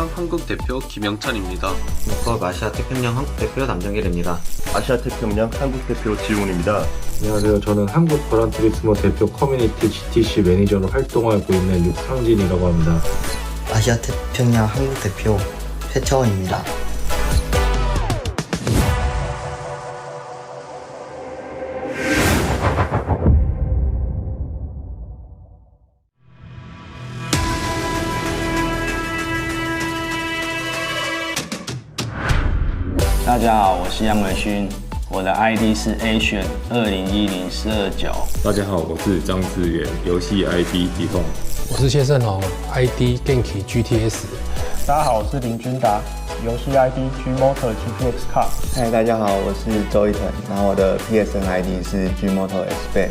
태평양 한국 대표 김영찬입니다. 국업 아시아 태평양 한국 대표 남정길입니다. 아시아 태평양 한국 대표 지훈입니다. 안녕하세요. 저는 한국 그란 투리스모 대표 커뮤니티 GTC 매니저로 활동하고 있는 육상진이라고 합니다. 아시아 태평양 한국 대표 최차원입니다.大家好，我是杨伟勋，我的 ID 是 Asian 2010-129。大家好，我是张志远，游戏 ID 疾风。我是谢胜宏 ，ID Genki Gt3 Rs。大家好，我是林君达，游戏 ID Gmotor GPX Car。嗨，大家好，我是周一腾，然后我的 PSN ID 是 Gmotor S19。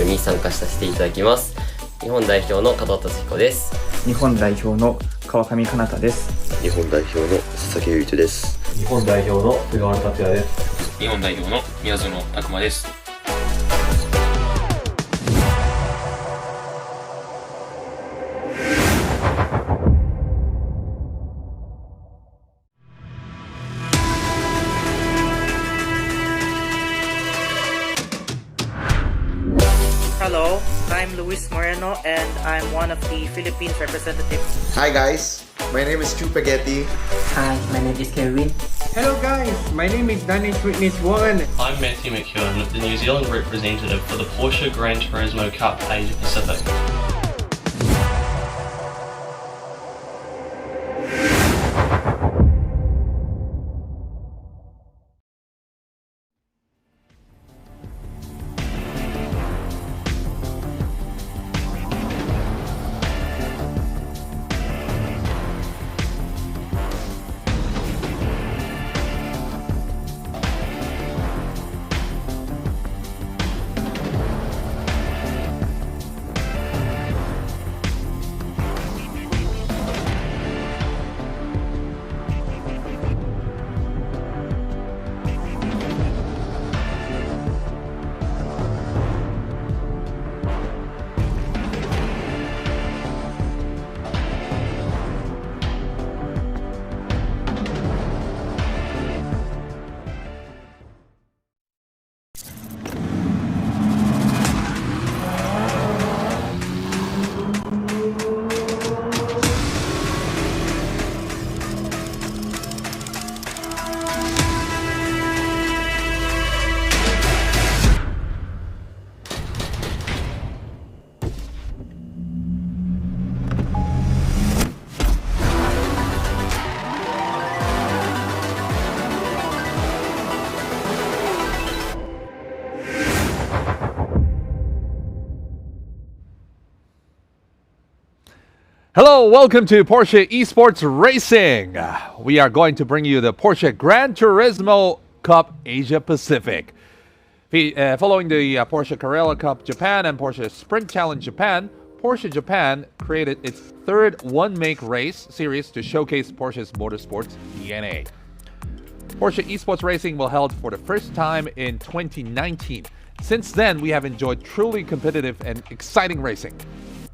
に参加させていただきます。日本代表の加藤達彦です。日本代表の川上かなたです。日本代表の佐々木雄一です。日本代表の菅原達也です。日本代表の宮園拓磨です。Hello, I'm Luis Moreno and I'm one of the Philippines representatives. Hi guys, my name is Chupageti. Hi, my name is Kerwin. Hello guys, my name is Danish Witness Warren. I'm Matthew McEwen, the New Zealand representative for the Porsche Gran Turismo Cup Asia Pacific. Hello, welcome to Porsche Esports Racing. We are going to bring you the Porsche Gran Turismo Cup Asia Pacific. Following the Porsche Carrera Cup Japan and Porsche Sprint Challenge Japan, Porsche Japan created its third one-make race series to showcase Porsche's motorsports DNA. Porsche Esports Racing will held for the first time in 2019. Since then, we have enjoyed truly competitive and exciting racing.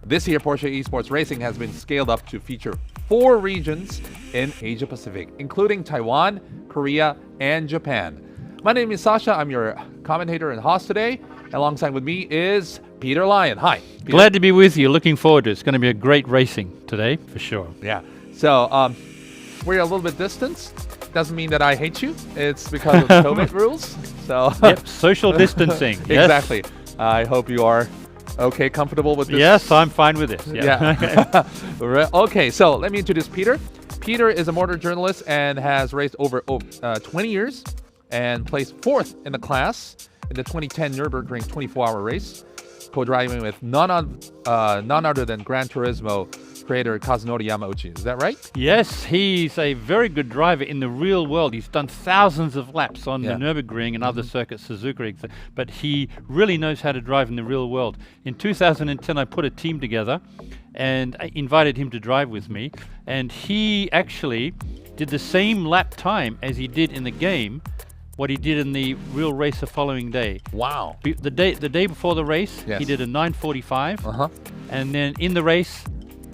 This year, Porsche Esports Racing has been scaled up to feature 4 regions in Asia Pacific, including Taiwan, Korea, and Japan. My name is Sasha. I'm your commentator and host today. Alongside with me is Peter Lyon. Hi, Peter. Glad to be with you. Looking forward to it. It's going to be a great racing today, for sure. Yeah. So we're a little bit distant. Doesn't mean that I hate you. It's because of COVID rules. So yep, social distancing. Exactly. I hope you are okay, comfortable with this? Yes, I'm fine with this. Yeah. Okay, so let me introduce Peter. Peter is a motor journalist and has raced over 20 years and placed 4th in the class in the 2010 Nürburgring 24-hour race, co-driving with none other than Gran Turismo creator Kazunori Yamauchi. Is that right? Yes, he's a very good driver in the real world. He's done thousands of laps on the Nürburgring and other circuits, Suzuka, but he really knows how to drive in the real world. In 2010, I put a team together and I invited him to drive with me. And he actually did the same lap time as he did in the game, what he did in the real race the following day. Wow. The day before the race, he did a 9:45, and then in the race,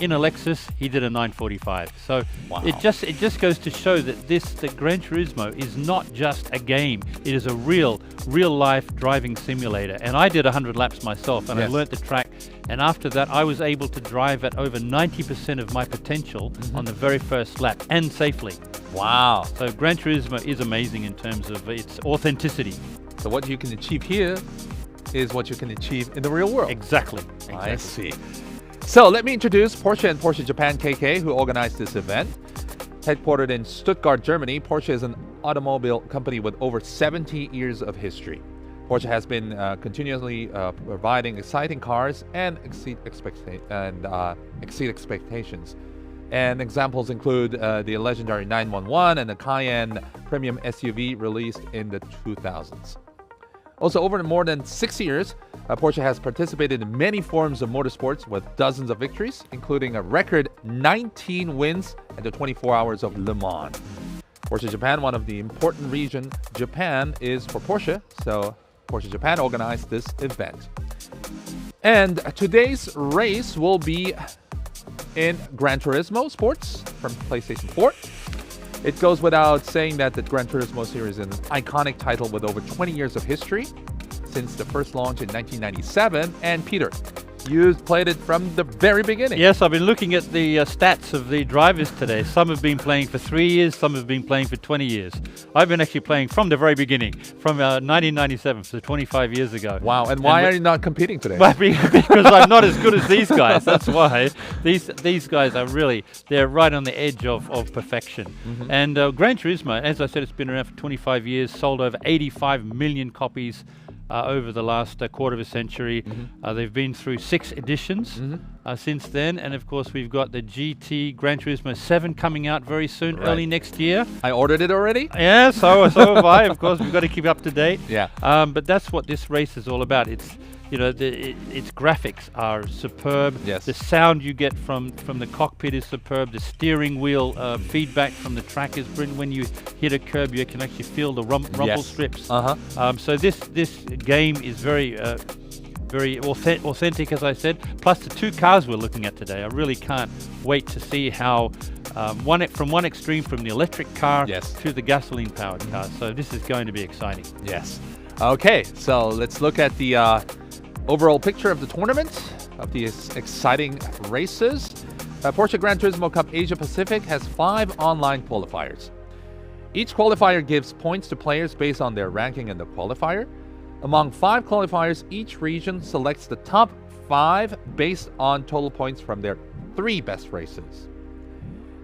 in a Lexus, he did a 9:45. So it just goes to show that the Gran Turismo is not just a game. It is a real life driving simulator. And I did 100 laps myself, and I learnt the track. And after that, I was able to drive at over 90% of my potential on the very first lap, and safely. Wow. So Gran Turismo is amazing in terms of its authenticity. So what you can achieve here is what you can achieve in the real world. Exactly. I see. So let me introduce Porsche and Porsche Japan KK, who organized this event. Headquartered in Stuttgart, Germany, Porsche is an automobile company with over 70 years of history. Porsche has been continuously providing exciting cars and exceed expectations. And examples include the legendary 911 and the Cayenne premium SUV released in the 2000s. Also, over more than 6 years, Porsche has participated in many forms of motorsports with dozens of victories, including a record 19 wins at the 24 Hours of Le Mans. Porsche Japan, one of the important regions Japan is for Porsche, so Porsche Japan organized this event. And today's race will be in Gran Turismo Sports from PlayStation 4. It goes without saying that the Gran Turismo series is an iconic title with over 20 years of history since the first launch in 1997. And Peter, you played it from the very beginning. Yes, I've been looking at the stats of the drivers today. Some have been playing for 3 years, some have been playing for 20 years. I've been actually playing from the very beginning, from 1997, so 25 years ago. Wow, and why are you not competing today? Because I'm not as good as these guys, that's why. These guys are they're right on the edge of perfection. And Gran Turismo, as I said, it's been around for 25 years, sold over 85 million copies over the last quarter of a century. They've been through 6 editions since then, and of course we've got the GT Gran Turismo 7 coming out very soon, early next year. I ordered it already? Yeah, so have I. Of course, we've got to keep up to date. Yeah. But that's what this race is all about. It's its graphics are superb. Yes. The sound you get from the cockpit is superb. The steering wheel feedback from the track is brilliant. When you hit a curb, you can actually feel the rumble strips. So this game is very authentic, as I said. Plus the 2 cars we're looking at today. I really can't wait to see how from one extreme, from the electric car to the gasoline-powered car. So this is going to be exciting. Yes. Okay, so let's look at the overall picture of the tournament, of these exciting races. Porsche Gran Turismo Cup Asia Pacific has 5 online qualifiers. Each qualifier gives points to players based on their ranking in the qualifier. Among 5 qualifiers, each region selects the top 5 based on total points from their 3 best races.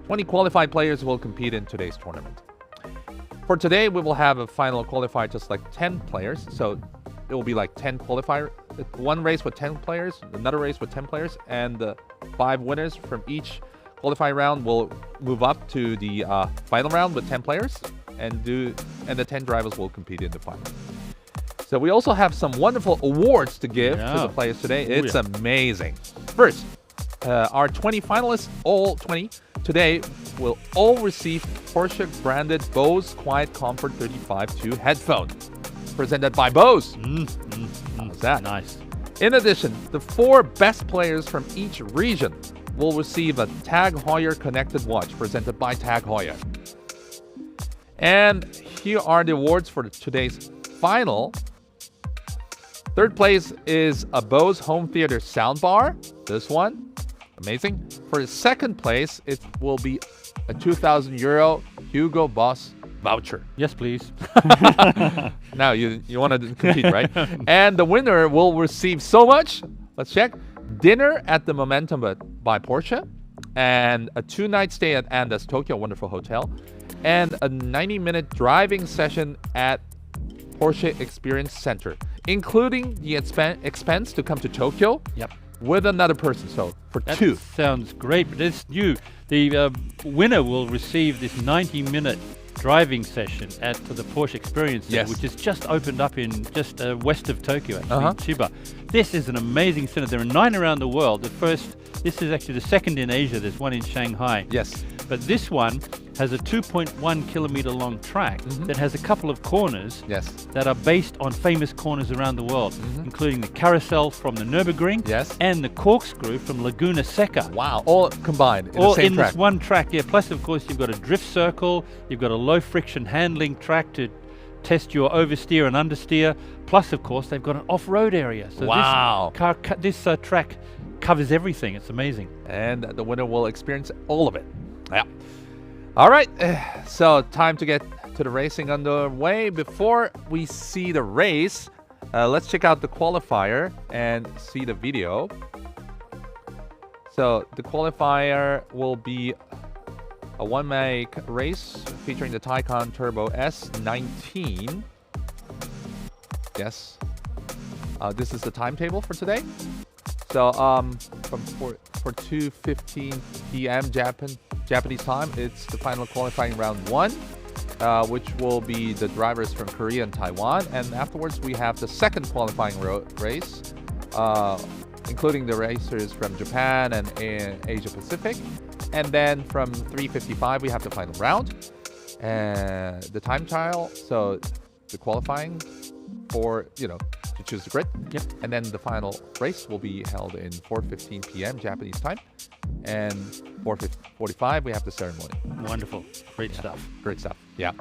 20 qualified players will compete in today's tournament. For today, we will have a final qualifier just like 10 players. So it will be like 10 qualifier, one race with 10 players, another race with 10 players, and the 5 winners from each qualifying round will move up to the final round with 10 players, and the 10 drivers will compete in the final. So we also have some wonderful awards to give to the players today. It's amazing. First, our 20 finalists, all 20, today will all receive Porsche branded Bose Quiet Comfort 35-2 headphones, presented by Bose. How's that? Nice. In addition, the 4 best players from each region will receive a Tag Heuer connected watch, presented by Tag Heuer. And here are the awards for today's final. Third place is a Bose home theater soundbar. This one, amazing. For the second place, it will be a €2,000 Hugo Boss voucher. Yes, please. Now you want to compete, right? And the winner will receive so much. Let's check. Dinner at the Momentum by Porsche, and a 2-night stay at Andaz Tokyo, wonderful hotel, and a 90-minute driving session at Porsche Experience Center, including the expense to come to Tokyo with another person. So for that 2. Sounds great, but it's new. The winner will receive this 90-minute driving session at the Porsche Experience Center, which is just opened up in west of Tokyo, actually, in Chiba. This is an amazing center. There are 9 around the world. The first This is actually the second in Asia. There's one in Shanghai. Yes. But this one has a 2.1 kilometer long track that has a couple of corners that are based on famous corners around the world, including the carousel from the Nürburgring and the corkscrew from Laguna Seca. Wow, all combined in all the same in track. This one track, yeah. Plus, of course, you've got a drift circle, you've got a low friction handling track to test your oversteer and understeer. Plus, of course, they've got an off-road area. So this track covers everything. It's amazing. And the winner will experience all of it. Yeah. All right. So time to get to the racing underway. Before we see the race, let's check out the qualifier and see the video. So the qualifier will be a one-make race featuring the Tycoon Turbo S19. Yes. This is the timetable for today. So for 2:15 p.m. Japanese time, it's the final qualifying round 1, which will be the drivers from Korea and Taiwan. And afterwards, we have the second qualifying race, including the racers from Japan and Asia Pacific. And then from 3:55, we have the final round. The time trial, so the qualifying for, to choose the grid. Yep. And then the final race will be held in 4:15 p.m. Japanese time. And 4:45, we have the ceremony. Wonderful. Great stuff. Great stuff. Yeah.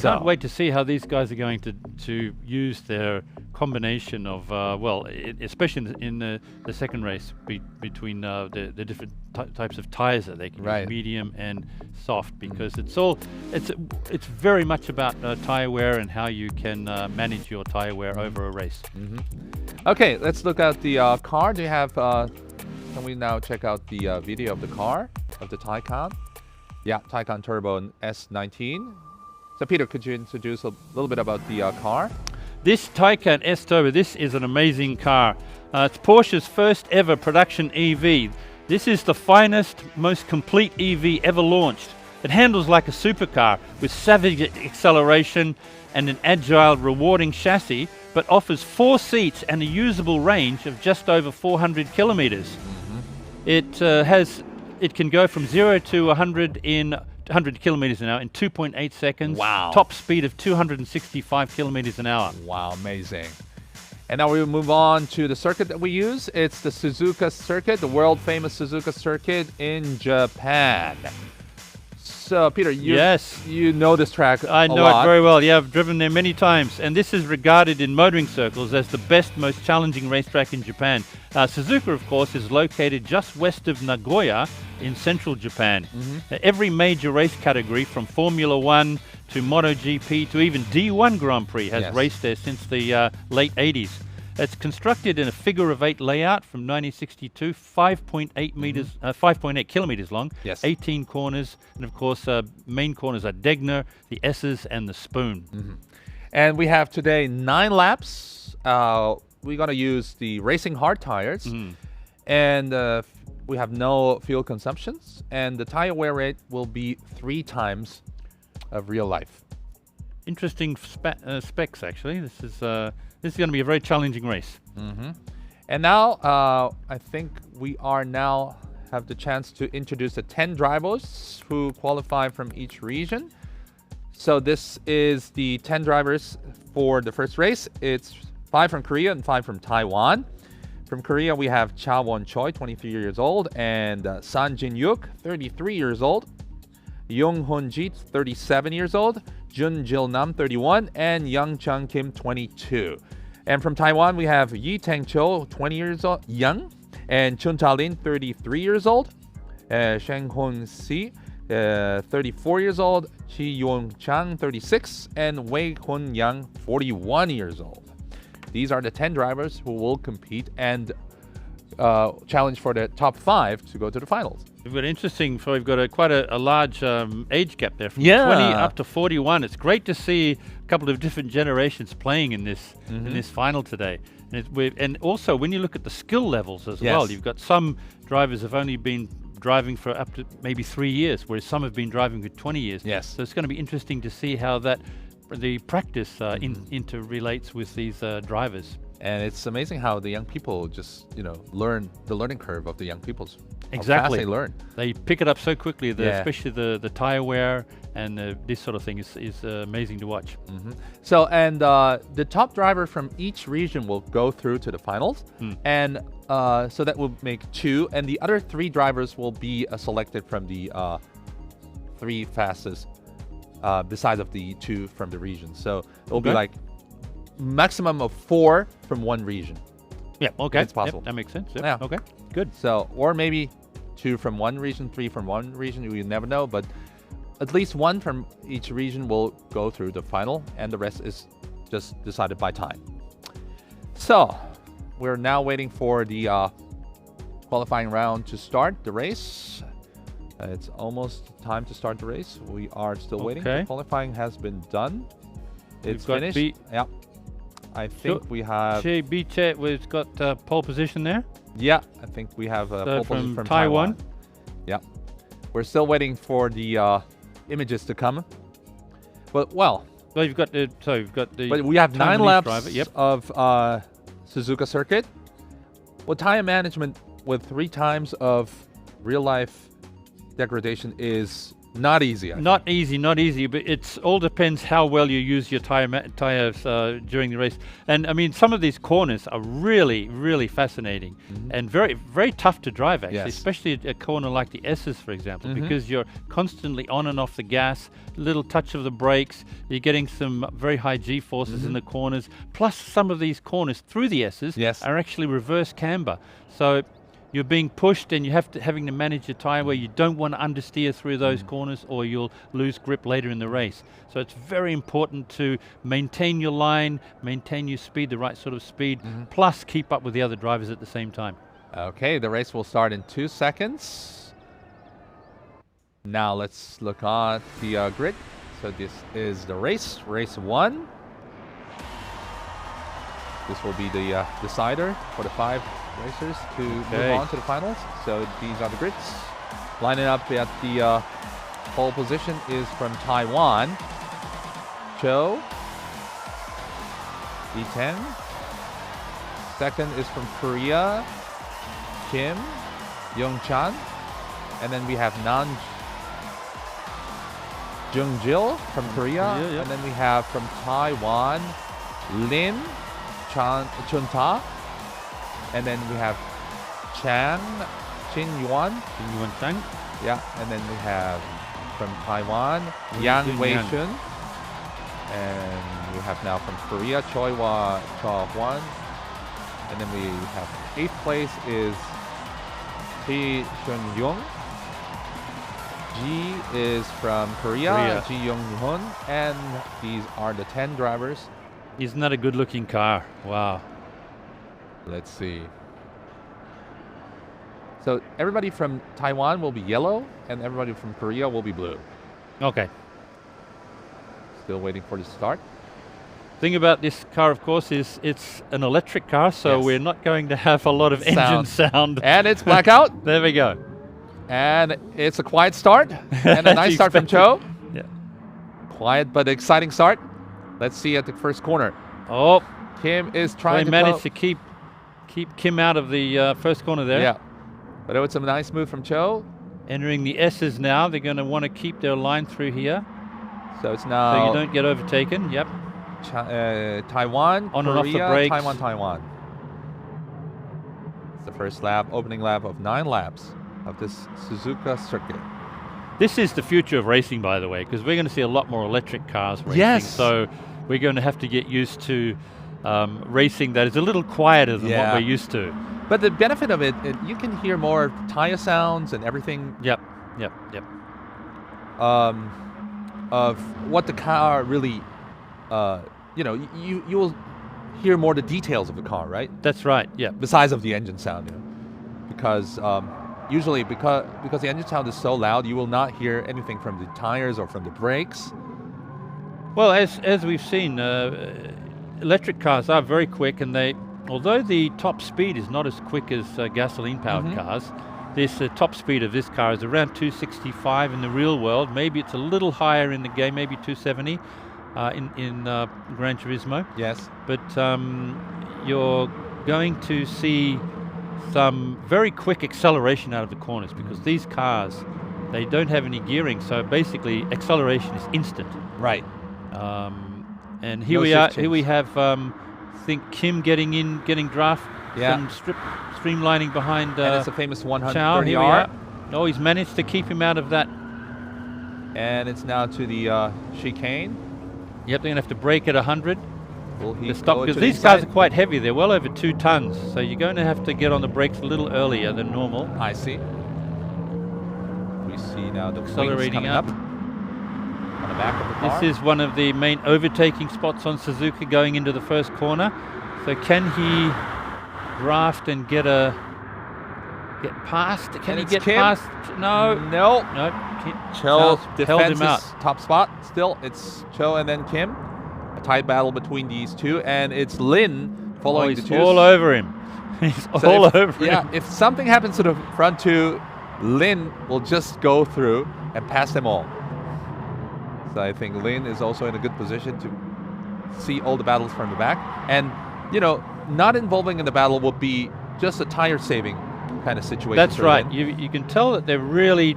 Can't wait to see how these guys are going to use their combination of, especially in the second race between the different types of tires that they can use, medium and soft, because it's very much about tire wear and how you can manage your tire wear over a race. Okay, let's look at the car. Do you have? Can we now check out the video of the car of the Tycoon? Yeah, Tycoon Turbo S19. So Peter, could you introduce a little bit about the car? This Tycoon S Turbo, this is an amazing car. It's Porsche's first ever production EV. This is the finest, most complete EV ever launched. It handles like a supercar with savage acceleration and an agile, rewarding chassis, but offers 4 seats and a usable range of just over 400 kilometers. It can go from 0 to 100 kilometers an hour in 2.8 seconds. Wow. Top speed of 265 kilometers an hour. Wow, amazing. And now we will move on to the circuit that we use. It's the Suzuka Circuit, the world famous Suzuka Circuit in Japan. So Peter, you know this track a lot. I know it very well. Yeah, I've driven there many times, and this is regarded in motoring circles as the best, most challenging racetrack in Japan. Suzuka, of course, is located just west of Nagoya in central Japan. Every major race category, from Formula One to MotoGP to even D1 Grand Prix, has raced there since the late 80s. It's constructed in a figure-of-8 layout from 1962, 5.8 kilometers long, 18 corners, and of course, main corners are Degner, the S's, and the Spoon. And we have today 9 laps. We're going to use the racing hard tires, and we have no fuel consumptions, and the tire wear rate will be 3 times of real life. Interesting specs, actually. This is going to be a very challenging race. And now, I think we are now have the chance to introduce the 10 drivers who qualify from each region. So this is the 10 drivers for the first race. It's 5 from Korea and 5 from Taiwan. From Korea, we have Cha Won-choi, 23 years old, and San Jin-yuk, 33 years old. Young Hoon-ji, 37 years old. Jun Jil-nam, 31, and Young Chung-kim, 22. And from Taiwan, we have Yi Teng-cho, 20 years old, young, and Chun Ta-lin, 33 years old. Sheng Hon-si, 34 years old. Chi Yong-chang, 36, and Wei Hun-yang, 41 years old. These are the 10 drivers who will compete and challenge for the top 5 to go to the finals. We've got quite a large age gap there, from 20 up to 41. It's great to see a couple of different generations playing in this final today. And also, when you look at the skill levels as well, you've got some drivers have only been driving for up to maybe 3 years, whereas some have been driving for 20 years. So it's going to be interesting to see how the practice interrelates with these drivers. And it's amazing how the young people just, learn the learning curve of the young people. Exactly. How fast they learn. They pick it up so quickly, especially the tire wear and this sort of thing is amazing to watch. So, and the top driver from each region will go through to the finals. And so that will make 2. And the other 3 drivers will be selected from the 3 fastest, besides of the 2 from the region. So it will be like maximum of 4 from one region. Yeah, okay. It's possible. Yep, that makes sense. Yep. Yeah. Okay, good. So, or maybe 2 from one region, 3 from one region, you never know, but at least 1 from each region will go through the final, and the rest is just decided by time. So, we're now waiting for the qualifying round to start the race. It's almost time to start the race. We are still waiting. The qualifying has been done. It's finished. Yeah. I think we have... we've got pole position there. Yeah, I think we have pole position from Taiwan. Yeah. We're still waiting for the images to come. But, you've got the... But we have 9 laps driver. of Suzuka Circuit. Well, tire management with 3 times of real-life degradation is not easy. Not easy, but it all depends how well you use your tires during the race. And I mean, some of these corners are really, really fascinating and very, very tough to drive, actually, especially a corner like the S's, for example, because you're constantly on and off the gas, little touch of the brakes, you're getting some very high G-forces in the corners, plus some of these corners through the S's are actually reverse camber. So you're being pushed and having to manage your tire where you don't want to understeer through those corners or you'll lose grip later in the race. So it's very important to maintain your line, maintain your speed, the right sort of speed, plus keep up with the other drivers at the same time. Okay, the race will start in 2 seconds. Now let's look at the grid. So this is the race 1. This will be the decider for the 5 racers to move on to the finals. So these are the grids. Lining up at the pole position is from Taiwan, Cho, E10. Second is from Korea, Kim, Young-chan. And then we have Nan Jung-jil from Korea. And then we have from Taiwan, Lin Chun-ta. And then we have Chin-Yuan Chang. Yeah, and then we have from Taiwan, Yang Wei-shun. And we have now from Korea, Choi Cha-hwan. And then we have 8th place is Ji Shun-young. Ji is from Korea. Ji Young-hun. And these are the 10 drivers. Isn't that a good-looking car? Wow. Let's see. So everybody from Taiwan will be yellow, and everybody from Korea will be blue. Okay. Still waiting for the start. Thing about this car, of course, is it's an electric car, so we're not going to have a lot of engine sound. And it's blackout. There we go. And it's a quiet start, and a nice start from Cho. Yeah. Quiet but exciting start. Let's see at the first corner. Oh, Kim is trying to manage to keep Kim out of the first corner there. Yeah. But it was a nice move from Cho. Entering the S's now. They're going to want to keep their line through here. So it's now... So you don't get overtaken. Yep. Taiwan, on Korea, and off the brakes. Taiwan. It's the first lap, opening lap of 9 laps of this Suzuka Circuit. This is the future of racing, by the way, because we're going to see a lot more electric cars racing. Yes. So we're going to have to get used to racing that is a little quieter than what we're used to. But the benefit of it, you can hear more tire sounds and everything. Yep. Of what the car really, you will hear more the details of the car, right? That's right. Yeah. Besides of the engine sound, because usually because the engine sound is so loud, you will not hear anything from the tires or from the brakes. Well, as we've seen, electric cars are very quick, and although the top speed is not as quick as gasoline-powered cars, this top speed of this car is around 265 in the real world. Maybe it's a little higher in the game, maybe 270. in Gran Turismo. Yes. But you're going to see some very quick acceleration out of the corners because these cars, they don't have any gearing, so basically acceleration is instant. Right. And here we are. Here we have, I think Kim getting draft. Yeah. Streamlining behind. And it's a famous 130 Chow. Here we R. are. Oh, he's managed to keep him out of that. And it's now to the chicane. Yep, they're going to have to brake at 100. Will he to stop, because these cars are quite heavy. They're well over 2 tons, so you're going to have to get on the brakes a little earlier than normal. I see. We see now the accelerating up. On the back of the car. This is one of the main overtaking spots on Suzuka going into the first corner. So can he draft and get past? Can he get past? No. No. Cho defends him out. his top spot. Still, it's Cho and then Kim. A tight battle between these two, and it's Lin following the two. He's all over him. He's all over him. Yeah, if something happens to the front two, Lin will just go through and pass them all. So I think Lin is also in a good position to see all the battles from the back. And, you know, not involving in the battle will be just a tire saving kind of situation. That's right. You can tell that they're really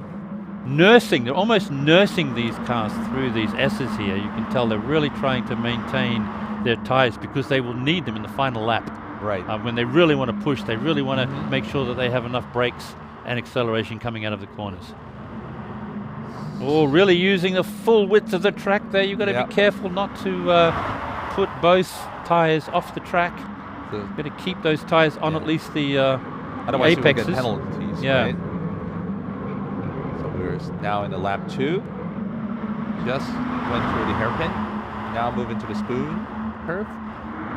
they're almost nursing these cars through these S's here. You can tell they're really trying to maintain their tires because they will need them in the final lap. Right. When they really want to push, they really want to make sure that they have enough brakes and acceleration coming out of the corners. Oh, really using the full width of the track there. You've got to be careful not to put both tires off the track. You've got to keep those tires on at least the otherwise apexes. You will get penalties, right? So we're now in the lap 2. Just went through the hairpin. Now moving to the spoon curve.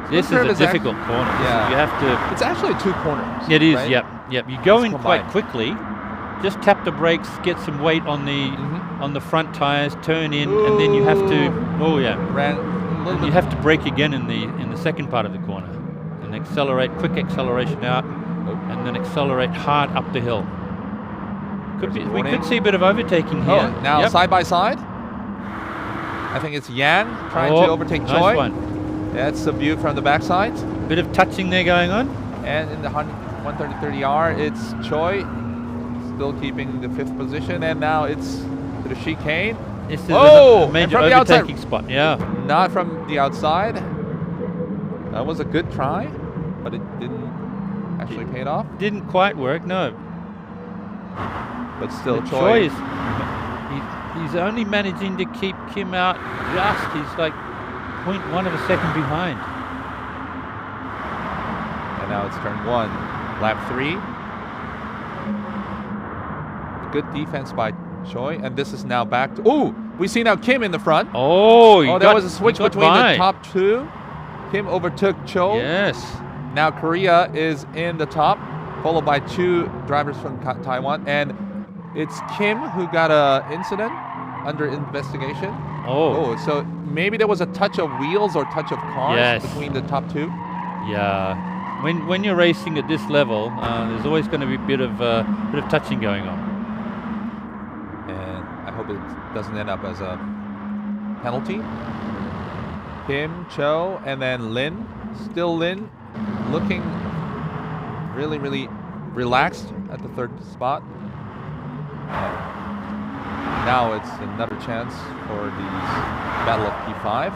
This is a difficult corner. Yeah. You have to. It's actually 2 corners. It is. Right? Yep. You go in quite quickly. Just tap the brakes, get some weight on the front tires, turn in, and then you have to. Oh yeah. And you have to brake again in the second part of the corner, and accelerate. Quick acceleration out, and then accelerate hard up the hill. We could see a bit of overtaking here. Oh, now side by side. I think it's Yang trying to overtake Choi. Nice one. That's the view from the backside. Bit of touching there going on. And in the 130R, it's Choi still keeping the 5th position, and now it's to the chicane. This is a major overtaking spot. Yeah. Not from the outside. That was a good try, but it didn't actually pay off. Didn't quite work, no. But still, Choi is he's only managing to keep Kim out. He's like 0.1 of a second behind. And now it's turn 1, lap 3. Good defense by Choi, and this is now back to. Oh, we see now Kim in the front. There was a switch between the top 2. Kim overtook Cho. Yes. Now Korea is in the top, followed by 2 drivers from Taiwan, and it's Kim who got an incident under investigation. So maybe there was a touch of wheels or touch of cars between the top 2. Yeah. When you're racing at this level, there's always going to be a bit of touching going on. And I hope it doesn't end up as a penalty. Kim, Cho, and then Lin. Still Lin, looking really, really relaxed at the 3rd spot. Now it's another chance for the battle of P5.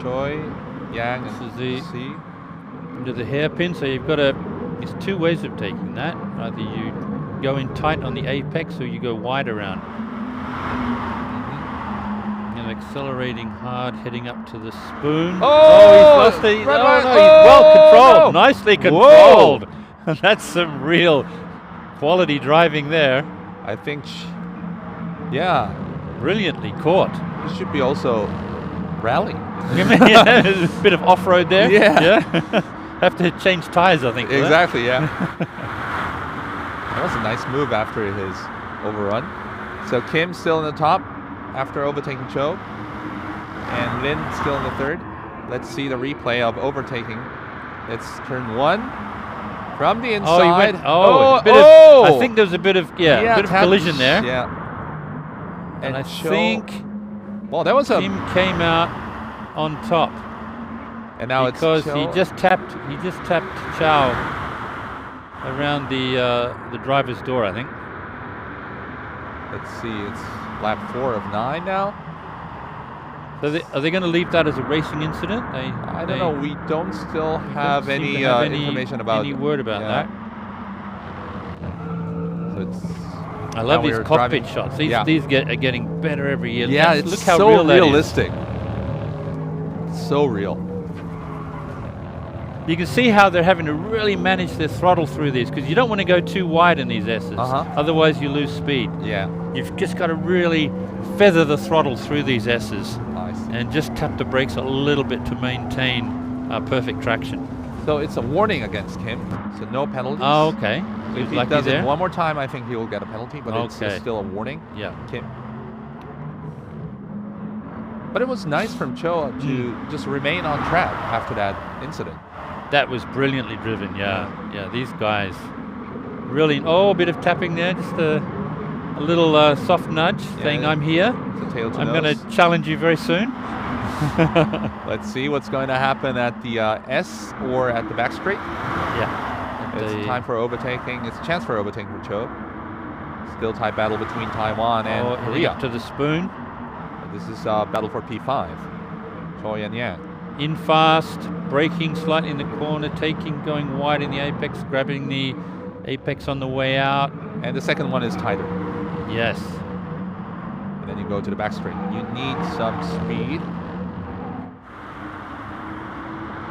Choi, Yang, and C. Into the hairpin, so you've got there's 2 ways of taking that. Either you go in tight on the apex or you go wide around. And accelerating hard, heading up to the spoon. He's lost he's well controlled. Nicely controlled. That's some real quality driving there. I think, brilliantly caught. This should be also rally. A bit of off-road there. Yeah. Have to change tires, I think. Exactly, That was a nice move after his overrun. So Kim still in the top after overtaking Cho. And Lin still in the 3rd. Let's see the replay of overtaking. It's turn 1. From the inside. I think there was a bit of collision there. Yeah. And I think that was Kim came out. on top. And now because it's he just tapped Chow around the driver's door, I think. Let's see, it's lap 4 of 9 now. So are they going to leave that as a racing incident? I don't know. We don't still have any information about any word about that. So it's I love these cockpit shots. These are getting better every year. Yeah, Look how so real that realistic. So real. You can see how they're having to really manage their throttle through these because you don't want to go too wide in these S's. Otherwise, you lose speed. Yeah. You've just got to really feather the throttle through these S's and just tap the brakes a little bit to maintain perfect traction. So it's a warning against Kim, so no penalties. Oh, okay. So if he does it one more time, I think he will get a penalty, but it's still a warning. Yeah. Kim. But it was nice from Cho to just remain on track after that incident. That was brilliantly driven, yeah. Yeah, these guys really... Oh, a bit of tapping there, just a little soft nudge saying, I'm here. I'm going to challenge you very soon. Let's see what's going to happen at the S or at the back straight. Yeah. It's time for overtaking. It's a chance for overtaking for Cho. Still tight battle between Taiwan and Korea. To the spoon. This is a battle for P5. Choi and Yang. In fast, braking slightly in the corner, going wide in the apex, grabbing the apex on the way out. And the second one is tighter. Yes. And then you go to the back straight. You need some speed.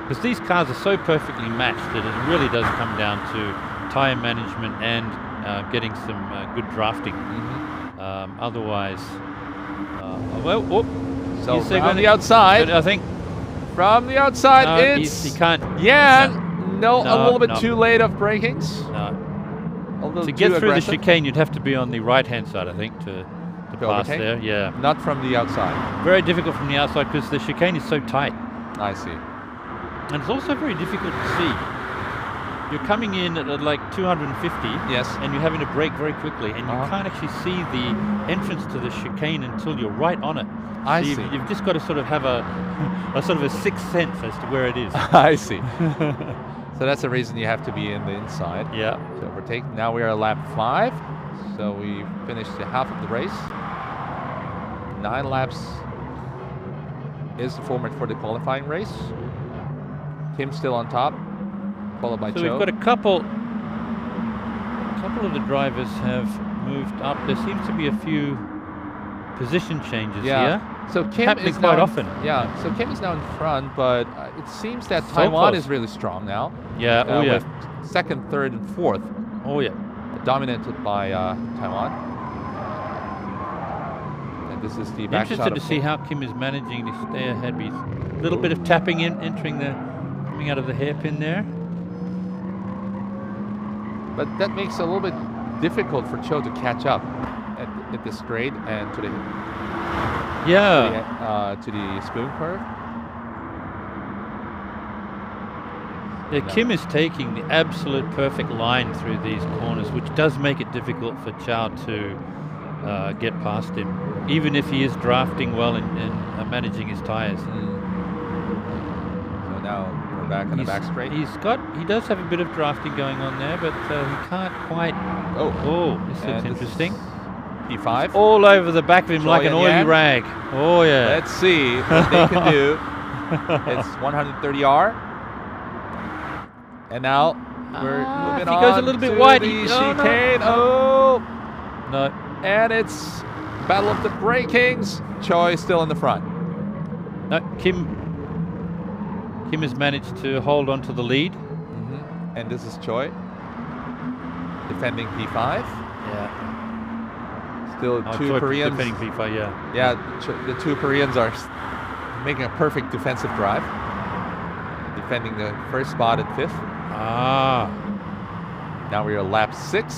Because these cars are so perfectly matched that it really does come down to tyre management and getting some good drafting. Otherwise, so from the outside, I think. From the outside, it's he can't. Yeah, no, a little bit too late of brakings. No. To get through the chicane, you'd have to be on the right-hand side, I think, to pass there. Yeah. Not from the outside. Very difficult from the outside because the chicane is so tight. I see. And it's also very difficult to see. You're coming in at like 250. Yes. And you're having to brake very quickly, and you can't actually see the entrance to the chicane until you're right on it. I see. You've just got to sort of have a sort of a sixth sense as to where it is. I see. So that's the reason you have to be in the inside. Yeah. So overtake. Now we are at lap 5. So we finished the half of the race. 9 laps is the format for the qualifying race. Kim still on top, followed by Cho. So we've got a couple of the drivers have moved up. There seems to be a few position changes here. So Kim is quite often. Yeah. So Kim is now in front, but it seems that Taiwan is really strong now. Yeah. With second, third, and fourth. Oh yeah. Dominated by Taiwan. And this is the back shot. Interested to see how Kim is managing to stay ahead. A little bit of tapping coming out of the hairpin there. But that makes it a little bit difficult for Cho to catch up at the straight and to the to the spoon curve. Yeah, Kim is taking the absolute perfect line through these corners, which does make it difficult for Chow to get past him, even if he is drafting well and managing his tires. So now we're back on the back straight. He does have a bit of drafting going on there, but he can't quite. Oh, this looks interesting. P5 all over the back of him like an oily rag. Oh yeah. Let's see what they can do. It's 130R. And now we're moving on. He goes a little bit wide. The chicane. No. No. And it's battle of the brakings. Choi still in the front. No, Kim has managed to hold on to the lead. And this is Choi defending P5. Yeah. Still two Koreans. Defending P5, yeah. Yeah, the two Koreans are making a perfect defensive drive. Defending the first spot at 5th. Now we are lap 6.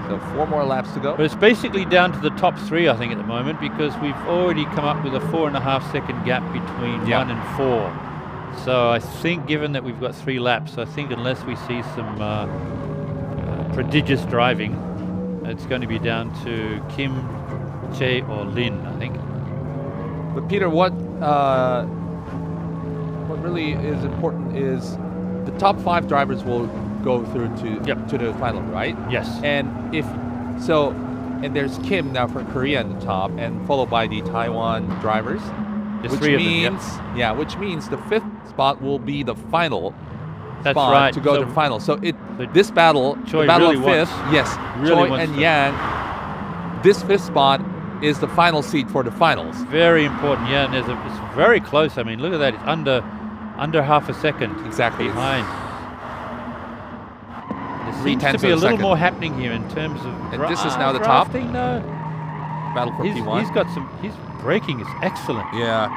So 4 more laps to go. But it's basically down to the top 3, I think, at the moment, because we've already come up with a 4.5 second gap between 1 and 4. So I think, given that we've got 3 laps, I think unless we see some prodigious driving, it's going to be down to Kim, Che, or Lin, I think. But Peter, what really is important is the top 5 drivers will go through to the final, right? Yes. And and there's Kim now from Korea in the top, and followed by the Taiwan drivers. There's which 3 means, of them, which means the 5th spot will be the final That's spot right. to go So to the final. So this battle, Choi the battle really of 5th, wants, Choi and Yang, this 5th spot is the final seat for the finals. Very important, yeah, and it's very close. I mean, look at that, it's under half a second behind. There seems to be a little more happening here in terms of and this is now the top. No. Battle for P1. He's got his braking is excellent. Yeah.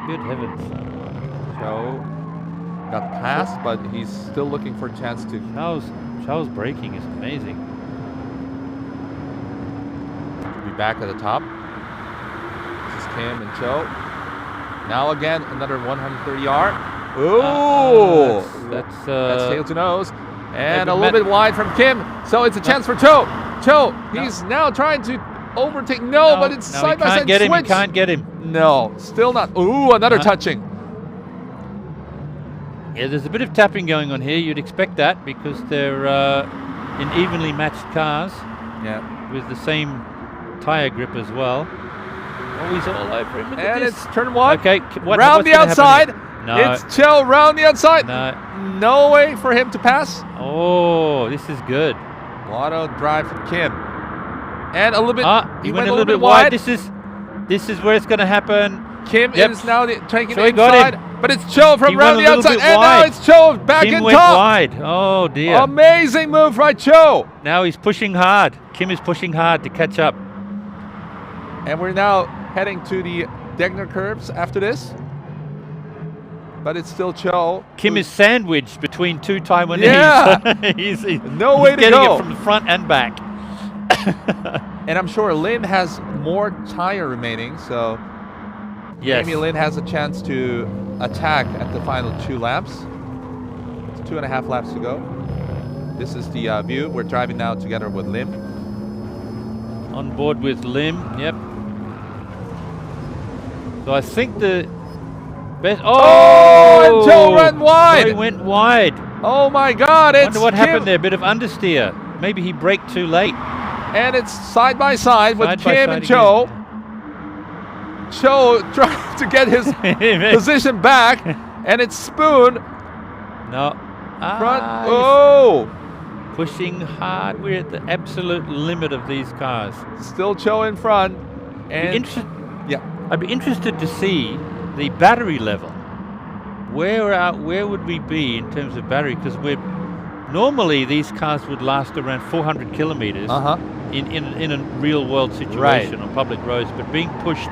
Good heavens. Cho got passed, but he's still looking for a chance to. Cho's braking is amazing. Be back at the top. This is Kim and Cho. Now again, another 130R. Ooh! That's tail to nose. And a little bit wide from Kim. So it's a chance for Cho. Cho, he's now trying to overtake. No, but it's side by side switch. He can't get him. No, still not. Ooh, another touching. Yeah, there's a bit of tapping going on here. You'd expect that because they're in evenly matched cars. Yeah. With the same tire grip as well. Oh, he's all over him. And it's turn 1. Okay, round the outside. No. It's Cho round the outside. No way for him to pass. Oh, this is good. Auto drive from Kim. And a little bit. He went a little bit wide. This is where it's going to happen. Kim is now taking the inside. But it's Cho from round the outside. And now it's Cho back in went top. Wide. Oh, dear. Amazing move by Cho. Now he's pushing hard. Kim is pushing hard to catch up. And we're now heading to the Degner curves after this. But it's still Cho. Kim is sandwiched between 2 Taiwanese. Yeah. he's no way to getting go. It from the front and back. And I'm sure Lin has more tire remaining, so maybe Lin has a chance to attack at the final 2 laps. It's 2.5 laps to go. This is the view. We're driving now together with Lim. On board with Lim, yep. So I think the best. Oh, and Cho ran wide. He went wide. Oh my God! It's wonder what happened there. A bit of understeer. Maybe he braked too late. And it's side by side with Kim and Cho. Cho trying to get his position back, and it's Spoon. No. Front. Oh! Pushing hard. We're at the absolute limit of these cars. Still Cho in front. And I'd be interested to see the battery level. Where would we be in terms of battery? Because normally these cars would last around 400 kilometers in a real world situation on public roads, but being pushed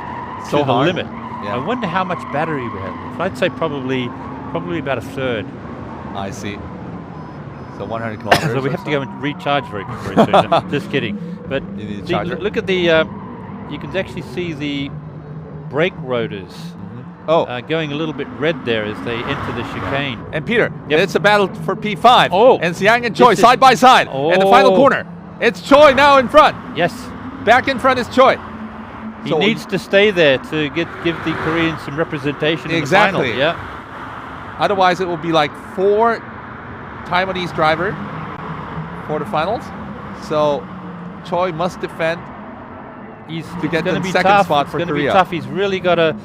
to the limit. I wonder how much battery we have left. I'd say probably about a third. I see. So 100 kilometers. So we have to go and recharge very soon. Just kidding. But look at the. You can actually see the brake rotors. Going a little bit red there as they enter the chicane. And Peter, it's a battle for P5. Oh, and Xiang and Choi side by side. And the final corner. It's Choi now in front. Yes. Back in front is Choi. He needs to stay there to give the Koreans some representation in the final. Yeah. Otherwise, it will be like 4 Taiwanese driver for the finals. So Choi must defend. To get the second spot for Korea. It's going to be tough. He's really got to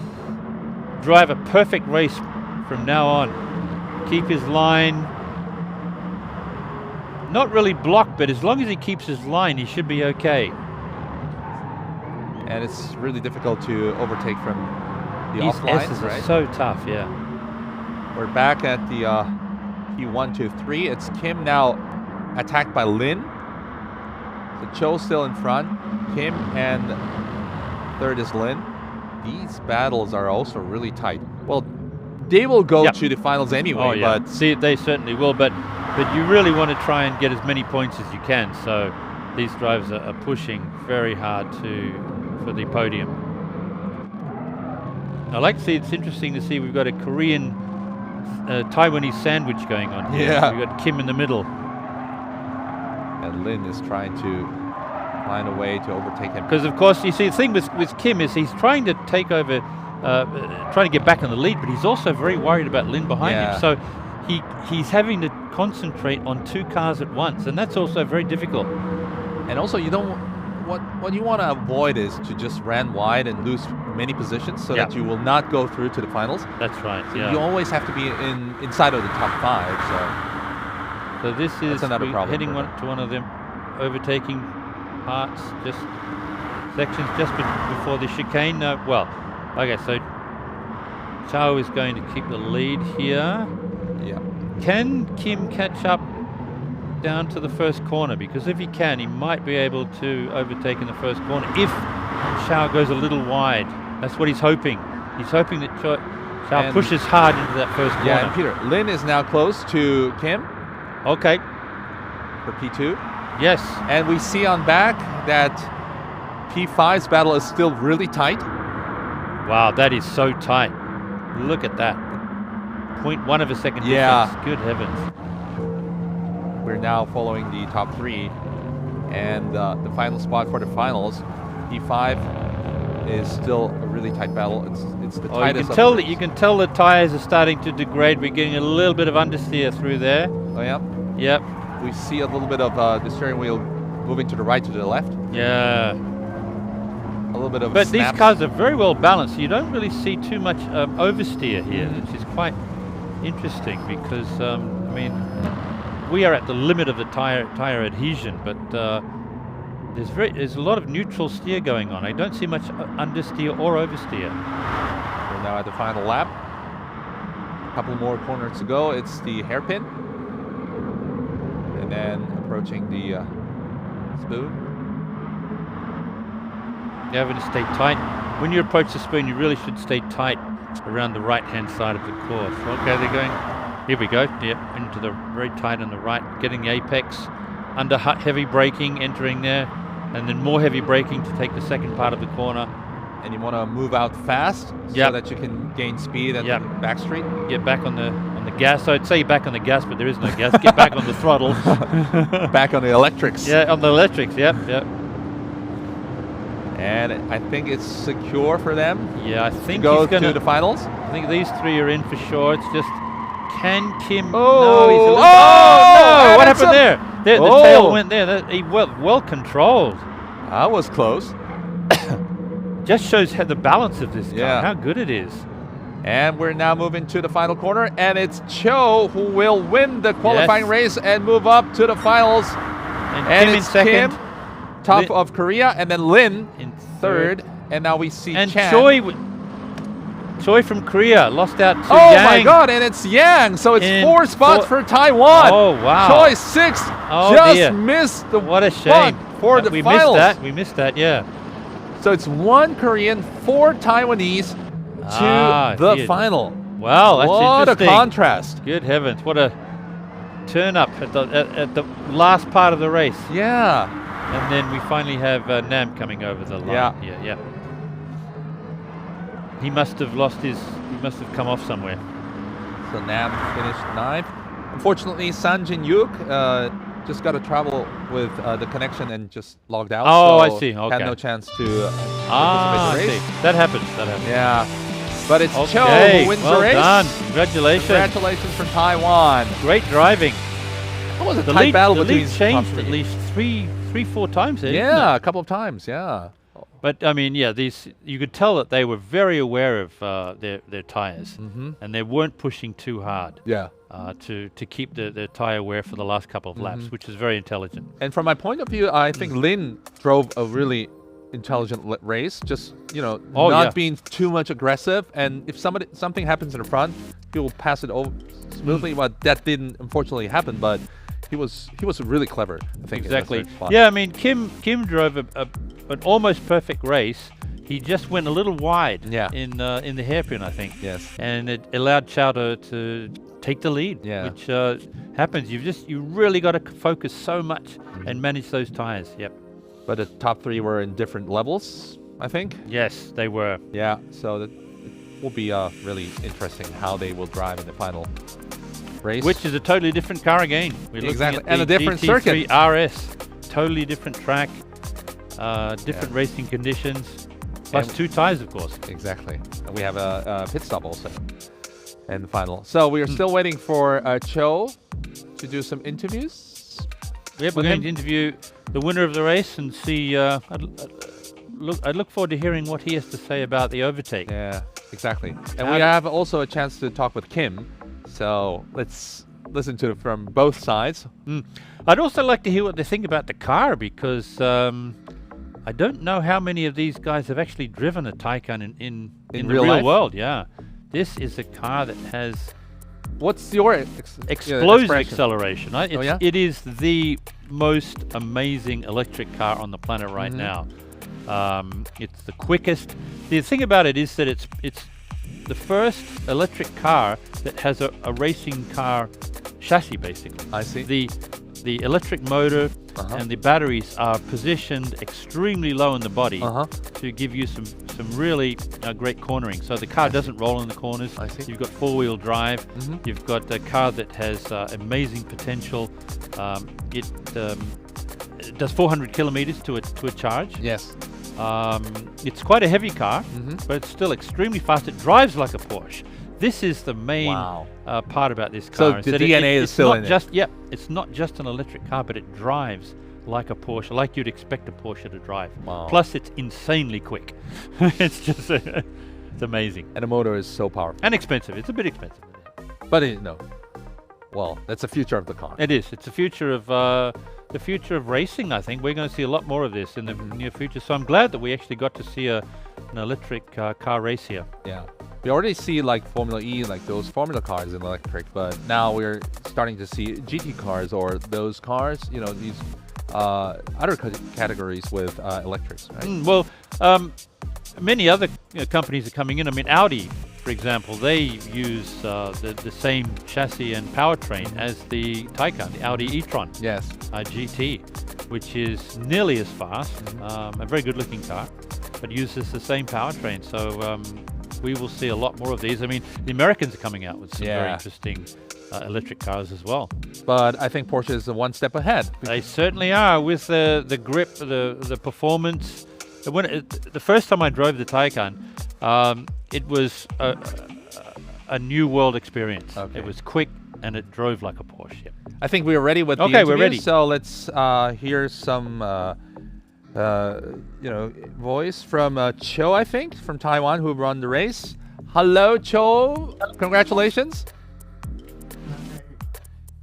drive a perfect race from now on. Keep his line. Not really blocked, but as long as he keeps his line, he should be okay. And it's really difficult to overtake from the These off lines, S's right? are so tough, yeah. We're back at the P1, 2, 3. It's Kim now attacked by Lin. So Cho still in front. Kim and third is Lin. These battles are also really tight. Well, they will go to the finals anyway. But they certainly will. But you really want to try and get as many points as you can. So these drivers are pushing very hard for the podium. I like to see. It's interesting to see we've got a Korean Taiwanese sandwich going on here. Yeah. We've got Kim in the middle. And Lin is trying to find a way to overtake him. Because, of course, you see, the thing with Kim is he's trying to take over trying to get back in the lead, but he's also very worried about Lin behind him. So he's having to concentrate on two cars at once, and that's also very difficult. And also, you don't. What you want to avoid is to just run wide and lose many positions, so that you will not go through to the finals. That's right. So you always have to be inside of the top 5. So this is another problem heading to one of them overtaking parts, just sections just before the chicane. Okay, so Chao is going to keep the lead here. Yeah. Can Kim catch up down to the first corner? Because if he can, he might be able to overtake in the first corner if Chao goes a little wide. That's what he's hoping. He's hoping that Chao pushes hard into that first corner. Yeah, and Peter, Lin is now close to Kim. Okay. For P2. Yes. And we see on back that P5's battle is still really tight. Wow, that is so tight. Look at that. 0.1 of a second difference. Good heavens. We're now following the top 3. And the final spot for the finals, P5 is still a really tight battle. It's the tightest. You can tell the tires are starting to degrade. We're getting a little bit of understeer through there. Oh, yeah? Yep. We see a little bit of the steering wheel moving to the right, to the left. Yeah. A little bit of But snaps. these cars are very well balanced. You don't really see too much oversteer here, which is quite interesting because, I mean, we are at the limit of the tire adhesion, but there's a lot of neutral steer going on. I don't see much understeer or oversteer. We're now at the final lap. A couple more corners to go. It's the hairpin. And then approaching the spoon. You're having to stay tight. When you approach the spoon, you really should stay tight around the right-hand side of the course. Okay, they're going. Here we go. Yep, into the very tight on the right, getting the apex. Under heavy braking, entering there, and then more heavy braking to take the second part of the corner. And you want to move out fast so that you can gain speed at the back straight. Get back on the gas. So I'd say back on the gas, but there is no gas. Get back on the throttle. Back on the electrics. Yeah, on the electrics. Yep. And I think it's secure for them. Yeah, I think to he's going to the finals. I think these 3 are in for sure. It's just, can Kim? Oh, no, he's a no! What happened there? The tail went there. He well controlled. That was close. Just shows how the balance of this car, how good it is. And we're now moving to the final corner, and it's Cho who will win the qualifying race and move up to the finals. And Kim it's in second. Kim, top of Korea, and then Lin in third. And now we see and Chan. Choi from Korea lost out to Oh Yang. my God! And it's Yang. So it's 4 spots for Taiwan. Oh wow! Choi 6th. Oh, just dear. missed the what a shame for the finals. We missed that. Yeah. So it's 1 Korean, 4 Taiwanese to the final. Wow, that's what interesting. A contrast! Good heavens! What a turn up at the last part of the race. Yeah. And then we finally have Nam coming over the line. Yeah. He must have he must have come off somewhere. So Nam finished 9th. Unfortunately, Sanjin Yuk just got to travel with the connection and just logged out. Oh, so I see. Okay. Had no chance to participate in the race. I see. That happens. Yeah. But it's Cho who wins the race. Well done. Congratulations. Congratulations for Taiwan. Great driving. That was a tight battle between the lead changed at least three, 4 times there. Yeah, a couple of times. Yeah. But I mean, you could tell that they were very aware of their tires, and they weren't pushing too hard. Yeah. To keep the tire wear for the last couple of laps, which is very intelligent. And from my point of view, I think Lin drove a really intelligent race. Just not being too much aggressive, and if something happens in the front, he will pass it over smoothly. But that didn't unfortunately happen. But he was really clever, I think. Exactly. Yeah, I mean, Kim drove an almost perfect race. He just went a little wide in the hairpin, I think. Yes. And it allowed Chao to take the lead, which happens. You really got to focus so much and manage those tires. Yep. But the top 3 were in different levels, I think. Yes, they were. Yeah. So it will be really interesting how they will drive in the final race. Which is a totally different car again. We're exactly, looking at and a different Gt3 circuit. RS, totally different track, different racing conditions. Plus 2 tires, of course. Exactly. And we have a pit stop also in the final. So we are still waiting for Cho to do some interviews. We're going to interview the winner of the race and see. I'd look forward to hearing what he has to say about the overtake. Yeah, exactly. And we have also a chance to talk with Kim. So let's listen to it from both sides. I'd also like to hear what they think about the car, because I don't know how many of these guys have actually driven a Taycan in the real world. Yeah, this is a car that has what's your explosive acceleration. It is the most amazing electric car on the planet right now. It's the quickest. The thing about it is that it's the first electric car that has a racing car chassis, basically. I see. The electric motor and the batteries are positioned extremely low in the body to give you some really great cornering. So the car doesn't roll in the corners. I see. You've got four-wheel drive. You've got a car that has amazing potential. It does 400 kilometers to a charge. Yes. It's quite a heavy car, but it's still extremely fast. It drives like a Porsche. This is the main part about this car. So the DNA is still in it. Yeah, it's not just an electric car, but it drives like a Porsche, like you'd expect a Porsche to drive. Wow. Plus, it's insanely quick. It's just it's amazing. And the motor is so powerful. And expensive. It's a bit expensive. But well, that's the future of the car. It is. It's the future of racing. I think we're going to see a lot more of this in the near future. So I'm glad that we actually got to see an electric car race here. Yeah. We already see like Formula E, like those Formula cars in electric, but now we're starting to see GT cars or those cars, these other categories with electrics, right? Well, many other companies are coming in. I mean, Audi, for example, they use the same chassis and powertrain as the Taycan, the Audi e-tron GT, which is nearly as fast, a very good-looking car, but uses the same powertrain. So we will see a lot more of these. I mean, the Americans are coming out with some very interesting electric cars as well. But I think Porsche is one step ahead. They certainly are, with the grip, the performance. The first time I drove the Taycan, it was a new world experience. Okay. It was quick and it drove like a Porsche. I think we are ready with the interview. We're ready. So let's hear some voice from Cho, I think, from Taiwan, who run the race. Hello, Cho. Congratulations.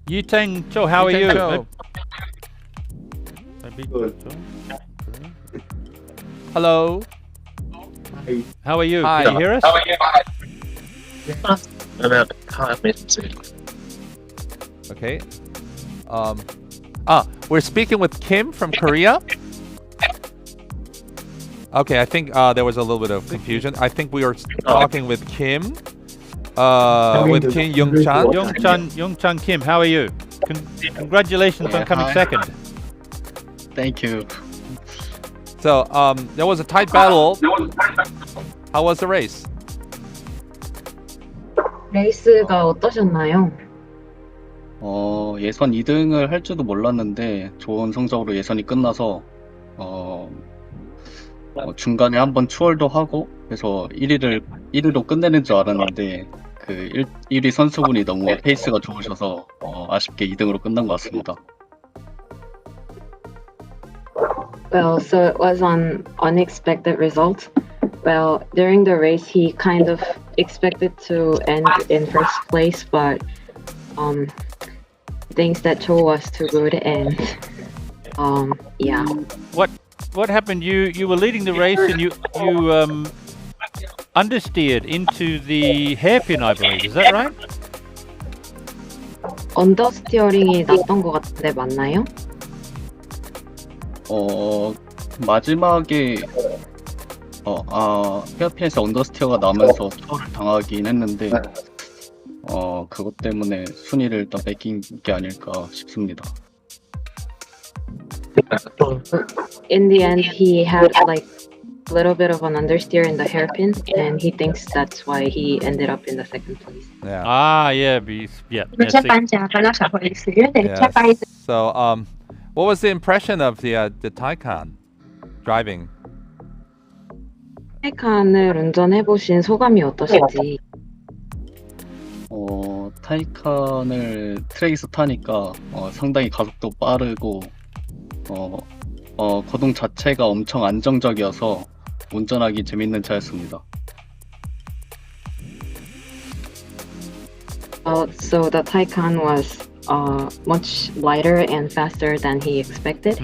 Yuteng Cho, how are you? Cho. Hello. Hi. How are you? Hi. Can you hear us? How are you? Okay. We're speaking with Kim from Korea. Okay, I think there was a little bit of confusion. I think we were talking with Kim. With Kim Youngchan Kim, how are you? Congratulations on coming second. Thank you. So there was a tight battle. How was the race? 레이스가 어떠셨나요? 예선 2등을 할 줄도 몰랐는데 좋은 성적으로 예선이 끝나서 중간에 한번 추월도 하고 그래서 1위로 끝내는 줄 알았는데 그 1위 선수분이 너무 페이스가 좋으셔서 아쉽게 2등으로 끝난 것 같습니다. Well, so it was an unexpected result. Well, during the race, he kind of expected to end in first place, but thinks that Cho was too good, and yeah. What happened? You were leading the race, and you understeered into the hairpin, I believe. Is that right? 언더스티어링이 났던 것 같은데 맞나요? 마지막에 헤어핀에서 언더스티어가 나면서 추월을 당하긴 했는데 그것 때문에 순위를 더 뺏긴 게 아닐까 싶습니다. In the end, he had like a little bit of an understeer in the hairpin, and he thinks that's why he ended up in the second place. Yeah. Yeah. So, what was the impression of the Taycan driving? 타이칸을 운전해보신 소감이 어떠신지? 타이칸을 트레이스 타니까 상당히 가속도 빠르고 거동 자체가 엄청 안정적이어서 운전하기 재밌는 차였습니다. So the Taycan was much lighter and faster than he expected,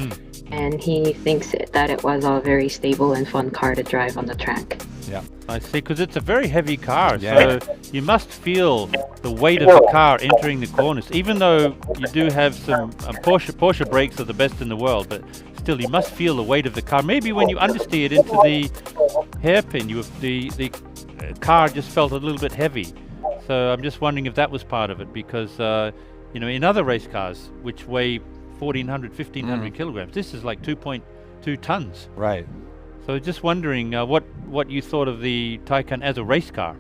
and he thinks that it was a very stable and fun car to drive on the track. Yeah, I see, because it's a very heavy car, so you must feel the weight of the car entering the corners. Even though you do have some Porsche brakes are the best in the world, but still you must feel the weight of the car. Maybe when you understeer it into the hairpin, the car just felt a little bit heavy. So I'm just wondering if that was part of it, because in other race cars which weigh 1,400, 1,500 kilograms, this is like 2.2 tons. Right. So just wondering what you thought of the Taycan as a race car.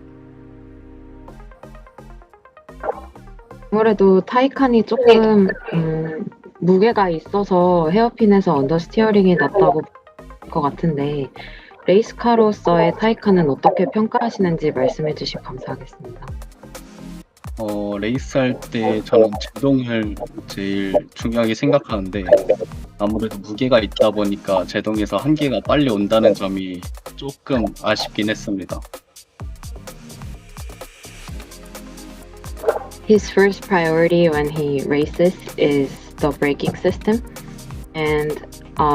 아무래도 타이칸이 조금 무게가 있어서 헤어핀에서 언더스티어링이 낫다고 볼 것 같은데 레이스카로서의 타이칸은 어떻게 평가하시는지 말씀해 주시면 감사하겠습니다. 레이스할 때 저는 제동을 제일 중요하게 생각하는데 아무래도 무게가 있다 보니까 제동에서 한계가 빨리 온다는 점이 조금 아쉽긴 했습니다. His first priority when he races is the braking system, and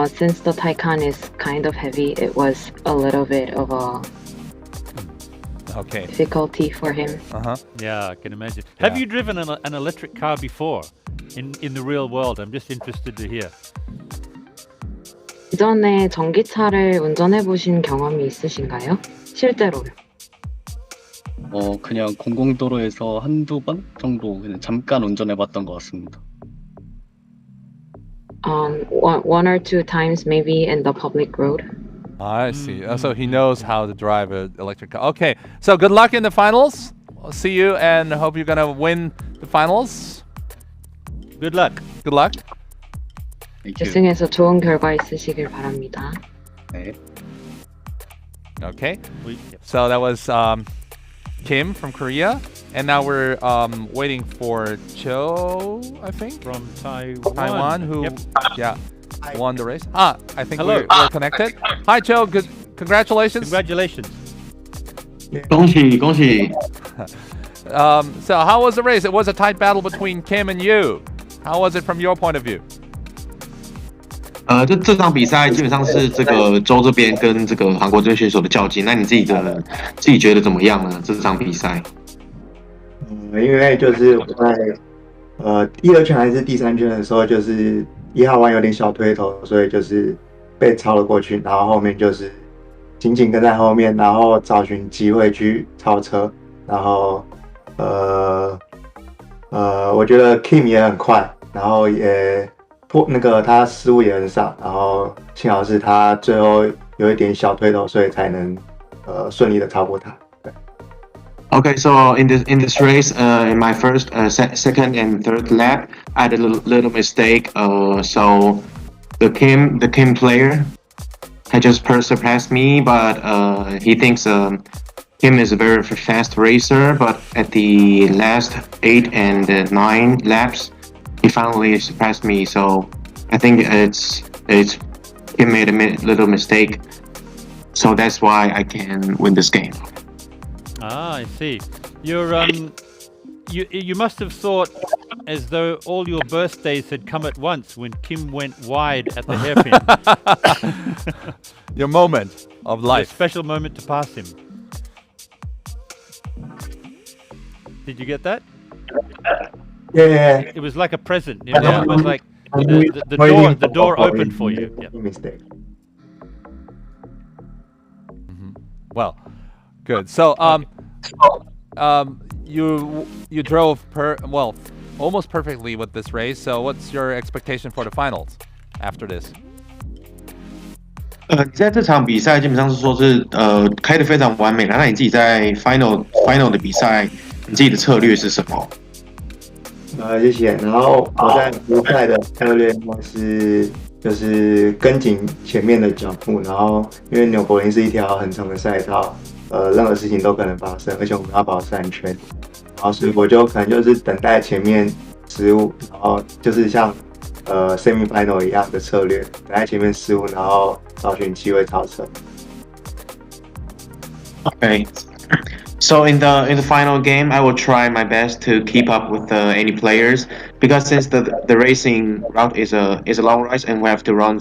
since the Taycan is kind of heavy, it was a little bit of a difficulty for him. Yeah, I can imagine. Have you driven an electric car before in the real world? I'm just interested to hear. 이전에 전기차를 운전해 보신 경험이 있으신가요? 실제로요? 그냥 공공도로에서 한두 번 정도 그냥 잠깐 운전해봤던 것 같습니다. One or two times maybe in the public road. I see. So he knows how to drive an electric car. Okay, so good luck in the finals. I'll see you and hope you're gonna win the finals. Good luck. Good luck. 결승에서 좋은 결과 있으시길 바랍니다. 네. Okay. So that was Kim from Korea, and now we're waiting for Cho, I think, from Taiwan, who won the race. I think we're connected. Hi, Cho. Good. Congratulations. Congratulations. 恭喜恭喜. So how was the race? It was a tight battle between Kim and you. How was it from your point of view? 这场比赛基本上是这个州这边跟这个韩国这边选手的较劲。那你自己觉得怎么样呢？这场比赛？因为就是我在第二圈还是第三圈的时候，就是1号弯有点小推头，所以就是被超了过去，然后后面就是紧紧跟在后面，然后找寻机会去超车，然后我觉得 Kim 也很快，然后也。他失误也很少，然后幸好是他最后有一点小推头，所以才能顺利的超过他。Okay, so in this race, in my first, second, and third lap, I had a little mistake. So the Kim player had just surpassed me, but he thinks Kim is a very fast racer. But at the last 8 and 9 laps. He finally surpassed me, so I think he made a little mistake, so that's why I can win this game. I see. You're you must have thought as though all your birthdays had come at once when Kim went wide at the hairpin. Your moment of life. A special moment to pass him. Did you get that? Yeah. It was like a present. It was like the door opened for you. Yeah. Mistake. Well, good. So you drove almost perfectly with this race. So what's your expectation for the finals after this? 在这场比赛基本上是说是开得非常完美了。那你自己在 final 的比赛，你自己的策略是什么？谢谢。然后我在比赛的策略就是跟紧前面的脚步，然后因为纽柏林是一条很长的赛道，任何事情都可能发生，而且我们要保持安全，然后所以我就可能就是等待前面失误，然后就是像semi-final 一样的策略，等待前面失误，然后找寻机会超车。Okay. So in the final game, I will try my best to keep up with any players because since the racing route is a long race and we have to run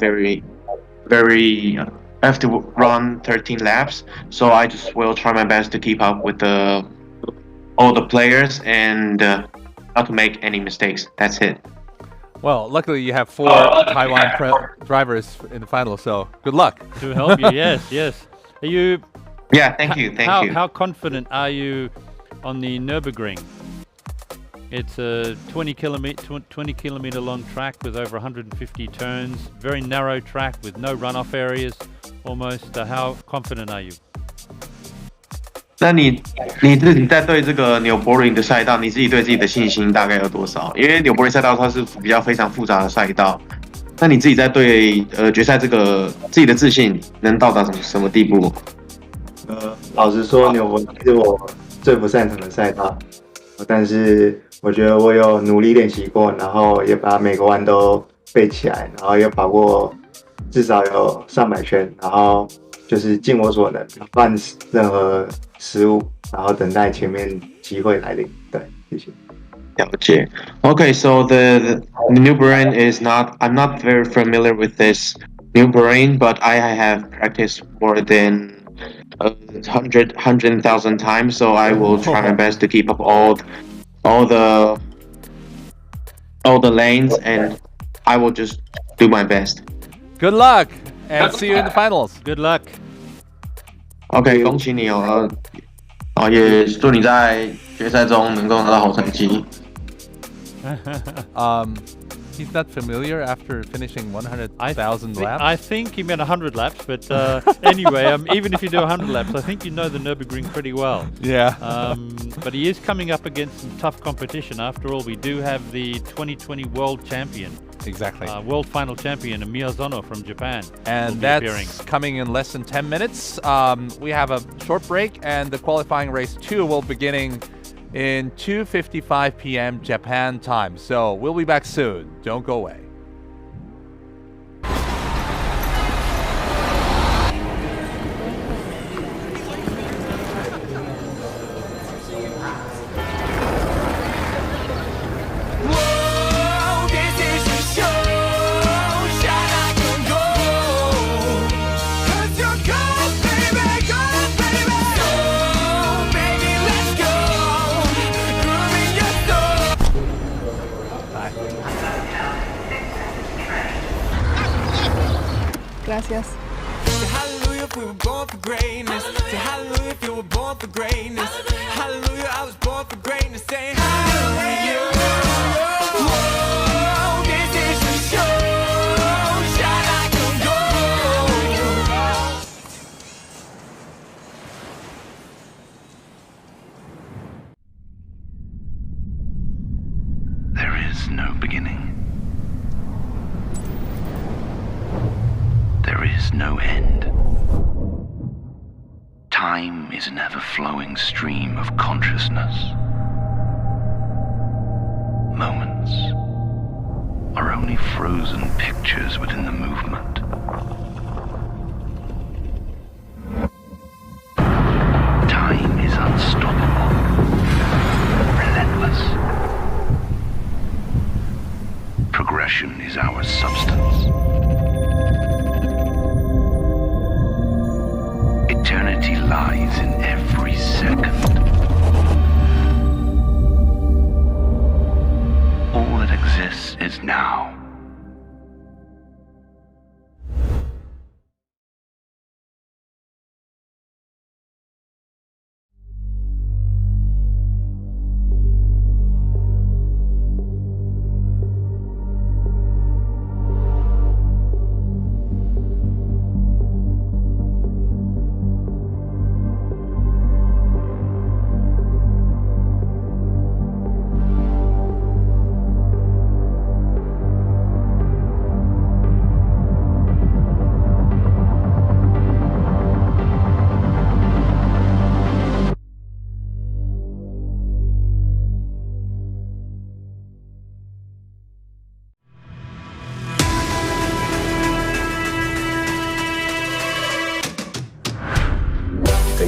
have to run 13 laps. So I just will try my best to keep up with all the players and not to make any mistakes. That's it. Well, luckily you have 4 Taiwan drivers in the final, so good luck. To help you, yes. Are you? Yeah, thank you. How confident are you on the Nürburgring? It's a 20 kilometer long track with over 150 turns, very narrow track with no runoff areas almost. How confident are you? 那你自己在对这个纽柏林的赛道，你自己对自己的信心大概有多少？因为纽柏林赛道它是比较非常复杂的赛道，那你自己在对决赛这个自己的自信能到达什么地步？老实说，纽柏林是我最不擅长的赛道，但是我觉得我有努力练习过，然后也把每个弯都背起来，然后也跑过至少有上百圈，然后就是尽我所能，不犯任何失误，然后等待前面机会来临。对，谢谢。了解。Okay, so the Nürburgring is not. I'm not very familiar with this Nürburgring, but I have practiced more than 100,000 times, so I will try my best to keep up all the lanes, and I will just do my best. Good luck, and see you in the finals. Good luck. OK， 恭喜你哦，也祝你在决赛中能够拿到好成绩。He's not familiar after finishing 100,000 laps? I think he meant 100 laps, but anyway, even if you do 100 laps, I think you know the Nürburgring pretty well. Yeah. But he is coming up against some tough competition. After all, we do have the 2020 World Champion. Exactly. World Final Champion, Miyazono from Japan. And that's coming in less than 10 minutes. We have a short break, and the qualifying race 2 will beginning in 2:55 p.m. Japan time. So we'll be back soon. Don't go away. Gracias. Hallelujah, if we were born for greatness. Say hallelujah if you were born for greatness. Hallelujah, I was born for greatness. Say hallelujah. Whoa, this is the show. Shine like a gold. There is no beginning. There is no end. Time is an ever-flowing stream of consciousness. Moments are only frozen pictures within the movement. Time is unstoppable, relentless. Progression is our substance. Eternity lies in every second. All that exists is now.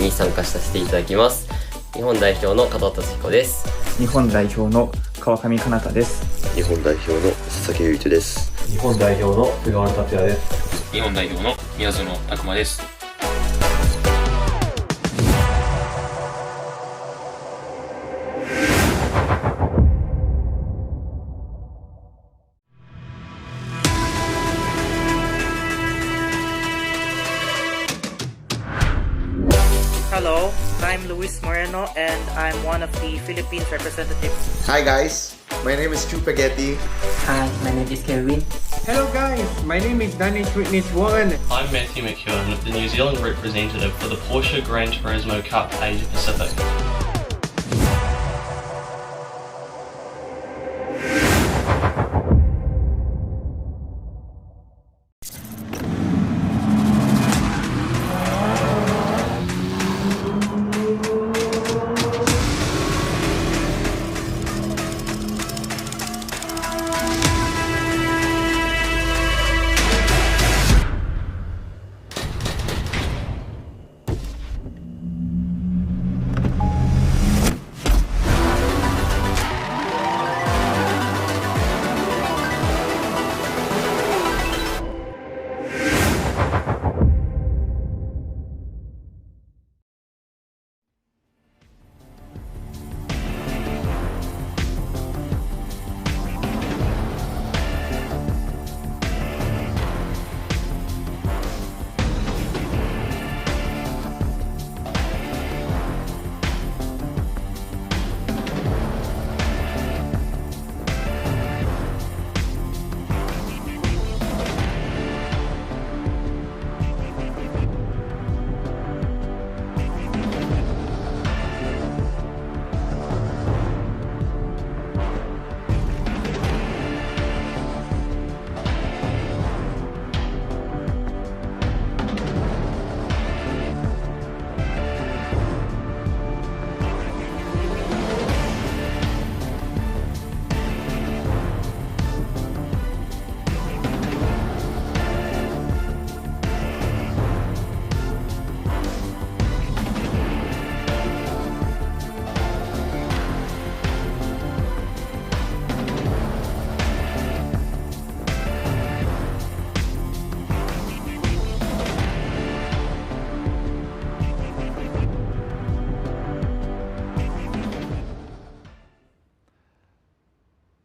に参加させていただきます。日本代表の加藤達彦です。日本代表の川上かなたです。日本代表の佐々木優斗です。日本代表の菅原達也です。日本代表の宮園拓馬です。Hello, I'm Luis Moreno and I'm one of the Philippines representatives. Hi guys, my name is Chupageti. Hi, my name is Kelvin. Hello guys, my name is Gt3 Rs. I'm Matthew McEwen, the New Zealand representative for the Porsche Gran Turismo Cup Asia Pacific.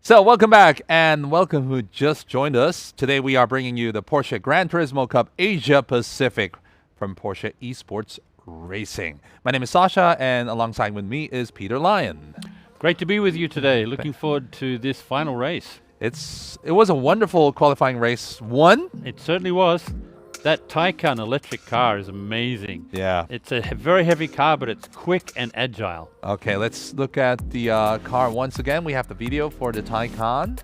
So welcome back and welcome who just joined us. Today we are bringing you the Porsche Gran Turismo Cup Asia Pacific from Porsche Esports Racing. My name is Sasha and alongside with me is Peter Lyon. Great to be with you today. Looking forward to this final race. It was a wonderful qualifying race. It certainly was. That Taycan electric car is amazing. Yeah. It's a very heavy car, but it's quick and agile. Okay, let's look at the car once again. We have the video for the Taycan.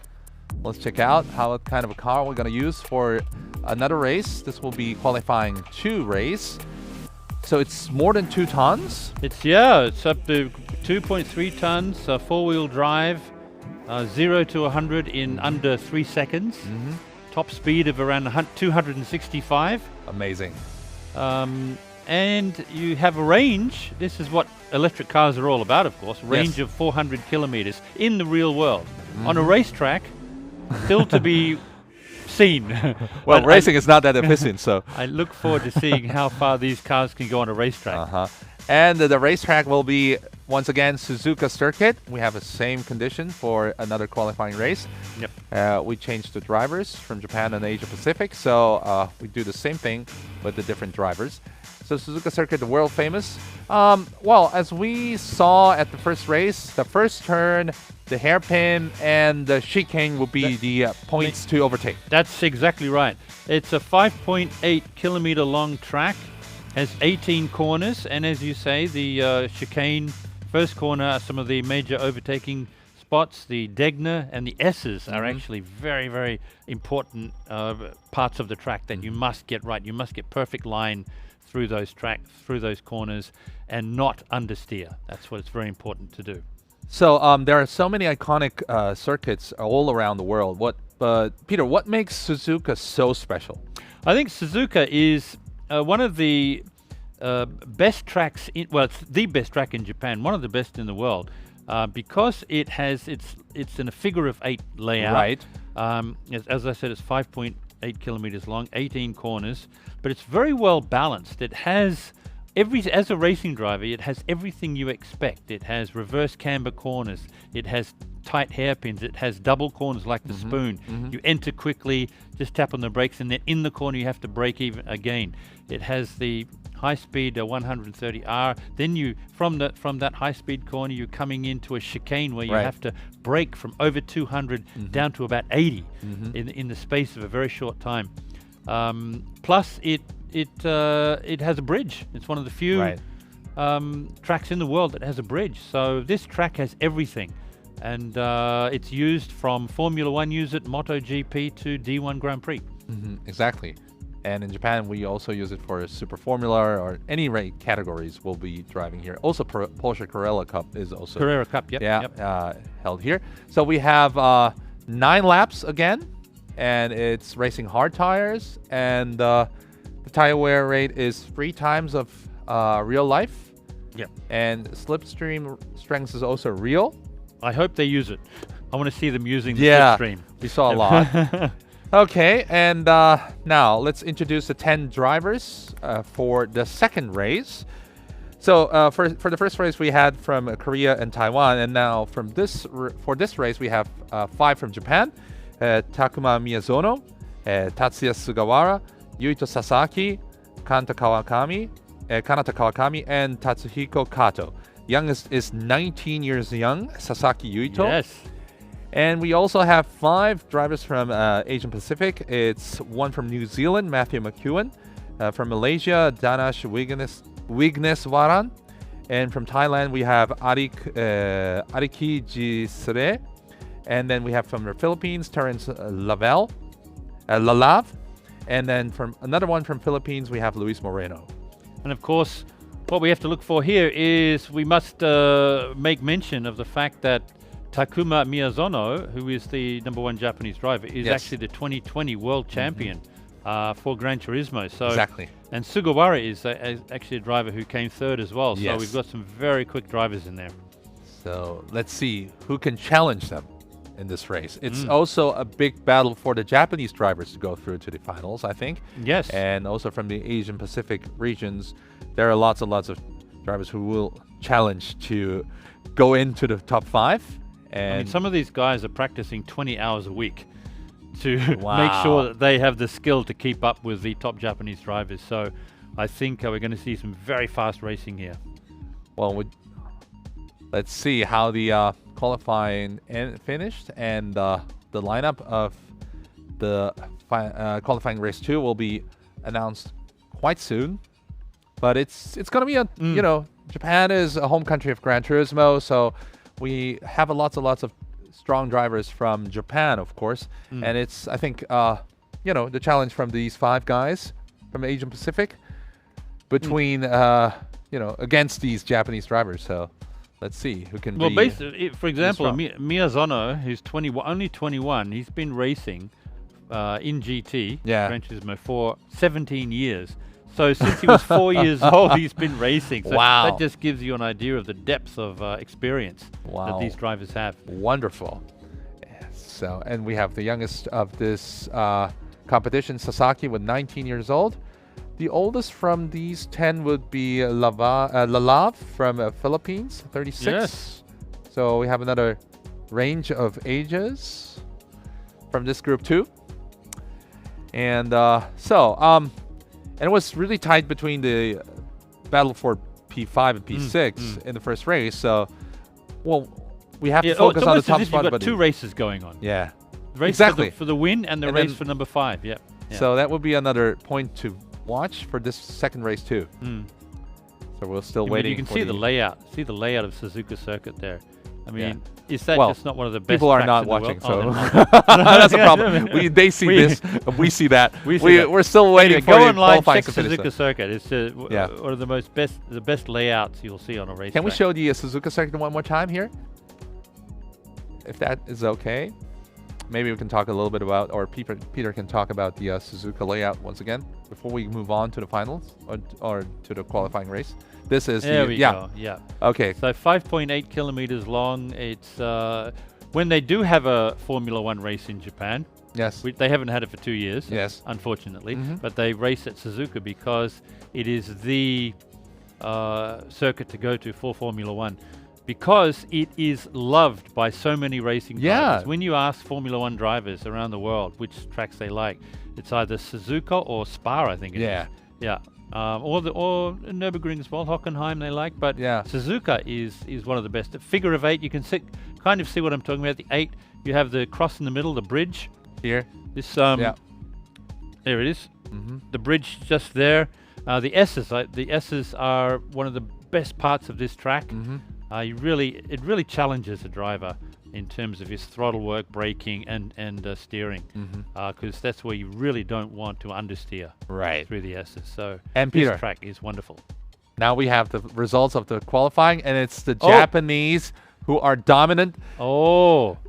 Let's check out what kind of a car we're going to use for another race. This will be qualifying 2 race. So it's more than 2 tons? It's up to 2.3 tons, 4-wheel drive, 0 to 100 in under 3 seconds. Mm-hmm. Top speed of around 265. Amazing. And you have a range. This is what electric cars are all about, of course. Range of 400 kilometers in the real world. On a racetrack, still to be seen. Well, racing is not that efficient, so. I look forward to seeing how far these cars can go on a racetrack. And the racetrack will be, once again, Suzuka Circuit. We have the same condition for another qualifying race. Yep. We changed the drivers from Japan and Asia Pacific, so we do the same thing with the different drivers. So Suzuka Circuit, the world famous. Well, as we saw at the first race, the first turn, the hairpin, and the chicane will be the points to overtake. That's exactly right. It's a 5.8 kilometer long track. Has 18 corners, and as you say, the chicane, first corner, are some of the major overtaking spots. The Degner and the S's are actually very, very important parts of the track that you must get right. You must get perfect line through those tracks, through those corners, and not understeer. That's what it's very important to do. So there are so many iconic circuits all around the world. Peter, what makes Suzuka so special? I think Suzuka is one of the best tracks. It's the best track in Japan, one of the best in the world, because it's in a figure of 8 layout. Right. As I said, it's 5.8 kilometers long, 18 corners, but it's very well balanced. It has as a racing driver, it has everything you expect. It has reverse camber corners. It has tight hairpins. It has double corners like the spoon. You enter quickly, just tap on the brakes, and then in the corner you have to brake even again. It has the high-speed 130R. Then you from that high-speed corner, you're coming into a chicane where you have to brake from over 200 down to about 80 in the space of a very short time. Plus, it has a bridge. It's one of the few tracks in the world that has a bridge. So this track has everything, and it's used from Formula One use it, MotoGP to D1 Grand Prix. Exactly. And in Japan, we also use it for Super Formula or any rate categories we'll be driving here. Also, Porsche Carrera Cup is also Carrera Cup, held here. So we have 9 laps again, and it's racing hard tires, and the tire wear rate is 3 times of real life. Yep. And slipstream strength is also real. I hope they use it. I want to see them using the slipstream. We saw a lot. Okay, and now let's introduce the 10 drivers for the second race. So for the first race we had from Korea and Taiwan, and now for this race we have 5 from Japan: Takuma Miyazono, Tatsuya Sugawara, Yuito Sasaki, Kanata Kawakami, and Tatsuhiko Kato. Youngest is 19 years young, Sasaki Yuito. Yes. And we also have 5 drivers from Asian Pacific. It's 1 from New Zealand, Matthew McEwen. From Malaysia, Danash Wigneswaran. And from Thailand, we have Ariki Gisre. And then we have from the Philippines, Terence Lalav. And then from another one from Philippines, we have Luis Moreno. And of course, what we have to look for here is we must make mention of the fact that Takuma Miyazono, who is the #1 Japanese driver, is actually the 2020 world champion for Gran Turismo. So exactly. And Sugawara is actually a driver who came 3rd as well. Yes. So we've got some very quick drivers in there. So let's see who can challenge them in this race. It's also a big battle for the Japanese drivers to go through to the finals, I think. Yes. And also from the Asian Pacific regions, there are lots and lots of drivers who will challenge to go into the top 5. And I mean, some of these guys are practicing 20 hours a week to make sure that they have the skill to keep up with the top Japanese drivers. So I think we're going to see some very fast racing here. Well, let's see how the qualifying finished, and the lineup of the qualifying race 2 will be announced quite soon. But it's going to be a Japan is a home country of Gran Turismo, so we have lots and lots of strong drivers from Japan, of course, and it's, I think, the challenge from these 5 guys from Asian Pacific between, against these Japanese drivers. So let's see who can. Well, basically, for example, Miyazono, who's only 21, he's been racing in GT, Gran Turismo, for 17 years. So since he was 4 years old, he's been racing. So that just gives you an idea of the depth of experience that these drivers have. Wonderful. So, and we have the youngest of this competition, Sasaki, with 19 years old. The oldest from these 10 would be Lalav from Philippines, 36. Yes. So we have another range of ages from this group too. And and it was really tight between the battle for P5 and P6 in the first race. So, we have to focus on the top spot. You've got 2 races going on. Yeah, race for the win and the race for number 5. Yeah. So that would be another point to watch for this second race too. So we're still waiting. You can see the layout. See the layout of Suzuka Circuit there. I mean, is that just not one of the best? People are not watching, so that's a problem. They see this, we see that. We're still waiting for the qualifying to finish. Suzuka Circuit. It's one of the best layouts you'll see on a race. Can we show the Suzuka Circuit one more time here, if that is okay? maybe we can talk a little bit about, or Peter can talk about the Suzuka layout once again before we move on to the finals or to the qualifying race. This is there we go. Yeah. Okay. So 5.8 kilometers long. It's when they do have a Formula One race in Japan. Yes. They haven't had it for 2 years. Yes. Unfortunately, but they race at Suzuka because it is the circuit to go to for Formula One. Because it is loved by so many racing drivers. When you ask Formula One drivers around the world which tracks they like, it's either Suzuka or Spa, I think it is. Yeah. Or Nürburgring as well, Hockenheim they like, but Suzuka is one of the best. Figure of 8, you can kind of see what I'm talking about. The 8, you have the cross in the middle, the bridge. Here. This there it is. The bridge just there. The S's are one of the best parts of this track. It really challenges a driver in terms of his throttle work, braking, and steering, because that's where you really don't want to understeer through the S's. So this track is wonderful. Now we have the results of the qualifying, and it's the Japanese who are dominant.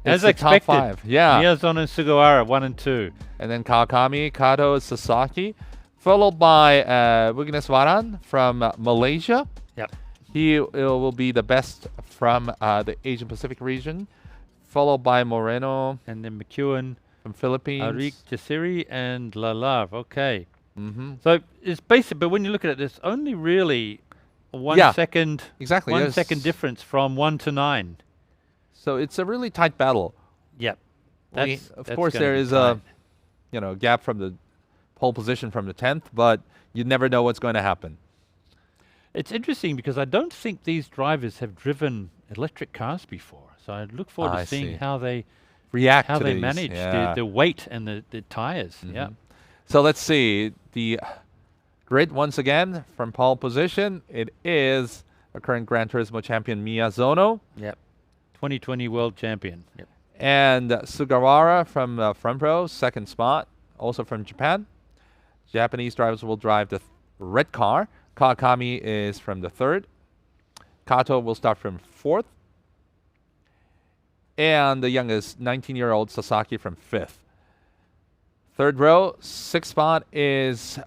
As the expected. Top 5. Yeah. Miyazono and Sugawara, 1 and 2. And then Kawakami, Kato, Sasaki, followed by Wigneswaran from Malaysia. Yep. He will be the best from the Asian Pacific region, followed by Moreno. And then McEwen from Philippines. Arik Jasiri and Lalav. Okay. So it's basic, but when you look at it, there's only really 1 second. Exactly. 1 second difference from 1 to 9. So it's a really tight battle. Yep. Of course, there is a gap from the pole position from the 10th, but you never know what's going to happen. It's interesting because I don't think these drivers have driven electric cars before. So I look forward to seeing how they react, how to they these. manage the weight and the tires. Yeah. So let's see the grid once again from pole position. It is a current Gran Turismo champion Miyazono. Yep. 2020 world champion. Yep. And Sugawara from front row, second spot, also from Japan. Japanese drivers will drive the red car. Kawakami is from the 3rd. Kato will start from 4th. And the youngest 19-year-old Sasaki from 5th. 3rd row, 6th spot is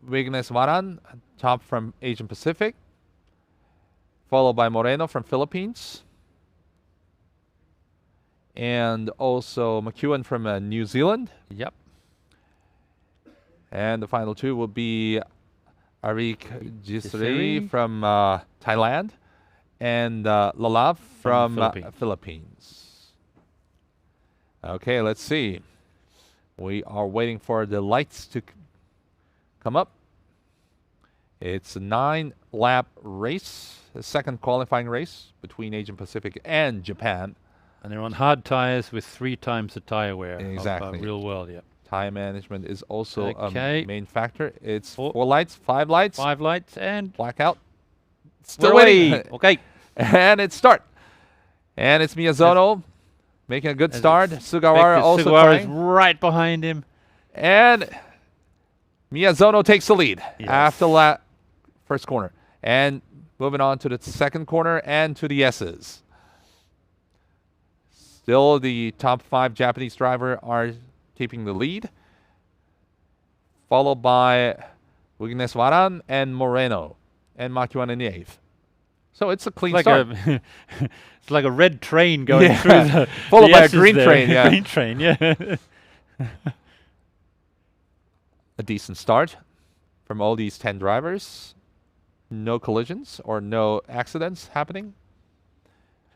Wigneswaran, top from Asian Pacific. Followed by Moreno from Philippines. And also McEwen from New Zealand. Yep. And the final 2 will be Arik Gt3 from Thailand and Lalav from Philippines. Okay, let's see. We are waiting for the lights to come up. It's a 9-lap race, the second qualifying race between Asian Pacific and Japan. And they're on hard tires with 3 times the tire wear Exactly. of real world. Yep. Tire management is also a main factor. It's 4 lights, 5 lights. 5 lights and blackout. Still waiting. Okay. And it's start. And it's Miyazono making a good start. Sugawara also Sugawara's right behind him. And Miyazono takes the lead after the first corner. And moving on to the second corner and to the S's. Still the top 5 Japanese driver are keeping the lead, followed by Wigneswaran and Moreno, and McEwen in the 8th. So it's a clean start. It's like a red train going through the followed by a green train. Yeah. Green train, yeah. A decent start from all these 10 drivers. No collisions or no accidents happening.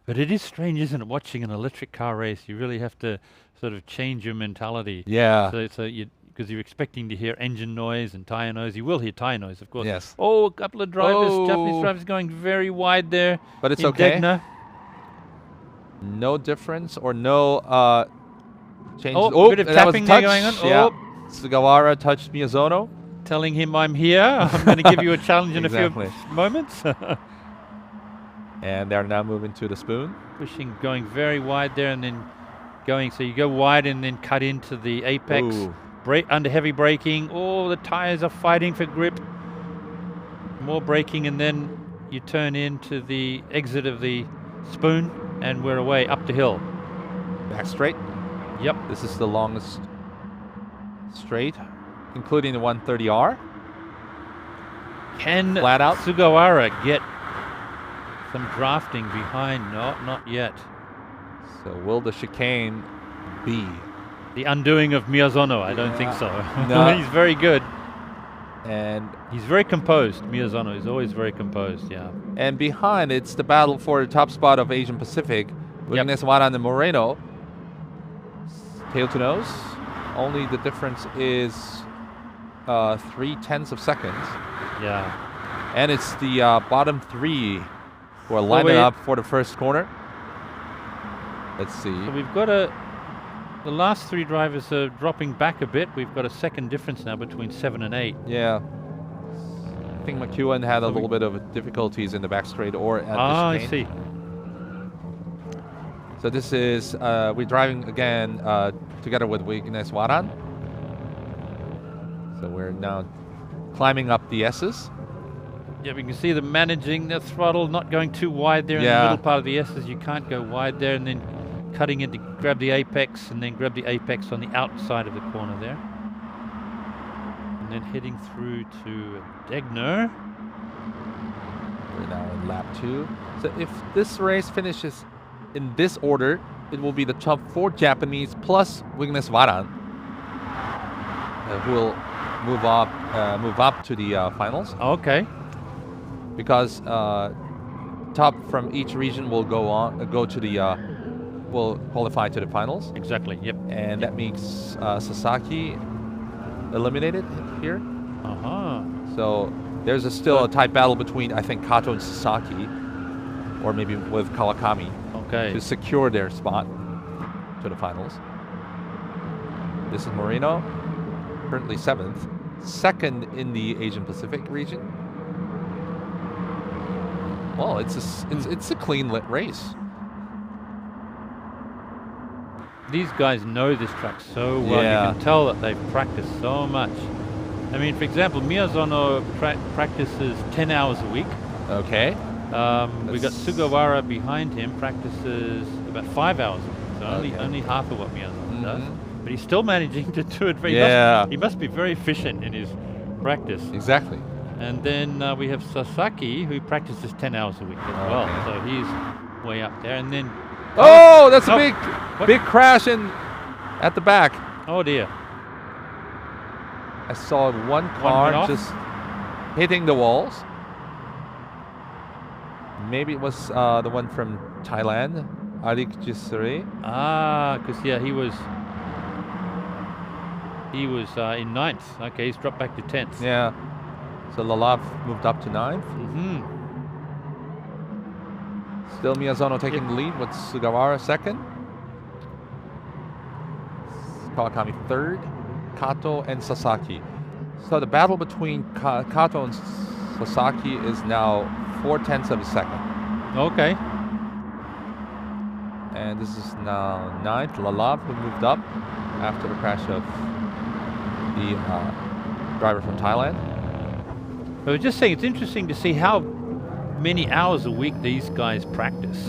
But it is strange, isn't it, watching an electric car race? You really have to sort of change your mentality. Yeah. So because you're expecting to hear engine noise and tire noise. You will hear tire noise, of course. Yes. Oh, a couple of drivers, Japanese drivers going very wide there. But it's in okay. Degna. No difference or no changes. Oh, a bit of tapping there going on. Yeah. Sugawara touched Miyazono. Telling him I'm here. I'm going to give you a challenge in a few moments. And they're now moving to the spoon. Pushing, going very wide there and then going. So you go wide and then cut into the apex. Brake under heavy braking. Oh, the tires are fighting for grip. More braking and then you turn into the exit of the spoon and we're away up the hill. Back straight. Yep. This is the longest straight, including the 130R. Can Flat out. Sugawara get some drafting behind? No, not yet. So will the chicane be the undoing of Miyazono? I don't think so. No. He's very good. And he's very composed. Miyazono is always very composed, yeah. And behind, it's the battle for the top spot of Asian Pacific. Ignace Waran and Moreno. Tail to nose. Only the difference is 0.3 seconds. Yeah. And it's the bottom three who are lining up for the first corner. Let's see. So we've got the last three drivers are dropping back a bit. We've got a second difference now between 7 and 8. Yeah. I think McEwen had a little bit of difficulties in the back straight or at the I chicane. see. So this is, we're driving again together with Ignace Waran. So we're now climbing up the S's. Yeah, we can see them managing the throttle, not going too wide there in the middle part of the S's. You can't go wide there, and then cutting in to grab the apex, and then grab the apex on the outside of the corner there. And then heading through to Degner. We're now in lap 2. So if this race finishes in this order, it will be the top 4 Japanese plus Ignace Waran who will move up to the finals. Okay. Because top from each region will go to the will qualify to the finals. Exactly. Yep. And that means Sasaki eliminated here. So there's still a tight battle between, I think, Kato and Sasaki, or maybe with Kawakami, to secure their spot to the finals. This is Moreno, currently 7th, second in the Asian Pacific region. Well, it's a clean lit race. These guys know this track so well. You can tell that they've practiced so much. I mean, for example, Miyazono practices 10 hours a week. Okay. We got Sugawara behind him, practices about 5 hours a week. So only half of what Miyazono does. But he's still managing to do it. He must be very efficient in his practice. Exactly. And then we have Sasaki, who practices 10 hours a week as well. So he's way up there. And then... Oh, that's a big crash at the back. Oh, dear. I saw one car just hitting the walls. Maybe it was the one from Thailand, Gt3 Rs. Because, he was in 9th. Okay, he's dropped back to 10th. Yeah. So Lalav moved up to 9th. Still Miyazono taking the lead with Sugawara 2nd. Kawakami 3rd. Kato and Sasaki. So the battle between Kato and Sasaki is now 0.4 seconds. Okay. And this is now 9th. Lalav, who moved up after the crash of the driver from Thailand. I was just saying, it's interesting to see how many hours a week these guys practice.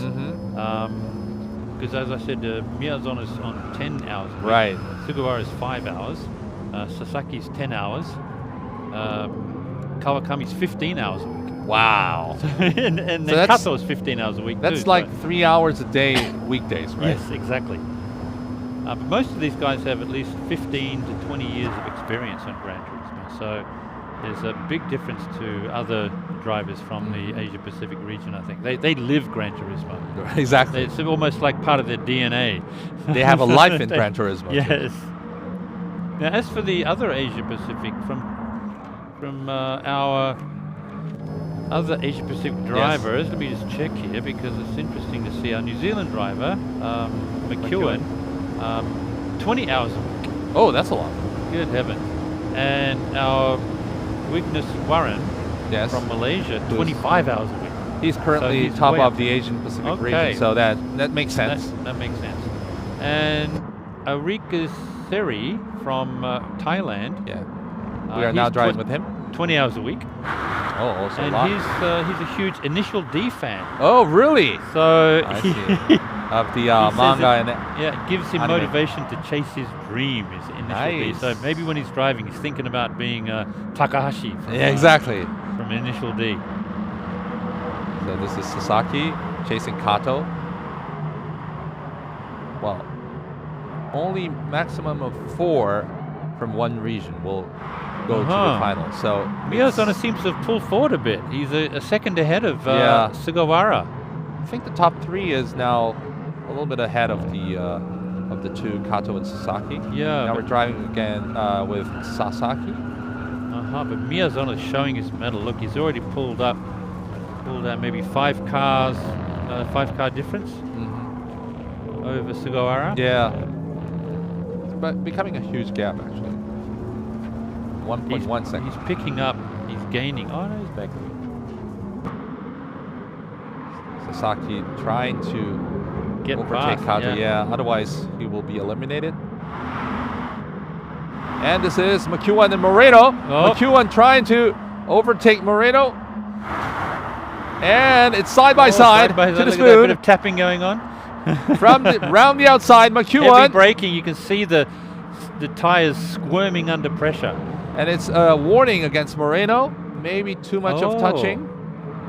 Because as I said, Miyazono's on 10 hours a week. Right. Sugawara's 5 hours. Sasaki's 10 hours. Kawakami's 15 hours a week. Wow. and then Kato's 15 hours a week. That's too, like 3 hours a day weekdays, right? Yes, exactly. But most of these guys have at least 15 to 20 years of experience on Gran Turismo. So there's a big difference to other drivers from the Asia Pacific region, I think. They live Gran Turismo. Exactly. It's almost like part of their DNA. They have a life in Gran Turismo. Yes. Now, as for the other Asia Pacific, from our other Asia Pacific drivers, let me just check here because it's interesting to see our New Zealand driver, McEwen, 20 hours a week. Oh, that's a lot. Good heavens. And our Ignace Waran from Malaysia, 25 hours a week. He's currently top of the Asian Pacific region, so that makes sense. That makes sense. And Arika Seri from Thailand. Yeah. We are now driving with him. 20 hours a week. Oh, also and a lot. he's a huge Initial D fan. Oh, really? So I see. of the manga. And it gives him anime. motivation to chase his dream initially. Nice. So maybe when he's driving, he's thinking about being Takahashi. Exactly. From Initial D. So this is Sasaki chasing Kato. Well, only maximum of 4 from one region will go to the final. So Miyazaki seems to have pulled forward a bit. He's a second ahead of Sugawara. I think the top 3 is now a little bit ahead of the 2, Kato and Sasaki. Yeah. Now we're driving again with Sasaki. But Miyazaki is showing his medal. Look, he's already pulled out maybe 5 cars, 5-car difference over Sugawara. Yeah. But becoming a huge gap, actually. 1.1 seconds. He's picking up. He's gaining. Oh, no, he's back. Sasaki trying to get overtake past, Kato. Yeah, otherwise he will be eliminated. And this is McEwen and Moreno. McEwen trying to overtake Moreno. And it's side by side to the spoon. A bit of tapping going on. From round the outside, McEwen. Heavy braking. You can see the tires squirming under pressure. And it's a warning against Moreno. Maybe too much of touching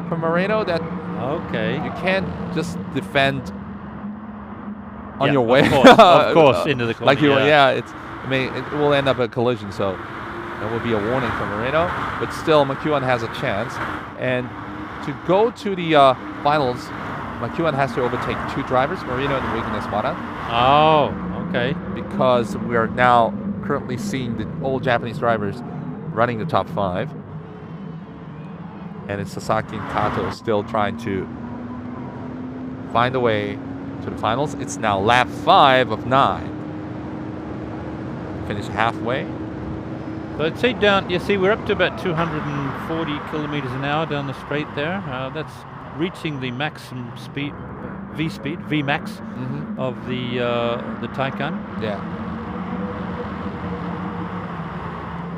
from Moreno. That you can't just defend on your way. Of course, into the corner. Like it will end up a collision. So it will be a warning from Moreno. But still, McEwen has a chance. And to go to the finals, McEwen has to overtake 2 drivers, Moreno and Weakness Mara. Oh, okay. Because we are now currently seeing the old Japanese drivers running the top 5. And it's Sasaki and Kato still trying to find a way to the finals. It's now lap 5 of 9. Finish halfway. So I'd say down, you see, we're up to about 240 kilometers an hour down the straight there. That's reaching the maximum speed, V max of the Tycoon. Yeah.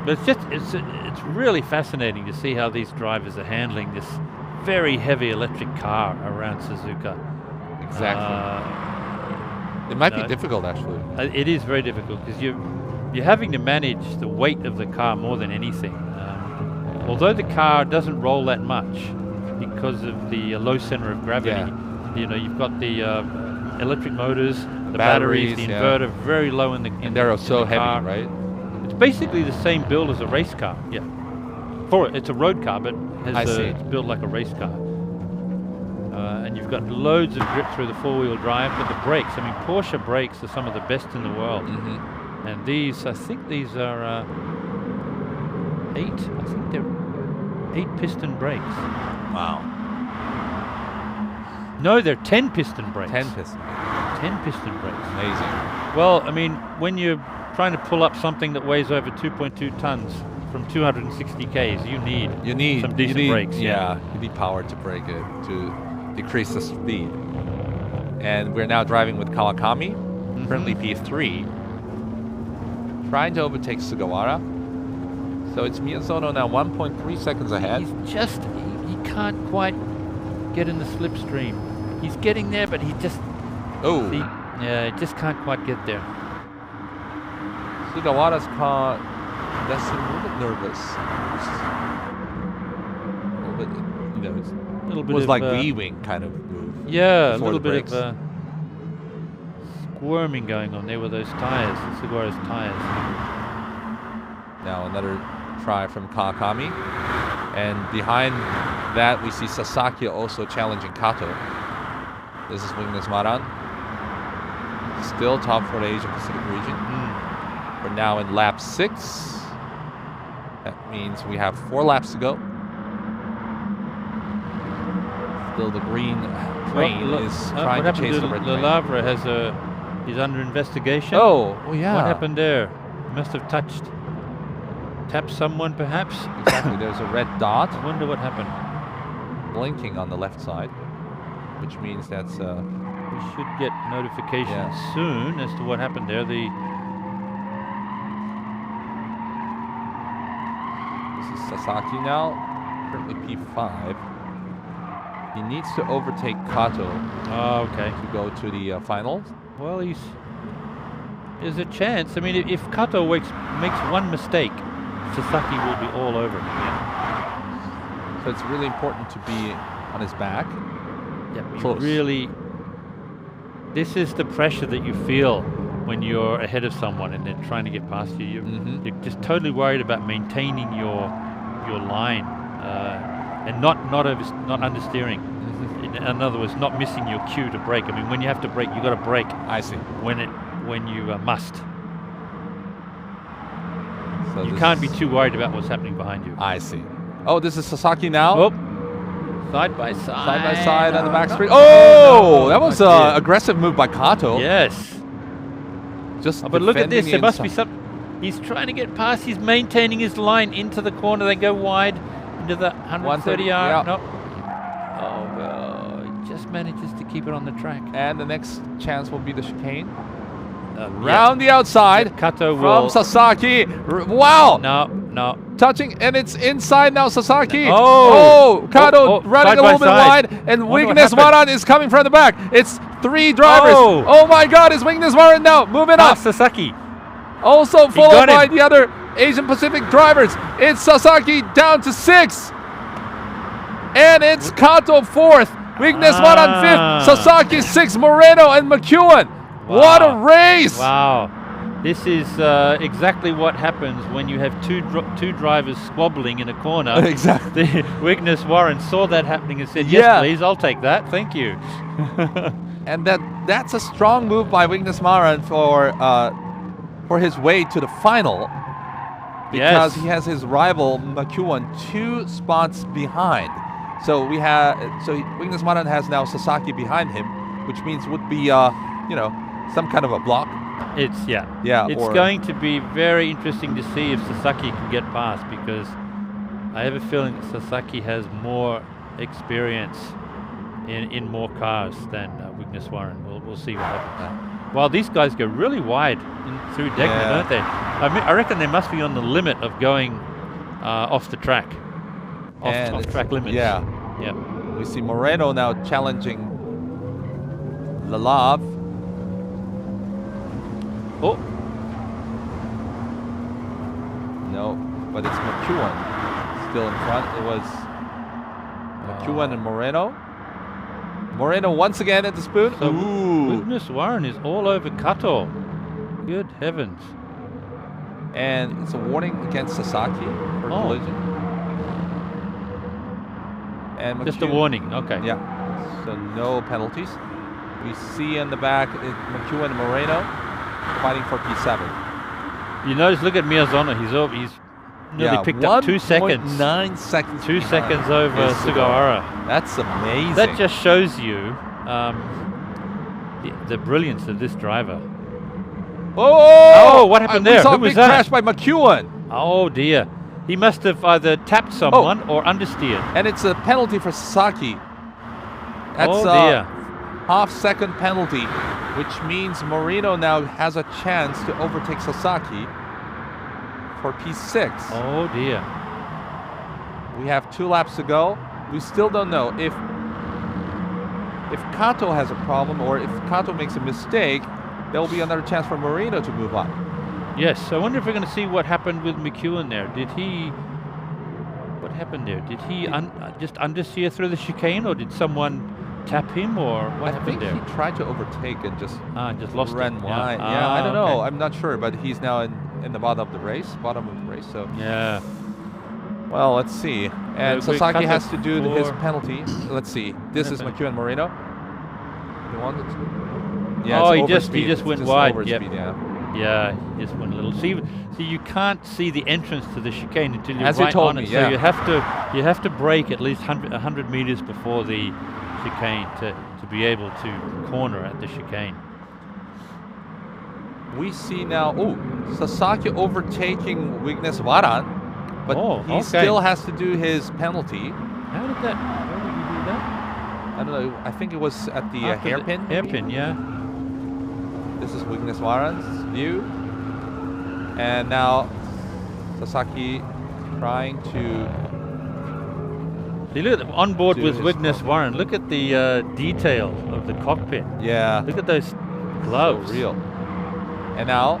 But it's really fascinating to see how these drivers are handling this very heavy electric car around Suzuka. Exactly. It might be difficult, actually. It is very difficult because you're having to manage the weight of the car more than anything. Although the car doesn't roll that much because of the low center of gravity. You know, you've got the electric motors, the batteries, the inverter very low in the car. And they're so heavy, right? It's basically the same build as a race car. Yeah. It's a road car, but it's built like a race car. And you've got loads of grip through the 4-wheel drive, but the brakes, I mean, Porsche brakes are some of the best in the world. And these, I think these are 8. I think they're 8 piston brakes. Wow. No, they're 10 piston brakes. 10 piston. 10 piston brakes. Amazing. Well, I mean, when you're trying to pull up something that weighs over 2.2 tons from 260 Ks, you need some decent brakes. Yeah, you need power to brake it to decrease the speed. And we're now driving with Kawakami, currently P3, trying to overtake Sugawara. So it's Miyazono now 1.3 seconds ahead. He can't quite get in the slipstream. He's getting there, but he just he just can't quite get there. Sugawara's car, that's a little bit nervous. A little bit, you know, it was like V-wing kind of move. Yeah, a little bit of squirming going on there with those tires, Sugawara's tires. Now another try from Kawakami. And behind that, we see Sasaki also challenging Kato. This is Weakness Maran. Still top for the Asia Pacific region. We're now in lap 6. That means we have 4 laps to go. Still the green train is trying to chase the red train. Lavra is under investigation. Oh, yeah. What happened there? He must have tapped someone perhaps. Exactly, there's a red dot. I wonder what happened. Blinking on the left side, which means that's we should get notification soon as to what happened there. This is Sasaki now, currently P5. He needs to overtake Kato. Oh, okay. To go to the finals. Well, there's a chance. I mean, if Kato makes one mistake, Sasaki will be all over him. Yeah. So it's really important to be on his back. Yeah, really. This is the pressure that you feel when you're ahead of someone and they're trying to get past you. You're just totally worried about maintaining your line and not understeering. In other words, not missing your cue to brake. I mean, when you have to brake, you got to brake. I see. When you must. So you can't be too worried about what's happening behind you. I see. Oh, this is Sasaki now. Oh. Side by side. Side by side on the back straight. Oh, that was an aggressive move by Kato. Yes. Just but look at this. There must be some. He's trying to get past. He's maintaining his line into the corner. They go wide into the 130 yard. Yeah. No. Oh, he just manages to keep it on the track. And the next chance will be the chicane. Round the outside. Kato from Sasaki. Wow. No. Touching, and it's inside now, Sasaki. Kato running a little bit wide, and Wigneswaran is coming from the back. It's 3 drivers. Oh my God, it's Wigneswaran now moving up. Sasaki. Also followed by the other Asian Pacific drivers. It's Sasaki down to 6. And it's Kato 4th. Wigneswaran 5th. Sasaki 6th. Moreno and McEwen. Wow. What a race! Wow. This is exactly what happens when you have two drivers squabbling in a corner. Exactly. Wigneswaran saw that happening and said, yes, please, I'll take that. Thank you. And that's a strong move by Wigneswaran for his way to the final. Because he has his rival, McEwen, 2 spots behind. So Wigneswaran has now Sasaki behind him, which means would be, some kind of a block. It's going to be very interesting to see if Sasaki can get past, because I have a feeling that Sasaki has more experience in more cars than Wigneswaran. We'll see what happens. Well, these guys go really wide through Degner, don't they? I reckon they must be on the limit of going off the track, off track limits. Yeah. We see Moreno now challenging Lalav. Oh. No, but it's McEwen still in front. It was McEwen and Moreno. Moreno once again at the spoon. So Wigneswaran is all over Kato. Good heavens. And it's a warning against Sasaki for collision. And just a warning, okay. Yeah, so no penalties. We see in the back McEwen and Moreno fighting for P7. You notice, look at Miyazono. He's nearly picked up 2 seconds. 9 seconds. 2 seconds over Sugawara. That's amazing. That just shows you the brilliance of this driver. Oh, what happened there? We saw Who a was big that? crash by McEwen. Oh dear. He must have either tapped someone or understeered. And it's a penalty for Sasaki. That's dear. Half-second penalty, which means Moreno now has a chance to overtake Sasaki for P6. Oh dear. We have 2 laps to go. We still don't know if Kato has a problem or if Kato makes a mistake, there will be another chance for Moreno to move on. Yes, I wonder if we're going to see what happened with McEwen there. What happened there? Did he just understeer through the chicane, or did someone tap him, or what happened there? I think he tried to overtake and just lost ran it. wide. Yeah, I don't know. okay. I'm not sure, but he's now in the bottom of the race. So yeah. Well, let's see. And So Sasaki Kato has to do his for- penalty. Let's see. This is McEwen Moreno. He wanted to. Yeah, Oh, it's he overspeed. just It's went wide. overspeed, Yep. yeah. Yeah, he just went a little. See, you can't see the entrance to the chicane until you're As you right told on me, it. yeah. So you have to brake at least 100 meters before the chicane to be able to corner at the chicane. We see now, Sasaki overtaking Wigneswaran, but he still has to do his penalty. How did he do that? I don't know. I think it was at the After hairpin. Hairpin, yeah. This is Wigneswaran's view. And now Sasaki trying to See, look, on board with Wignes Warren. Look at the detail of the cockpit. Yeah. Look at those gloves. So real. And now,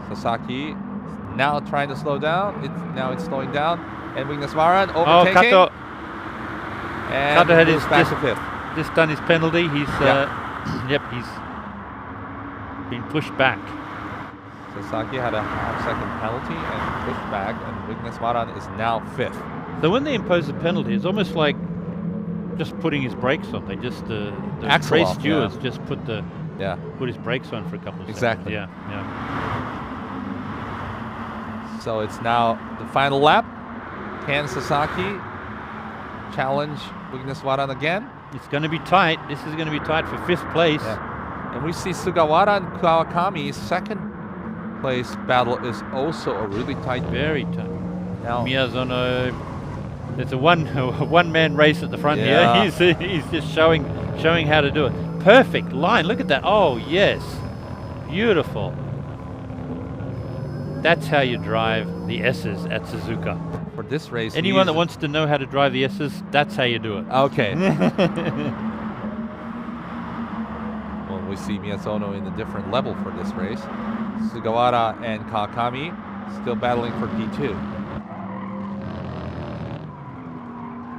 Sasaki now trying to slow down. It's slowing down. And Wignes Warren overtaking. Oh, Kato. And Kato had just done his penalty. He's he's been pushed back. Sasaki had a half-second penalty and pushed back, and Wignes Warren is now 5th. So when they impose a penalty, it's almost like just putting his brakes on. They just the race stewards just put his brakes on for a couple of seconds. Exactly. Yeah. So it's now the final lap. Can Sasaki challenge Wignes Warren again? It's going to be tight. This is going to be tight for 5th place. Yeah. And we see Sugawara and Kawakami's 2nd place battle is also a really tight. Very tight. Now Miyazono, there's a one-man race at the front here. He's just showing how to do it. Perfect line. Look at that. Oh yes, beautiful. That's how you drive the S's at Suzuka. For this race, anyone that wants to know how to drive the S's, that's how you do it. Okay. Well, we see Miyazono in a different level for this race. Sugawara and Kawakami still battling for P2.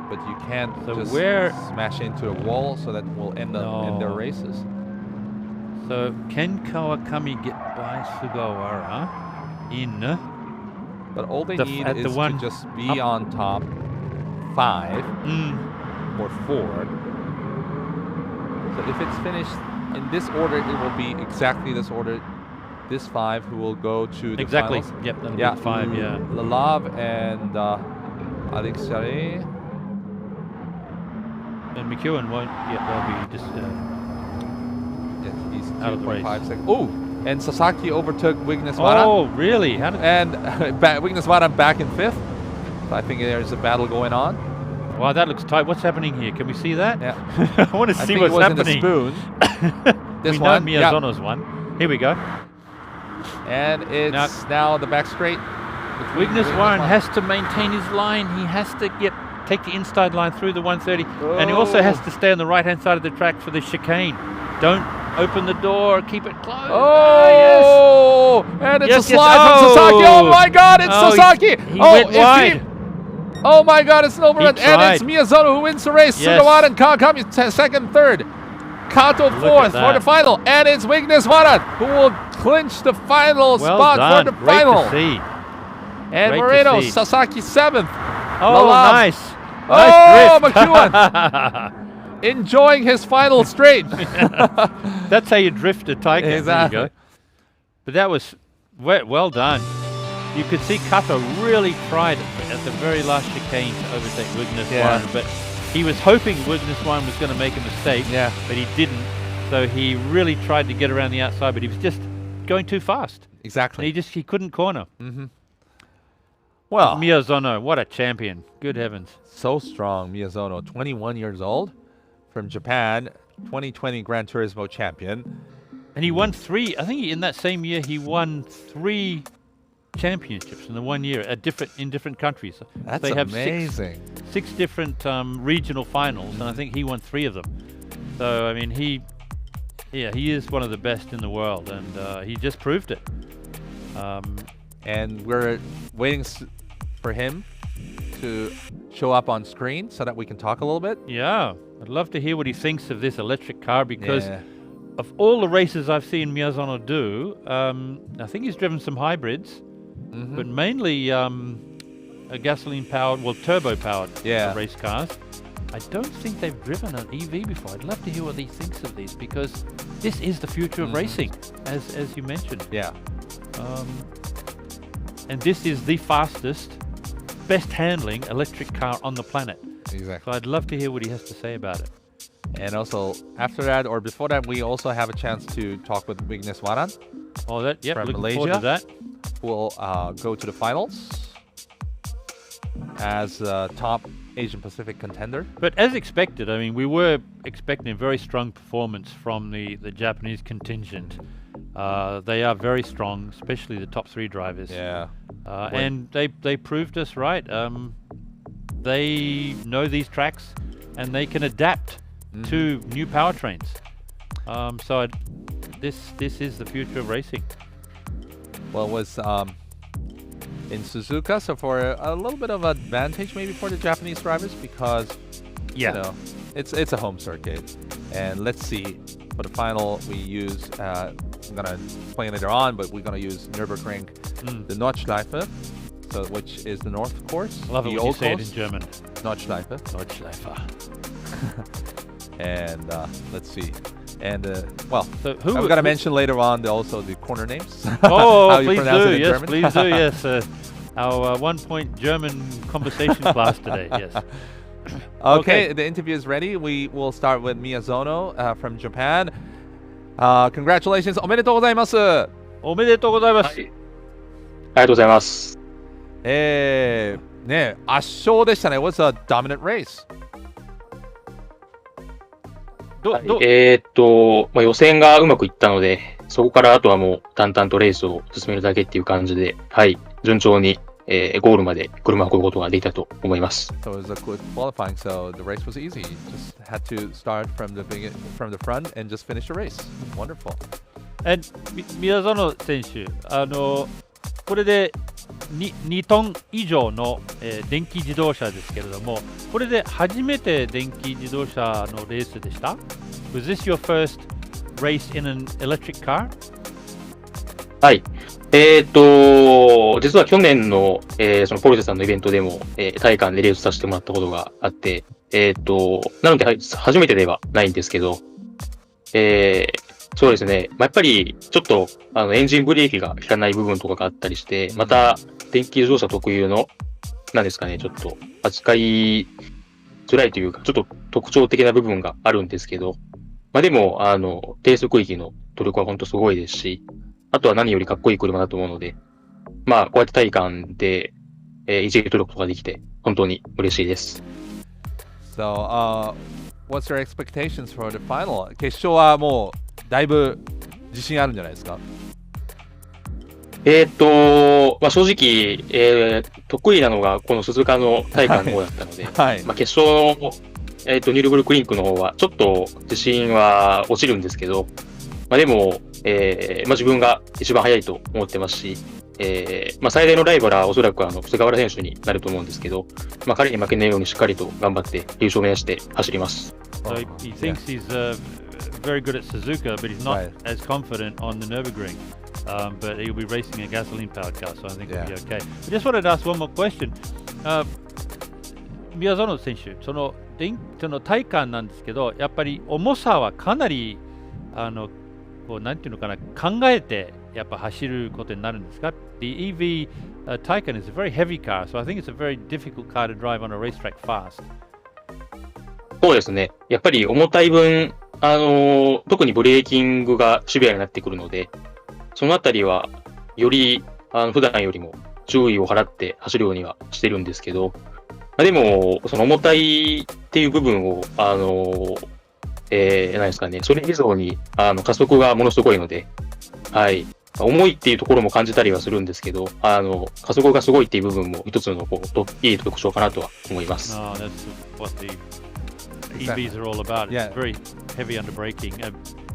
But you can't smash into a wall, so that will end their races. So can Kawakami get by Sugawara in? But all they need is to just be on top 5 or 4. So if it's finished in this order, it will be exactly this order. This 5 who will go to the finals. Yep, that'll be 5. Yeah. Lalav and Alex Shari. And McEwen won't. Yeah, they'll be just. He's out of the race. 5 seconds. Oh, and Sasaki overtook Wignes Warren. Oh, really? And Wignes Warren back in 5th. So I think there's a battle going on. Wow, that looks tight. What's happening here? Can we see that? Yeah. I want to see what's happening. Spoon. This we know Miyazono's one. Here we go. And it's now the back straight. Wignes Warren has to maintain his line. He has to take the inside line through the 130. And he also has to stay on the right-hand side of the track for the chicane. Don't open the door. Keep it closed. Oh, yes. And it's a slide from Sasaki. Oh, my God, it's Sasaki. He went wide. Oh, my God, it's an overrun. And it's Miyazono who wins the race. Sugawara and Kawakami 2nd, 3rd. Kato 4th for the final. And it's Wignes Warren who will clinch the final spot for the final. Great to see. And Moreno, Sasaki 7th. Oh, nice. Oh, McEwen. Enjoying his final straight. That's how you drift a Tycoon. Exactly. There you go. But that was well done. You could see Kato really tried at the very last chicane to overtake Wignes Warren, but he was hoping Wignes Warren was going to make a mistake, but he didn't. So he really tried to get around the outside, but he was just going too fast. Exactly. And he couldn't corner. Well, Miyazono, what a champion. Good heavens. So strong, Miyazono, 21 years old, from Japan, 2020 Gran Turismo champion. And he won 3, I think in that same year, he won 3 championships in the 1 year in different countries. That's they have amazing. 6 different regional finals, and I think he won 3 of them. So, I mean, he is one of the best in the world, and he just proved it. And we're waiting for him to show up on screen so that we can talk a little bit. Yeah, I'd love to hear what he thinks of this electric car, because of all the races I've seen Miyazono do, I think he's driven some hybrids, but mainly a gasoline-powered, well, turbo-powered race cars. I don't think they've driven an EV before. I'd love to hear what he thinks of these, because this is the future of racing, as you mentioned. Yeah. And this is the fastest, best handling electric car on the planet. Exactly. So I'd love to hear what he has to say about it. And also, after that, or before that, we also have a chance to talk with Wignes Warren. Oh, that, from looking Malaysia, forward to that. Who will go to the finals as a top Asian Pacific contender. But as expected, I mean, we were expecting a very strong performance from the Japanese contingent. They are very strong, especially the top 3 drivers. Yeah. And they proved us right. they know these tracks and they can adapt to new powertrains. This is the future of racing. Well, it was in Suzuka, so for a little bit of advantage maybe for the Japanese drivers because you know it's a home circuit. And let's see, for the final we use I'm gonna explain later on, but we're gonna use Nürburgring, the Nordschleife, so which is the north course. I love it when you say it in German. Nordschleife. And let's see. And well, so I'm gonna mention later on also the corner names. Oh, How you please pronounce do. it in Yes, German. please do. Yes, our 1-point German conversation class today. Yes. Okay, the interview is ready. We will start with Miyazono from Japan. Congratulations. おめでとうございます。おめでとうございます。ありがとうございます。ね、圧勝でしたね。It was a dominant race. 予選がうまくいったので、そこからあとはもう淡々とレースを進めるだけっていう感じで、はい、順調に、ゴールまで車を運ぶことができたと思います。So it was a good qualifying, so the race was easy. You just had to start from the front and just finish the race. Wonderful. And 宮園選手、これで2トン以上の、電気自動車ですけれども、これで初めて電気自動車のレースでした？ Was this your first race in an electric car? はい。実は去年の、そのポルシェさんのイベントでも、体感でレースさせてもらったことがあって、なので初めてではないんですけど、そうですね。やっぱりちょっとエンジンブレーキが効かない部分とかがあったりして、また電気自動車特有のなんですかね、ちょっと扱いづらいというか、ちょっと特徴的な部分があるんですけど、まあでも低速域のトルクは本当すごいですし、あとは何よりかっこいい車だと思うので、まあこうやって体感で一撃取ることができて本当に嬉しいです。So, what's your expectations for the final? 決勝はもうだいぶ自信あるんじゃないですか？まあ、正直、得意なのがこの鈴鹿の体感の方だったので、はい、まあ、決勝の、ニュールブルクリンクの方はちょっと自信は落ちるんですけど、まあ、でも、まあ、自分が一番速いと思ってますし、まあ、最大のライバルはおそらく菅原選手になると思うんですけど、まあ、彼に負けないようにしっかりと頑張って優勝を目指して走ります。So he thinks he's very good at Suzuka, but he's not as confident on the Nürburgring. But he'll be racing a gasoline-powered car, so I think it'll be okay. I just wanted to ask one more question. 宮園選手、その体感なんですけど、やっぱり重さはかなりこうなんていうのかな、考えてやっぱ走ることになるんですか？ The EV Tycoon is a very heavy car, so I think it's a very difficult car to drive on a racetrack fast. そうですね。やっぱり重たい分、特にブレーキングがシビアになってくるので、そのあたりはより普段よりも注意を払って走るようにはしてるんですけど、まあ、でもその重たいっていう部分を何ですかね、それ以上に加速がものすごいので、はい、重いっていうところも感じたりはするんですけど、加速がすごいっていう部分も一つのいい特徴かなとは思います。That's what the EVs are all about. It's very heavy under braking.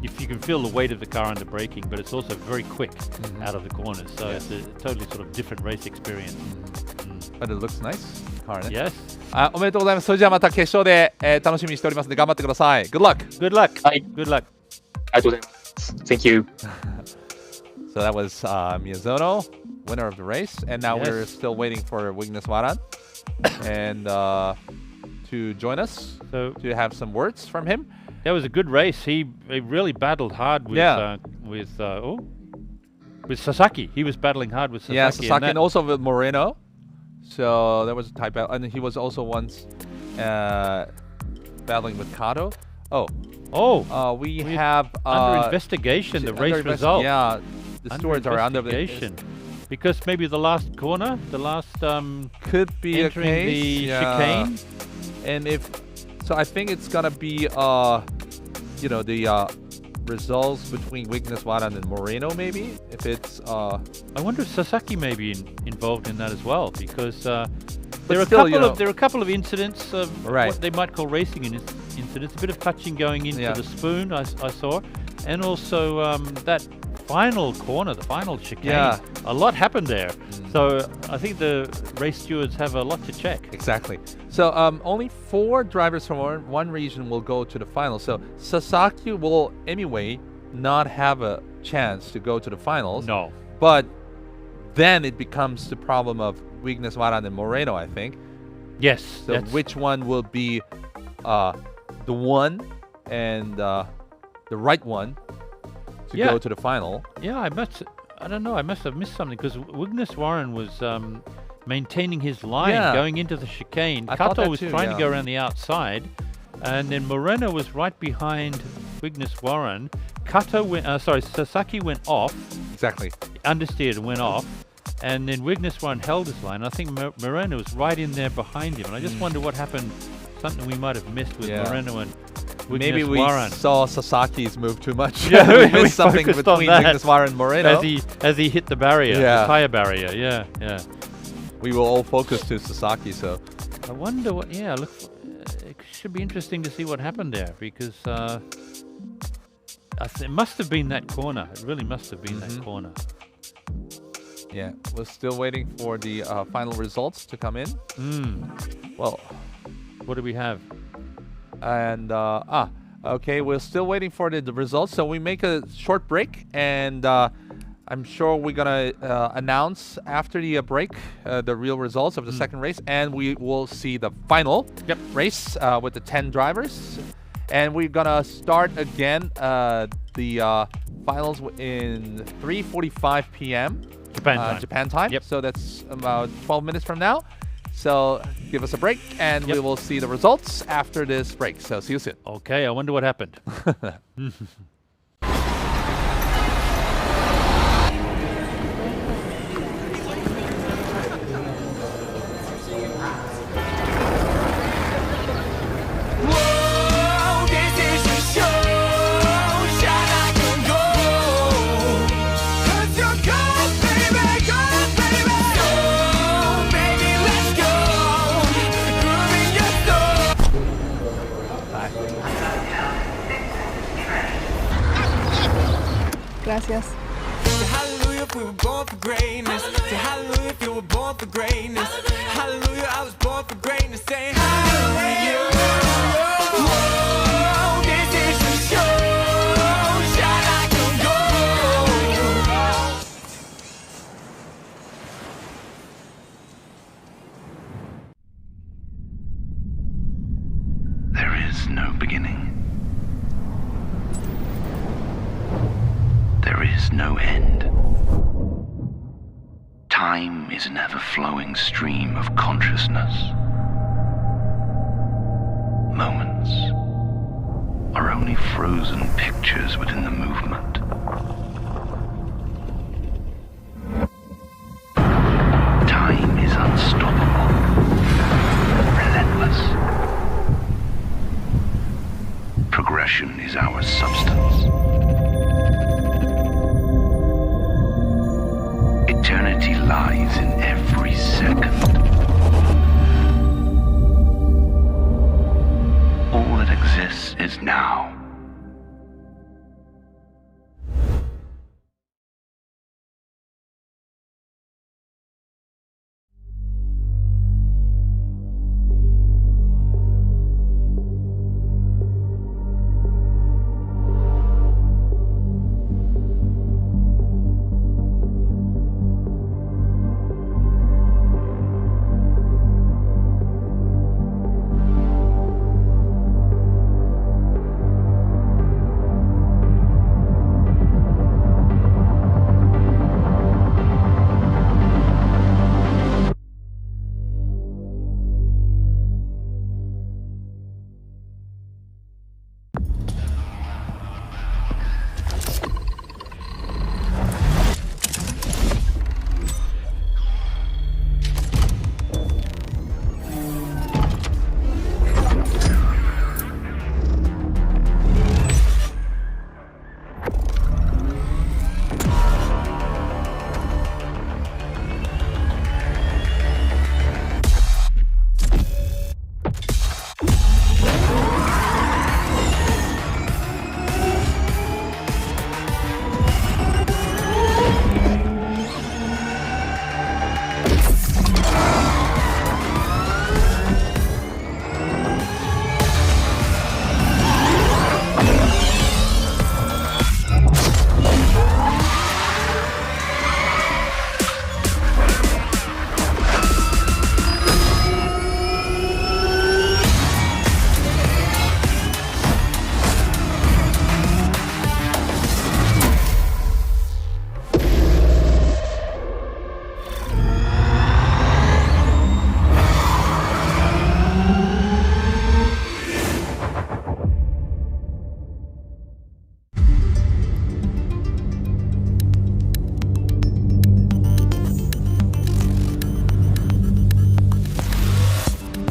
If you can feel the weight of the car under braking, but it's also very quick out of the corners. So it's a totally sort of different race experience. But it looks nice car ね。Yes. おめでとうございます。それじゃあまた決勝で、楽しみにしておりますので頑張ってください。Good luck. Good luck. はい。Good luck. ありがとうございます。Thank you. So that was Miyazono, winner of the race, and now we're still waiting for Wigneswaran and to join us to have some words from him. That was a good race. He really battled hard with Sasaki. He was battling hard with Sasaki. Yeah, Sasaki and also with Moreno. So there was a type battle, and he was also once battling with Kato. We have under investigation the race result. Yeah, the stewards are under investigation because maybe the last corner, the last could be entering the chicane. And so I think it's gonna be the results between Wigneswaran and Moreno maybe. If it's I wonder if Sasaki may be involved in that as well, because There are still, there are a couple of incidents of what they might call racing incidents. A bit of touching going into the spoon I saw, and also that final corner, the final chicane. Yeah. A lot happened there. So I think the race stewards have a lot to check. Exactly. So only 4 drivers from one region will go to the final. So Sasaki will anyway not have a chance to go to the finals. No. But then it becomes the problem of Weakness, Waran, and Moreno, I think. Yes. So which one will be the one and the right one to go to the final? Yeah, I don't know. I must have missed something because Weakness Warren was maintaining his line going into the chicane. Kato was trying to go around the outside, and then Moreno was right behind Weakness Warren. Sasaki went off. Exactly. Understeered and went off. And then Weakness Warren held his line. I think Moreno was right in there behind him. And I just wonder what happened. Something we might have missed with Moreno and Weakness Maybe we Warren. saw Sasaki's move too much. Yeah, we missed something between Weakness Warren and Moreno. As he hit the barrier, the tire barrier. Yeah. We will all focus to Sasaki, so. I wonder what, it should be interesting to see what happened there because it must have been that corner. It really must have been that corner. Yeah, we're still waiting for the final results to come in. Well, what do we have? And, okay, we're still waiting for the results. So we make a short break, and I'm sure we're going to announce after the break the real results of the second race, and we will see the final race with the 10 drivers. And we're going to start again the finals in 3:45 p.m. Japan time. So that's about 12 minutes from now. So give us a break, and we will see the results after this break. So see you soon. Okay, I wonder what happened. Gracias. Say hallelujah if we were born for greatness. Say hallelujah if you were born for greatness. Hallelujah, I was born for greatness. Say hallelujah. Whoa, this is the show. Shine like a gold. There is no beginning. There is no end. Time is an ever-flowing stream of consciousness. Moments are only frozen pictures within the movement. Time is unstoppable, relentless. Progression is our substance. Eternity lies in every second. All that exists is now.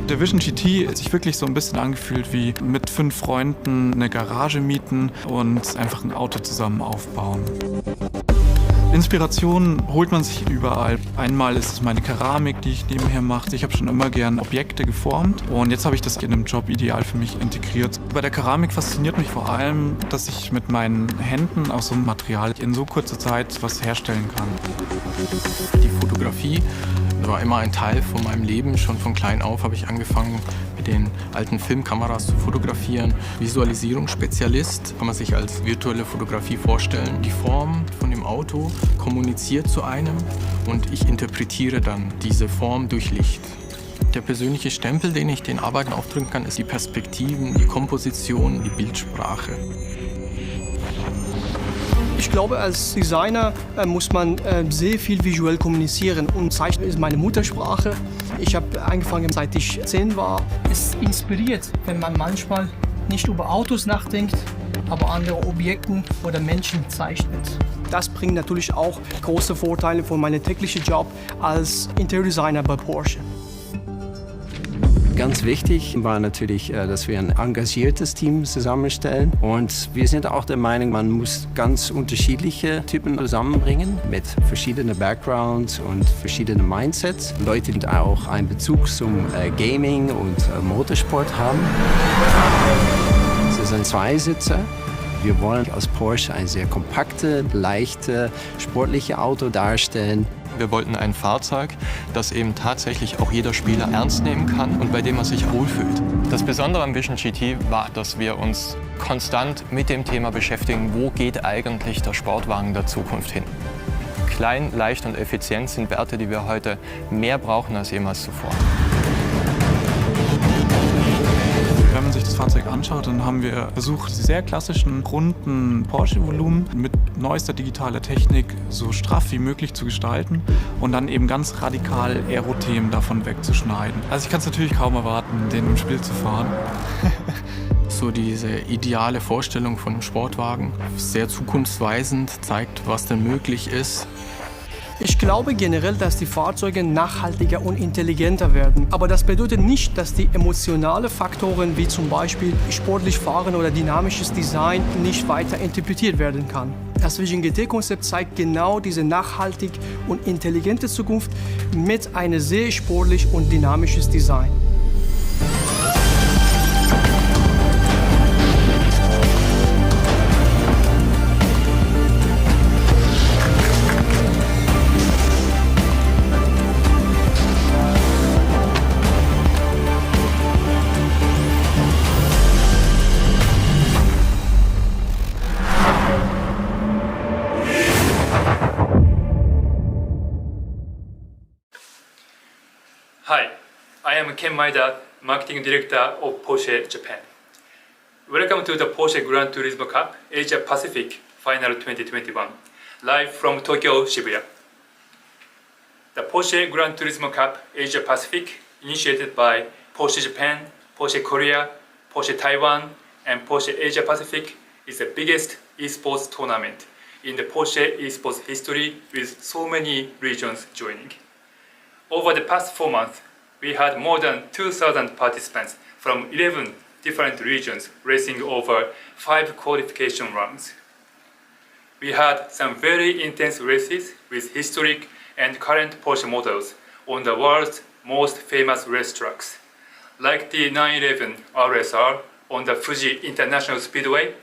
Der Vision GT hat sich wirklich so ein bisschen angefühlt wie mit 5 Freunden eine Garage mieten und einfach ein Auto zusammen aufbauen. Inspiration holt man sich überall. Einmal ist es meine Keramik, die ich nebenher mache. Ich habe schon immer gern Objekte geformt und jetzt habe ich das in einem Job ideal für mich integriert. Bei der Keramik fasziniert mich vor allem, dass ich mit meinen Händen aus so einem Material in so kurzer Zeit was herstellen kann. Die Fotografie war immer ein Teil von meinem Leben. Schon von klein auf habe ich angefangen, mit den alten Filmkameras zu fotografieren. Visualisierungsspezialist kann man sich als virtuelle Fotografie vorstellen. Die Form von dem Auto kommuniziert zu einem und ich interpretiere dann diese Form durch Licht. Der persönliche Stempel, den ich den Arbeiten aufdrücken kann, ist die Perspektiven, die Komposition, die Bildsprache. Ich glaube, als Designer muss man sehr viel visuell kommunizieren und Zeichnen ist meine Muttersprache. Ich habe angefangen, seit ich 10 war. Es inspiriert, wenn man manchmal nicht über Autos nachdenkt, aber andere Objekte oder Menschen zeichnet. Das bringt natürlich auch große Vorteile für meinen täglichen Job als Interiordesigner bei Porsche. Ganz wichtig war natürlich, dass wir ein engagiertes Team zusammenstellen. Und wir sind auch der Meinung, man muss ganz unterschiedliche Typen zusammenbringen mit verschiedenen Backgrounds und verschiedenen Mindsets. Leute, die auch einen Bezug zum Gaming und Motorsport haben. Es ist ein Zweisitzer. Wir wollen als Porsche ein sehr kompaktes, leichtes, sportliches Auto darstellen. Wir wollten ein Fahrzeug, das eben tatsächlich auch jeder Spieler ernst nehmen kann und bei dem man sich wohlfühlt. Das Besondere am Vision GT war, dass wir uns konstant mit dem Thema beschäftigen, wo geht eigentlich der Sportwagen der Zukunft hin. Klein, leicht und effizient sind Werte, die wir heute mehr brauchen als jemals zuvor. Wenn man sich das Fahrzeug anschaut, dann haben wir versucht, die sehr klassischen, runden Porsche-Volumen mit neuester digitaler Technik so straff wie möglich zu gestalten und dann eben ganz radikal Aero-Themen davon wegzuschneiden. Also ich kann es natürlich kaum erwarten, den im Spiel zu fahren. So diese ideale Vorstellung von einem Sportwagen, sehr zukunftsweisend, zeigt, was denn möglich ist. Ich glaube generell, dass die Fahrzeuge nachhaltiger und intelligenter werden. Aber das bedeutet nicht, dass die emotionalen Faktoren wie zum Beispiel sportlich fahren oder dynamisches Design nicht weiter interpretiert werden kann. Das Vision GT-Konzept zeigt genau diese nachhaltig und intelligente Zukunft mit einem sehr sportlich und dynamisches Design. Hi, I am Ken Maeda, Marketing Director of Porsche Japan. Welcome to the Porsche Gran Turismo Cup Asia Pacific Final 2021, live from Tokyo, Shibuya. The Porsche Gran Turismo Cup Asia Pacific, initiated by Porsche Japan, Porsche Korea, Porsche Taiwan, and Porsche Asia Pacific, is the biggest esports tournament in the Porsche esports history, with so many regions joining. Over the past 4 months, we had more than 2,000 participants from 11 different regions racing over 5 qualification rounds. We had some very intense races with historic and current Porsche models on the world's most famous racetracks, like the 911 RSR on the Fuji International Speedway,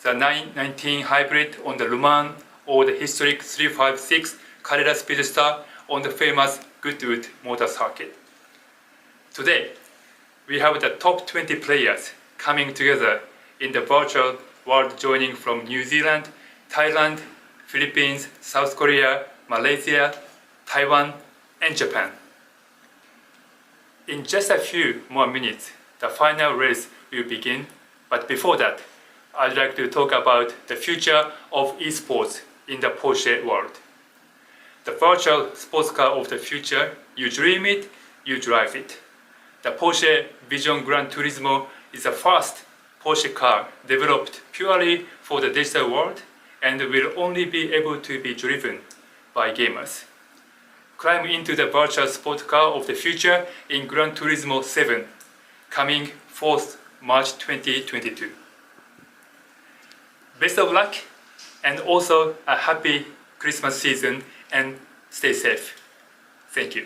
the 919 Hybrid on the Le Mans, or the historic 356 Carrera Speedster on the famous Goodwood Motor Circuit. Today, we have the top 20 players coming together in the virtual world, joining from New Zealand, Thailand, Philippines, South Korea, Malaysia, Taiwan, and Japan. In just a few more minutes, the final race will begin, but before that, I'd like to talk about the future of esports in the Porsche world. The virtual sports car of the future, you dream it, you drive it. The Porsche Vision Gran Turismo is the first Porsche car developed purely for the digital world and will only be able to be driven by gamers. climb into the virtual sport car of the future in Gran Turismo 7, coming 4th March 2022. Best of luck and also a happy Christmas season and stay safe. Thank you.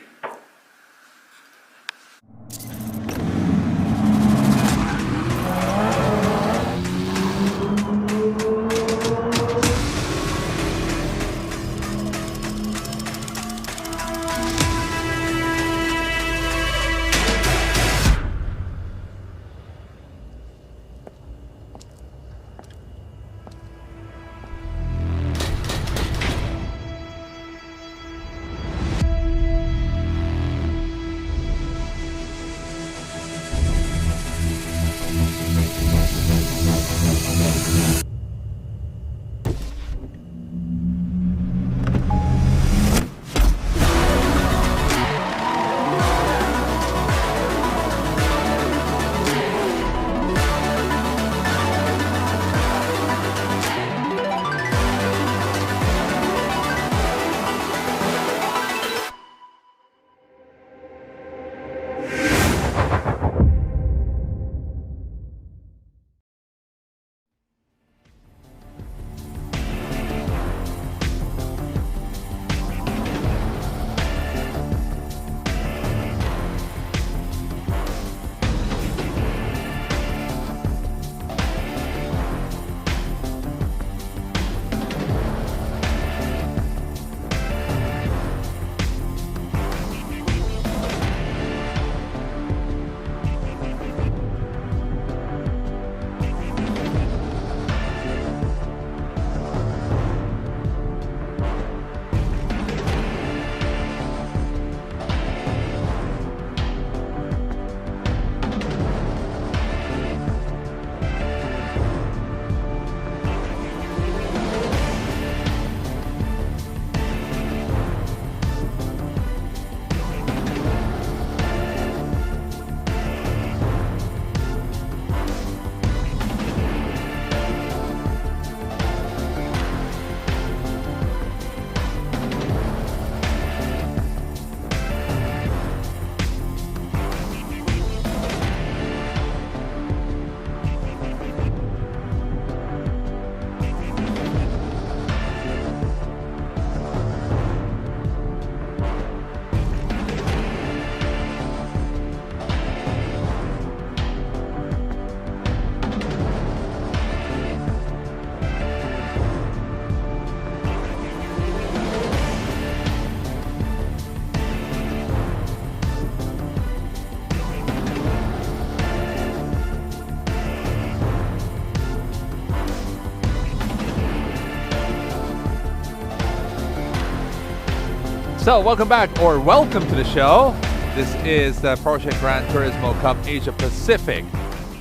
So welcome back, or welcome to the show. This is the Porsche Gran Turismo Cup Asia Pacific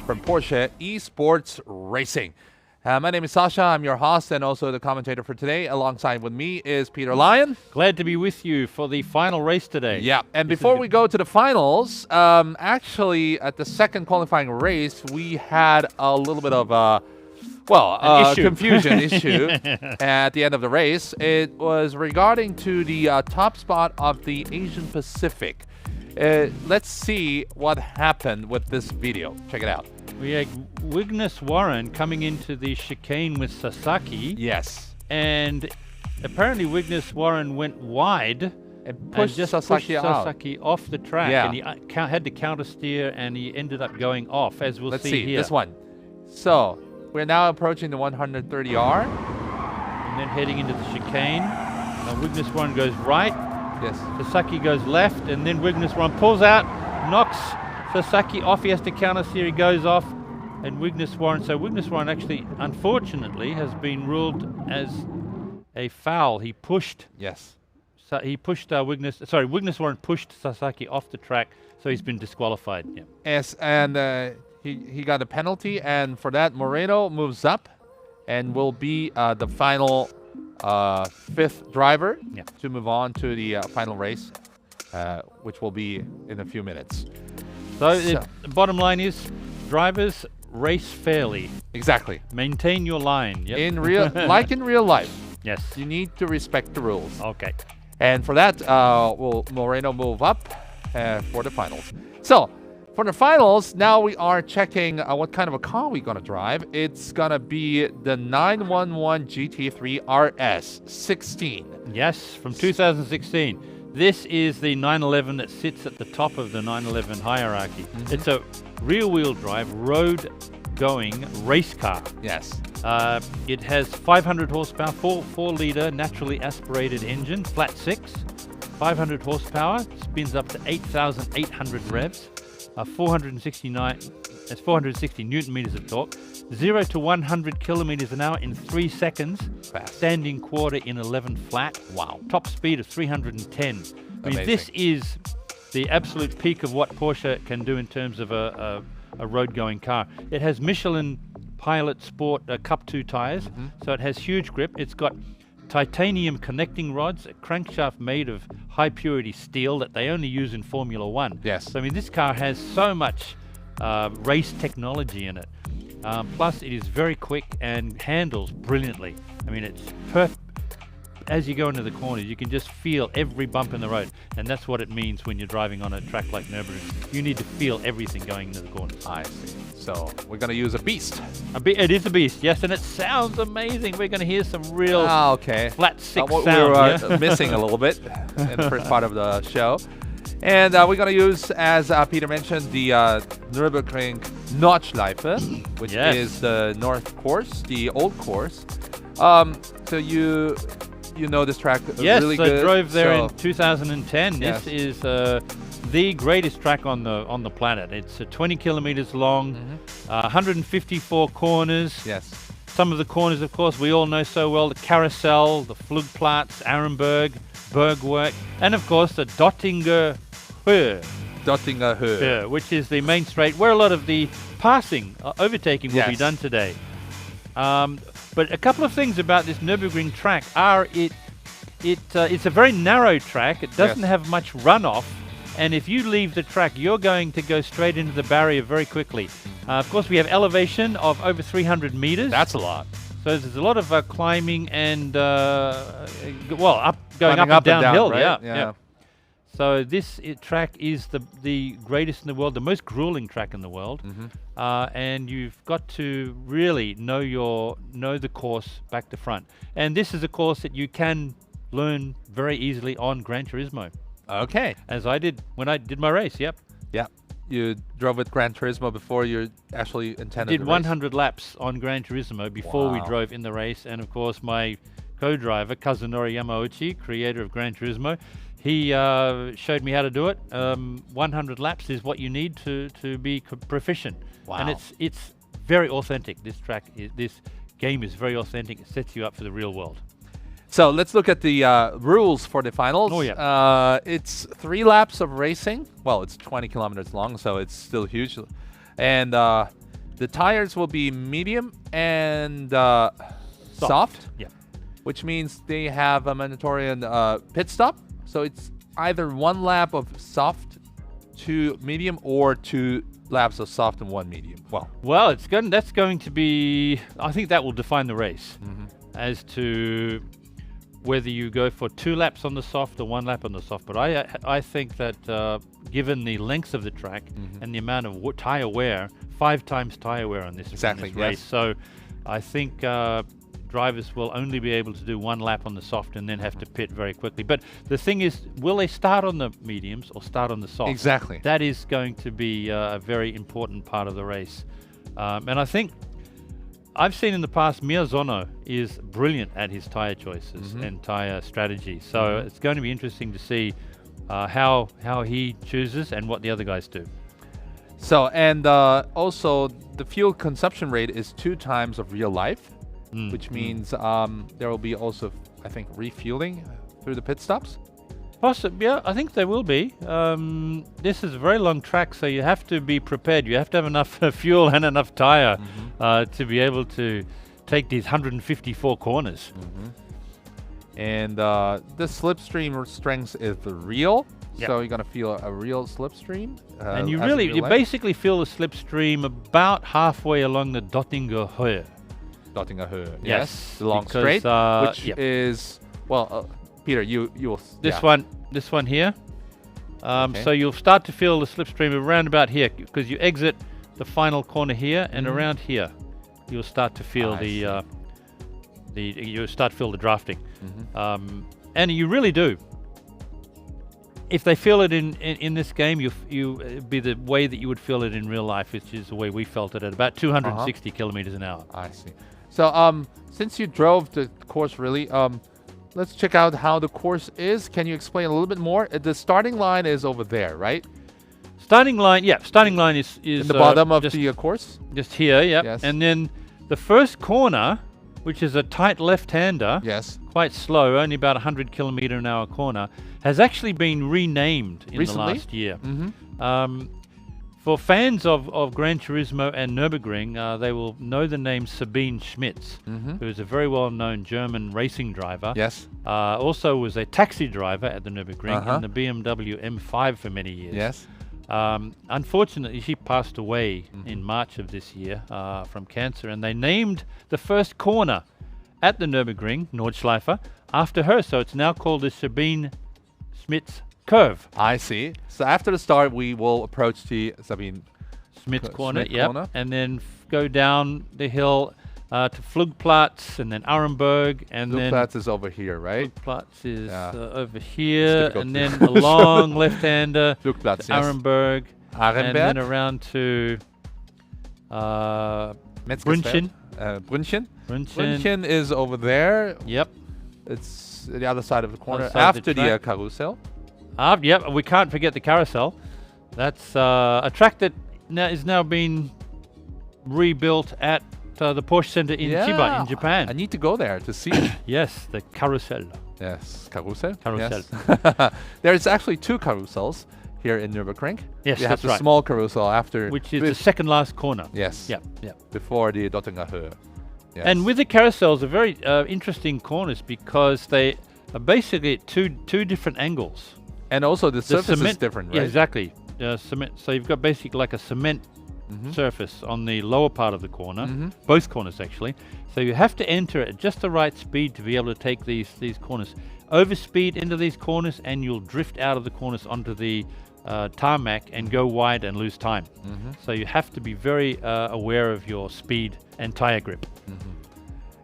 from Porsche Esports Racing. My name is Sasha. I'm your host and also the commentator for today. Alongside with me is Peter Lyon. Glad to be with you for the final race today. Yeah, and before we go to the finals, actually at the second qualifying race, we had a little bit of confusion issue at the end of the race. It was regarding to the top spot of the Asian Pacific. Let's see what happened with this video. Check it out. We had Wignes Warren coming into the chicane with Sasaki. Yes. And apparently Wignes Warren went wide and pushed Sasaki off the track. Yeah. And he had to counter steer and he ended up going off, as we'll see here. This one. So we're now approaching the 130R. And then heading into the chicane. Now Wignes Warren goes right. Yes. Sasaki goes left, and then Wignes Warren pulls out, knocks Sasaki off. He has to counter steer. He goes off, and Wignes Warren. So Wignes Warren actually, unfortunately, has been ruled as a foul. He pushed. Yes. So he pushed Wignes Warren pushed Sasaki off the track, so he's been disqualified. Yeah. Yes, and he got a penalty, and for that, Moreno moves up, and will be the final fifth driver to move on to the final race, which will be in a few minutes. So the bottom line is, drivers, race fairly. Exactly. Maintain your line. Yep. In real life. Yes. You need to respect the rules. Okay. And for that, will Moreno move up for the finals. So, for the finals, now we are checking what kind of a car we're going to drive. It's going to be the 911 Gt3 Rs 16. Yes, from 2016. This is the 911 that sits at the top of the 911 hierarchy. It's a rear-wheel drive, road-going race car. Yes. It has 500 horsepower, 4-liter naturally aspirated engine, flat 6, 500 horsepower, spins up to 8,800 revs, 460 newton meters of torque, 0 to 100 kilometers an hour in 3 seconds, standing quarter in 11 flat. Wow. Top speed of 310. I mean, Amazing. this is the absolute peak of what Porsche can do in terms of a road-going car. It has Michelin Pilot Sport Cup 2 tires, so it has huge grip. It's got titanium connecting rods, a crankshaft made of high-purity steel that they only use in Formula One. Yes. So, I mean, this car has so much race technology in it. Plus, it is very quick and handles brilliantly. I mean, it's perfect. As you go into the corners, you can just feel every bump in the road. And that's what it means when you're driving on a track like Nürburgring. You need to feel everything going into the corners. I see. So we're going to use a beast. It is a beast, yes, and it sounds amazing. We're going to hear some real flat 6 what sound. we were missing a little bit in the first part of the show. And we're going to use, as Peter mentioned, the Nürburgring Nordschleife, which is the north course, the old course. So you know this track really good. Yes, I drove there in 2010. Yes. This is the greatest track on the planet. It's 20 kilometers long, 154 corners. Yes. Some of the corners, of course, we all know so well: the Carousel, the Flugplatz, Arenberg, Bergwerk, and of course the Dottinger Höhe. Dottinger Höhe, which is the main straight where a lot of the passing, overtaking will be done today. But a couple of things about this Nürburgring track are it's a very narrow track. It doesn't have much runoff, and if you leave the track, you're going to go straight into the barrier very quickly. Of course, we have elevation of over 300 meters. That's a lot. So there's a lot of climbing and going up and downhill. Right? Yeah. So this track is the greatest in the world, the most grueling track in the world, and you've got to really know the course back to front. And this is a course that you can learn very easily on Gran Turismo. Okay. As I did when I did my race. Yep. Yeah. You drove with Gran Turismo before you actually intended to race. Did 100 laps on Gran Turismo before we drove in the race, and of course my co-driver Kazunori Yamauchi, creator of Gran Turismo. He showed me how to do it. 100 laps is what you need to be proficient. Wow. And it's very authentic. This game is very authentic. It sets you up for the real world. So let's look at the rules for the finals. Oh, yeah. It's 3 laps of racing. Well, it's 20 kilometers long, so it's still huge. And the tires will be medium and soft. Yeah. Which means they have a mandatory pit stop. So it's either 1 lap of soft, 2 medium, or 2 laps of soft and 1 medium. Well, that's going to be. I think that will define the race as to whether you go for 2 laps on the soft or 1 lap on the soft. But I think that given the length of the track and the amount of tire wear, 5 times tire wear on this race. So I think drivers will only be able to do 1 lap on the soft and then have to pit very quickly. But the thing is, will they start on the mediums or start on the soft? Exactly. That is going to be a very important part of the race. And I think I've seen in the past Miyazono is brilliant at his tire choices and tire strategy. So it's going to be interesting to see how he chooses and what the other guys do. So, and also the fuel consumption rate is 2 times of real life. Which means there will be also, I think, refueling through the pit stops? Possibly, yeah, I think there will be. This is a very long track, so you have to be prepared. You have to have enough fuel and enough tire to be able to take these 154 corners. And the slipstream strength is real, so you're going to feel a real slipstream. And you basically feel the slipstream about halfway along the Dottinger Höhe. Dottinger Höhe, yes, the long straight, which is, well, Peter, you will. This one here. So you'll start to feel the slipstream around about here because you exit the final corner here and around here, you'll start to feel you'll start to feel the drafting, and you really do. If they feel it in this game, you it'd be the way that you would feel it in real life, which is the way we felt it at about 260 kilometers an hour. I see. So since you drove the course really, let's check out how the course is. Can you explain a little bit more? The starting line is over there, right? Starting line is in the bottom of the course. Just here, yeah. Yes. And then the first corner, which is a tight left-hander, quite slow, only about 100 kilometer an hour corner, has actually been renamed in the last year. For fans of Gran Turismo and Nürburgring, they will know the name Sabine Schmidt, who is a very well-known German racing driver. Yes. Also was a taxi driver at the Nürburgring and the BMW M5 for many years. Yes. Unfortunately, she passed away in March of this year from cancer, and they named the first corner at the Nürburgring, Nordschleife, after her. So it's now called the Sabine Schmidt's curve. I see. So after the start, we will approach the Sabine Schmidt's corner, and then go down the hill to Flugplatz, and then Arenberg, and Flugplatz is over here, right? Flugplatz is over here, and then a long left-hander, Flugplatz, Arenberg, and then around to Brünchen. Brünchen is over there. Yep. It's the other side of the corner after the carousel. Yep, we can't forget the carousel. That's a track that is now being rebuilt at the Porsche Center in Chiba in Japan. I need to go there to see. Yes, the carousel. Yes, carousel. Carousel. Yes. There's actually two carousels here in Nürburgring. Yes, you have the small carousel after, which is the second last corner. Yes. Yeah. Yeah. Before the Dottinger Höhe. Yes. And with the carousels, are very interesting corners because they are basically at two different angles. And also the surface is different, right? Yeah, exactly. Cement. So you've got basically like a cement surface on the lower part of the corner, both corners actually. So you have to enter at just the right speed to be able to take these corners. Overspeed into these corners and you'll drift out of the corners onto the tarmac and go wide and lose time. So you have to be very aware of your speed and tire grip.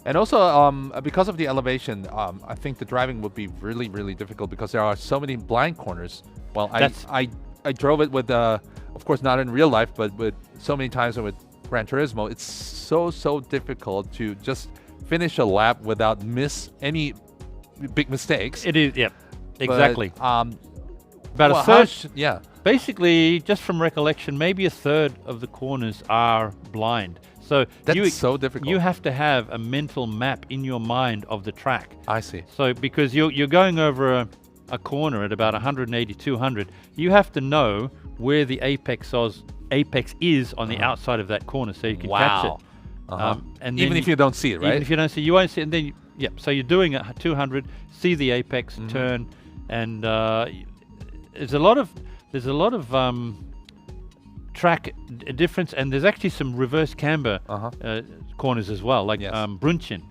And also, because of the elevation, I think the driving would be really, really difficult because there are so many blind corners. Well, I drove it with, of course, not in real life, but with so many times with Gran Turismo, it's so difficult to just finish a lap without any big mistakes. It is, yeah, exactly. But, about a third, basically, just from recollection, maybe a third of the corners are blind. So that's so difficult. You have to have a mental map in your mind of the track. I see. So because you're going over a corner at about 180, 200, you have to know where the apex is on the outside of that corner, so you can catch it. And even if you don't see it, right? Even if you don't see, you won't see it. And then so you're doing it at 200, see the apex, turn, and there's a lot of track difference, and there's actually some reverse camber corners as well, like Brünchen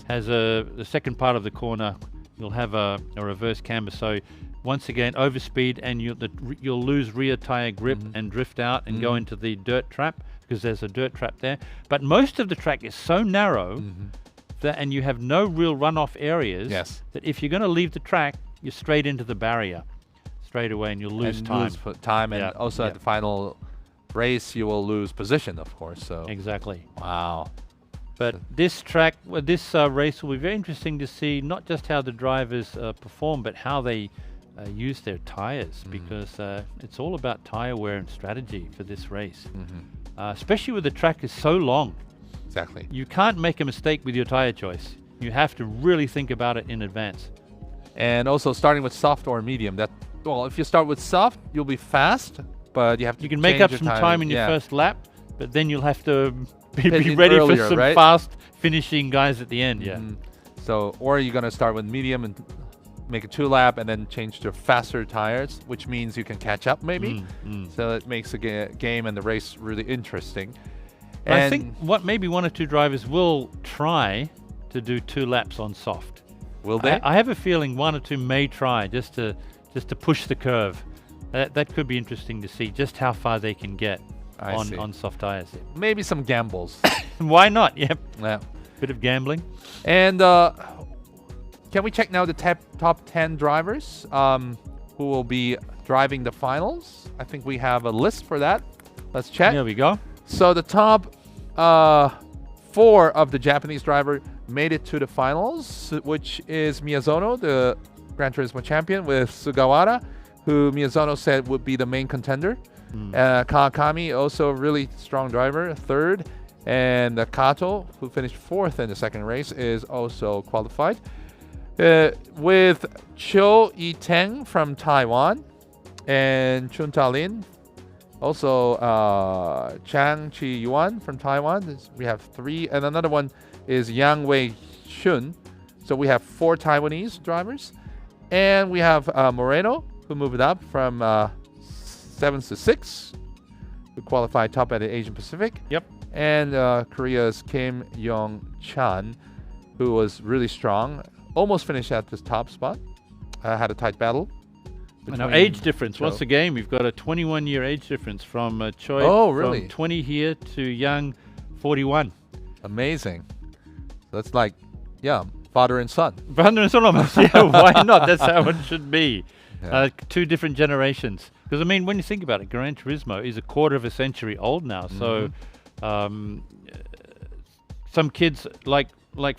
has the second part of the corner, you'll have a reverse camber, so once again overspeed and you'll lose rear tire grip and drift out and go into the dirt trap because there's a dirt trap there. But most of the track is so narrow and you have no real runoff areas that if you're going to leave the track, you're straight into the barrier straight away and you'll lose time. And also at the final race you will lose position, of course. So exactly. Wow. But this track, this race will be very interesting to see not just how the drivers perform, but how they use their tires, because it's all about tire wear and strategy for this race. Especially with the track is so long. Exactly. You can't make a mistake with your tire choice. You have to really think about it in advance. And also starting with soft or medium. If you start with soft, you'll be fast, but you can make up some time in your first lap, but then you'll have to be ready earlier, for some fast finishing guys at the end. So, or you're gonna start with medium and make a 2-lap and then change to faster tires, which means you can catch up maybe. So it makes the game and the race really interesting. And I think maybe one or two drivers will try to do 2 laps on soft. Will they? I have a feeling one or two may try just to push the curve. That could be interesting to see just how far they can get on soft tires. Maybe some gambles. Why not? Yep. Yeah. Bit of gambling. And can we check now the top 10 drivers who will be driving the finals? I think we have a list for that. Let's check. There we go. So the top 4 of the Japanese driver made it to the finals, which is Miyazono, the Gran Turismo champion, with Sugawara, who Miyazono said would be the main contender. Kawakami, also a really strong driver, 3rd. And Kato, who finished 4th in the second race, is also qualified. With Cho Yi-teng from Taiwan and Chun Ta-lin, also Chang Chi-yuan from Taiwan. We have 3, and another one is Yang Wei-shun. So we have 4 Taiwanese drivers. And we have Moreno, who moved up from 7th to 6th, who qualified top at the Asian Pacific. Yep. And Korea's Kim Yong-chan, who was really strong, almost finished at the top spot. Had a tight battle. Now, age difference. Once again, we've got a 21-year age difference from Choi. Oh, really? From 20 here to Yang, 41. Amazing. That's like, yeah, father and son. Father and son almost. Yeah, why not? That's how it should be. Yeah. 2 different generations. Because, I mean, when you think about it, Gran Turismo is a quarter of a century old now. So some kids, like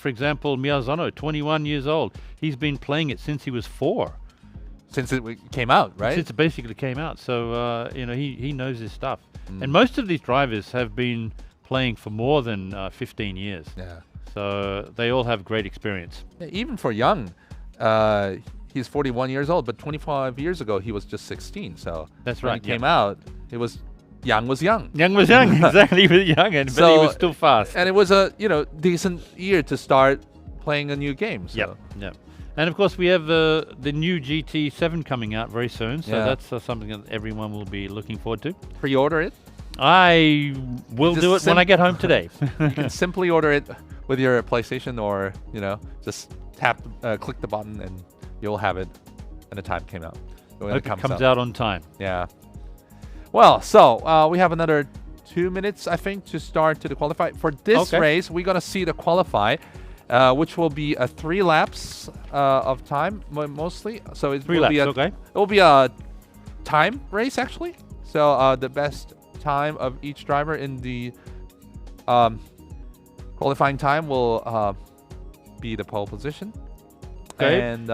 for example, Miyazono, 21 years old. He's been playing it since he was 4. Since it came out, right? Since it basically came out. So, he knows his stuff. And most of these drivers have been playing for more than 15 years. Yeah. So they all have great experience. Yeah, even for Young, he's 41 years old, but 25 years ago, he was just 16. So that's when right. He came out, Young was young. Young was young, exactly. He was young, but he was still fast. And it was a decent year to start playing a new game. So. Yep. And of course, we have the new GT7 coming out very soon. So that's something that everyone will be looking forward to. Pre-order it. I will do it when I get home today. You can simply order it with your PlayStation, or just click the button and you'll have it when the time came out. When it comes out on time. Yeah. Well, so we have another 2 minutes, I think, to start to the qualify. For this race, we're going to see the qualify, which will be 3 laps of time, mostly. So it will be it will be a time race, actually. So the best time of each driver in the qualifying time will be the pole position. Okay. And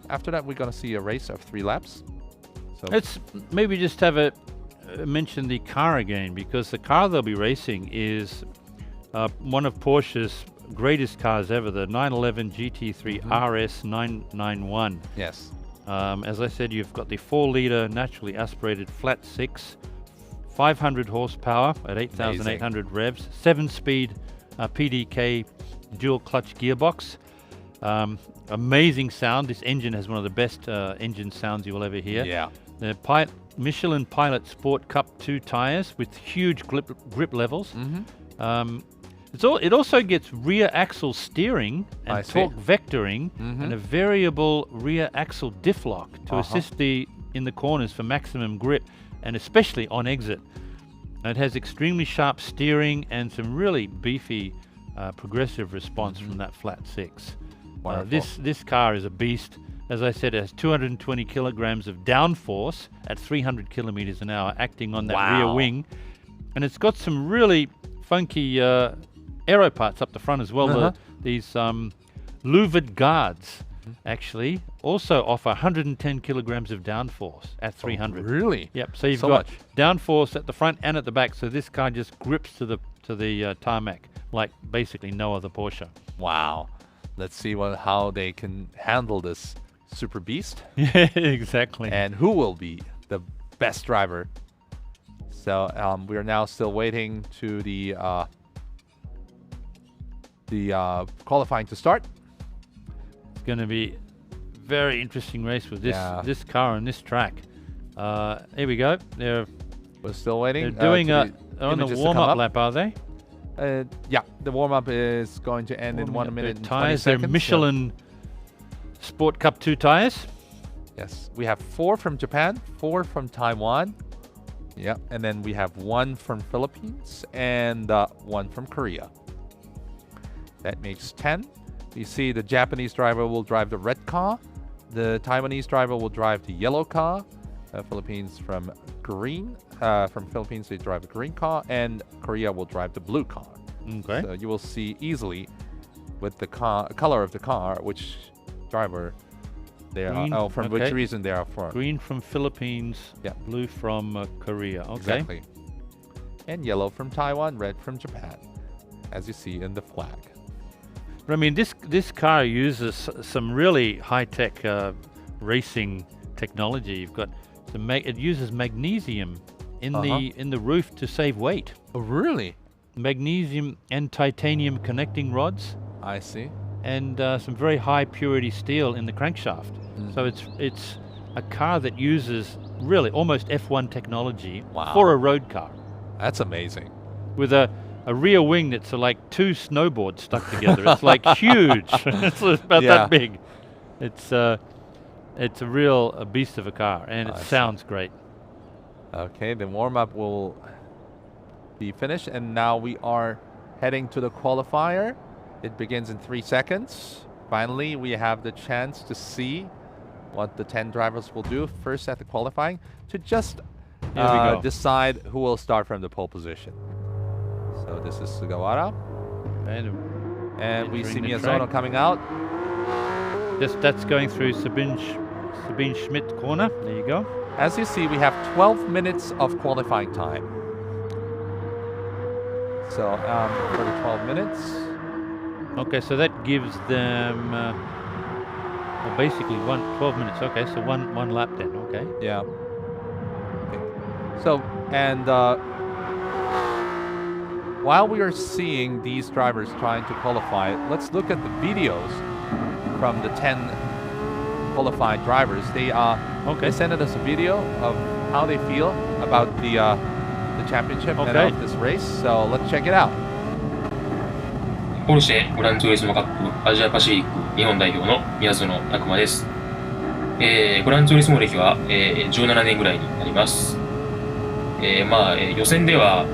after that, we're going to see a race of 3 laps. So let's maybe just have a mention the car again, because the car they'll be racing is one of Porsche's greatest cars ever, the 911 Gt3 Rs 991. Yes. As I said, you've got the 4-liter naturally aspirated flat 6, 500 horsepower at 8,800 revs, 7-speed PDK dual clutch gearbox. Amazing sound. This engine has one of the best engine sounds you will ever hear. Yeah. The Michelin Pilot Sport Cup 2 tires with huge grip levels. It also gets rear axle steering and torque vectoring and a variable rear axle diff lock to assist in the corners for maximum grip, and especially on exit. And it has extremely sharp steering and some really beefy progressive response from that flat 6. This car is a beast. As I said, it has 220 kilograms of downforce at 300 kilometers an hour acting on that rear wing. And it's got some really funky aero parts up the front as well. These louvered guards actually also offer 110 kilograms of downforce at 300. Oh, really? Yep. So you've got downforce at the front and at the back. So this car just grips to the tarmac like basically no other Porsche. Wow. Let's see how they can handle this super beast. Yeah, exactly. And who will be the best driver. So we are now still waiting to the qualifying to start. It's going to be a very interesting race with this car and this track. Here we go. We're still waiting. They're doing on the warm-up lap, are they? Yeah, the warm-up is going to end in 1 minute and 20 tires. seconds. They're Michelin Sport Cup 2 tires. Yes, we have 4 from Japan, 4 from Taiwan. Yeah, and then we have 1 from Philippines and 1 from Korea. That makes 10. You see the Japanese driver will drive the red car. The Taiwanese driver will drive the yellow car. Philippines from green. From Philippines, they drive a green car. And Korea will drive the blue car. Okay. So you will see easily with the color of the car which driver they are, from which reason they are from. Green from Philippines, blue from Korea. Okay. Exactly. And yellow from Taiwan, red from Japan, as you see in the flag. I mean, this car uses some really high-tech racing technology. You've got it uses magnesium in the roof to save weight. Oh, really? Magnesium and titanium connecting rods. I see. And some very high purity steel in the crankshaft. So it's a car that uses really almost F1 technology for a road car. That's amazing. With a rear wing that's like 2 snowboards stuck together. It's like huge. It's about that big. It's a real beast of a car, and it sounds great. Okay, the warm-up will be finished, and now we are heading to the qualifier. It begins in 3 seconds. Finally, we have the chance to see what the 10 drivers will do first at the qualifying to just decide who will start from the pole position. So this is Sugawara. And we see Miyazono coming out. That's going through Sabine Schmidt corner. There you go. As you see, we have 12 minutes of qualifying time. So for the 12 minutes. Okay, so that gives them basically 12 minutes. Okay, so one lap then. Okay. Yeah. Okay. So, and while we are seeing these drivers trying to qualify, let's look at the videos from the 10 qualified drivers. They sent us a video of how they feel about the championship and of this race. So let's check it out. ポルシェグランツーリスモカップアジアパシフィック日本代表の宮園拓馬です。グランツーリスモ歴は、17年ぐらいになります。予選では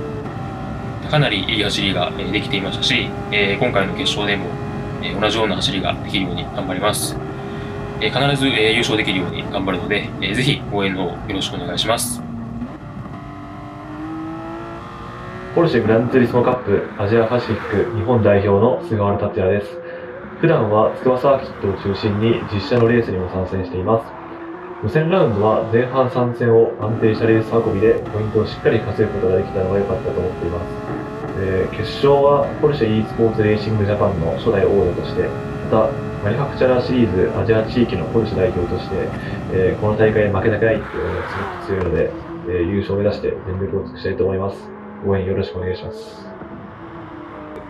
かなりいい走りができていましたし、今回の決勝でも同じような走りができるように頑張ります。必ず優勝できるように頑張るので、ぜひ応援の方よろしくお願いします。ポルシェグランツーリスモカップアジアパシフィック日本代表の菅原達也です。普段は筑波サーキットを中心に実車のレースにも参戦しています。予選ラウンドは前半3戦を安定したレース運びでポイントをしっかり稼ぐことができたのが良かったと思っています。決勝はポルシェ E スポーツレーシングジャパンの初代王者として、またマニファクチャラーシリーズアジア地域のポルシェ代表として、この大会で負けたくないという思いがすごく強いので、優勝を目指して全力を尽くしたいと思います。応援よろしくお願いします。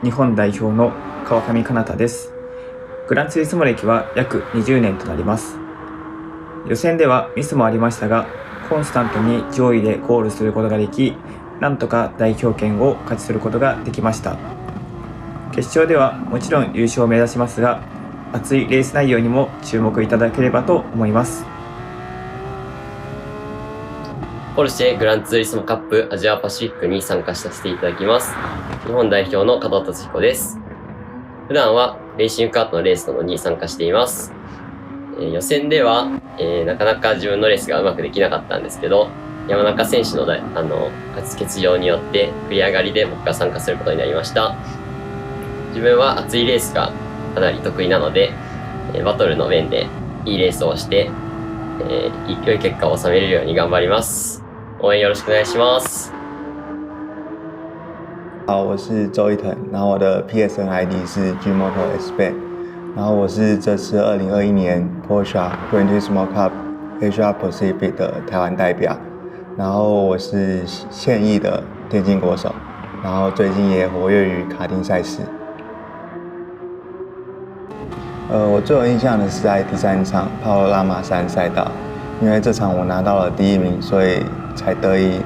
日本代表の川上かなたです。グランツーリスモ歴は約20年となります。予選ではミスもありましたが、コンスタントに上位でゴールすることができ、なんとか代表権を勝ち取ることができました。決勝ではもちろん優勝を目指しますが、熱いレース内容にも注目いただければと思います。ポルシェグランツーリスモカップアジアパシフィックに参加させていただきます。日本代表の加藤達彦です。普段はレーシングカートのレースなどに参加しています。予選では、なかなか自分のレースがうまくできなかったんですけど、山中選手の欠場によって繰り上がりで僕が参加することになりました。自分は熱いレースがかなり得意なので、バトルの面でいいレースをして、良い結果を収めれるように頑張ります。応援よろしくお願いします。好，我是周一腾，然后我的 PSN ID 是 Gmoto SB， 然后我是这次2021年 Porsche Gran Turismo Cup Asia Pacific 的台湾代表，然后我是现役的电竞国手，然后最近也活跃于卡丁赛事。我最有印象的是在第3场帕罗拉马山赛道，因为这场我拿到了第1名，所以才得以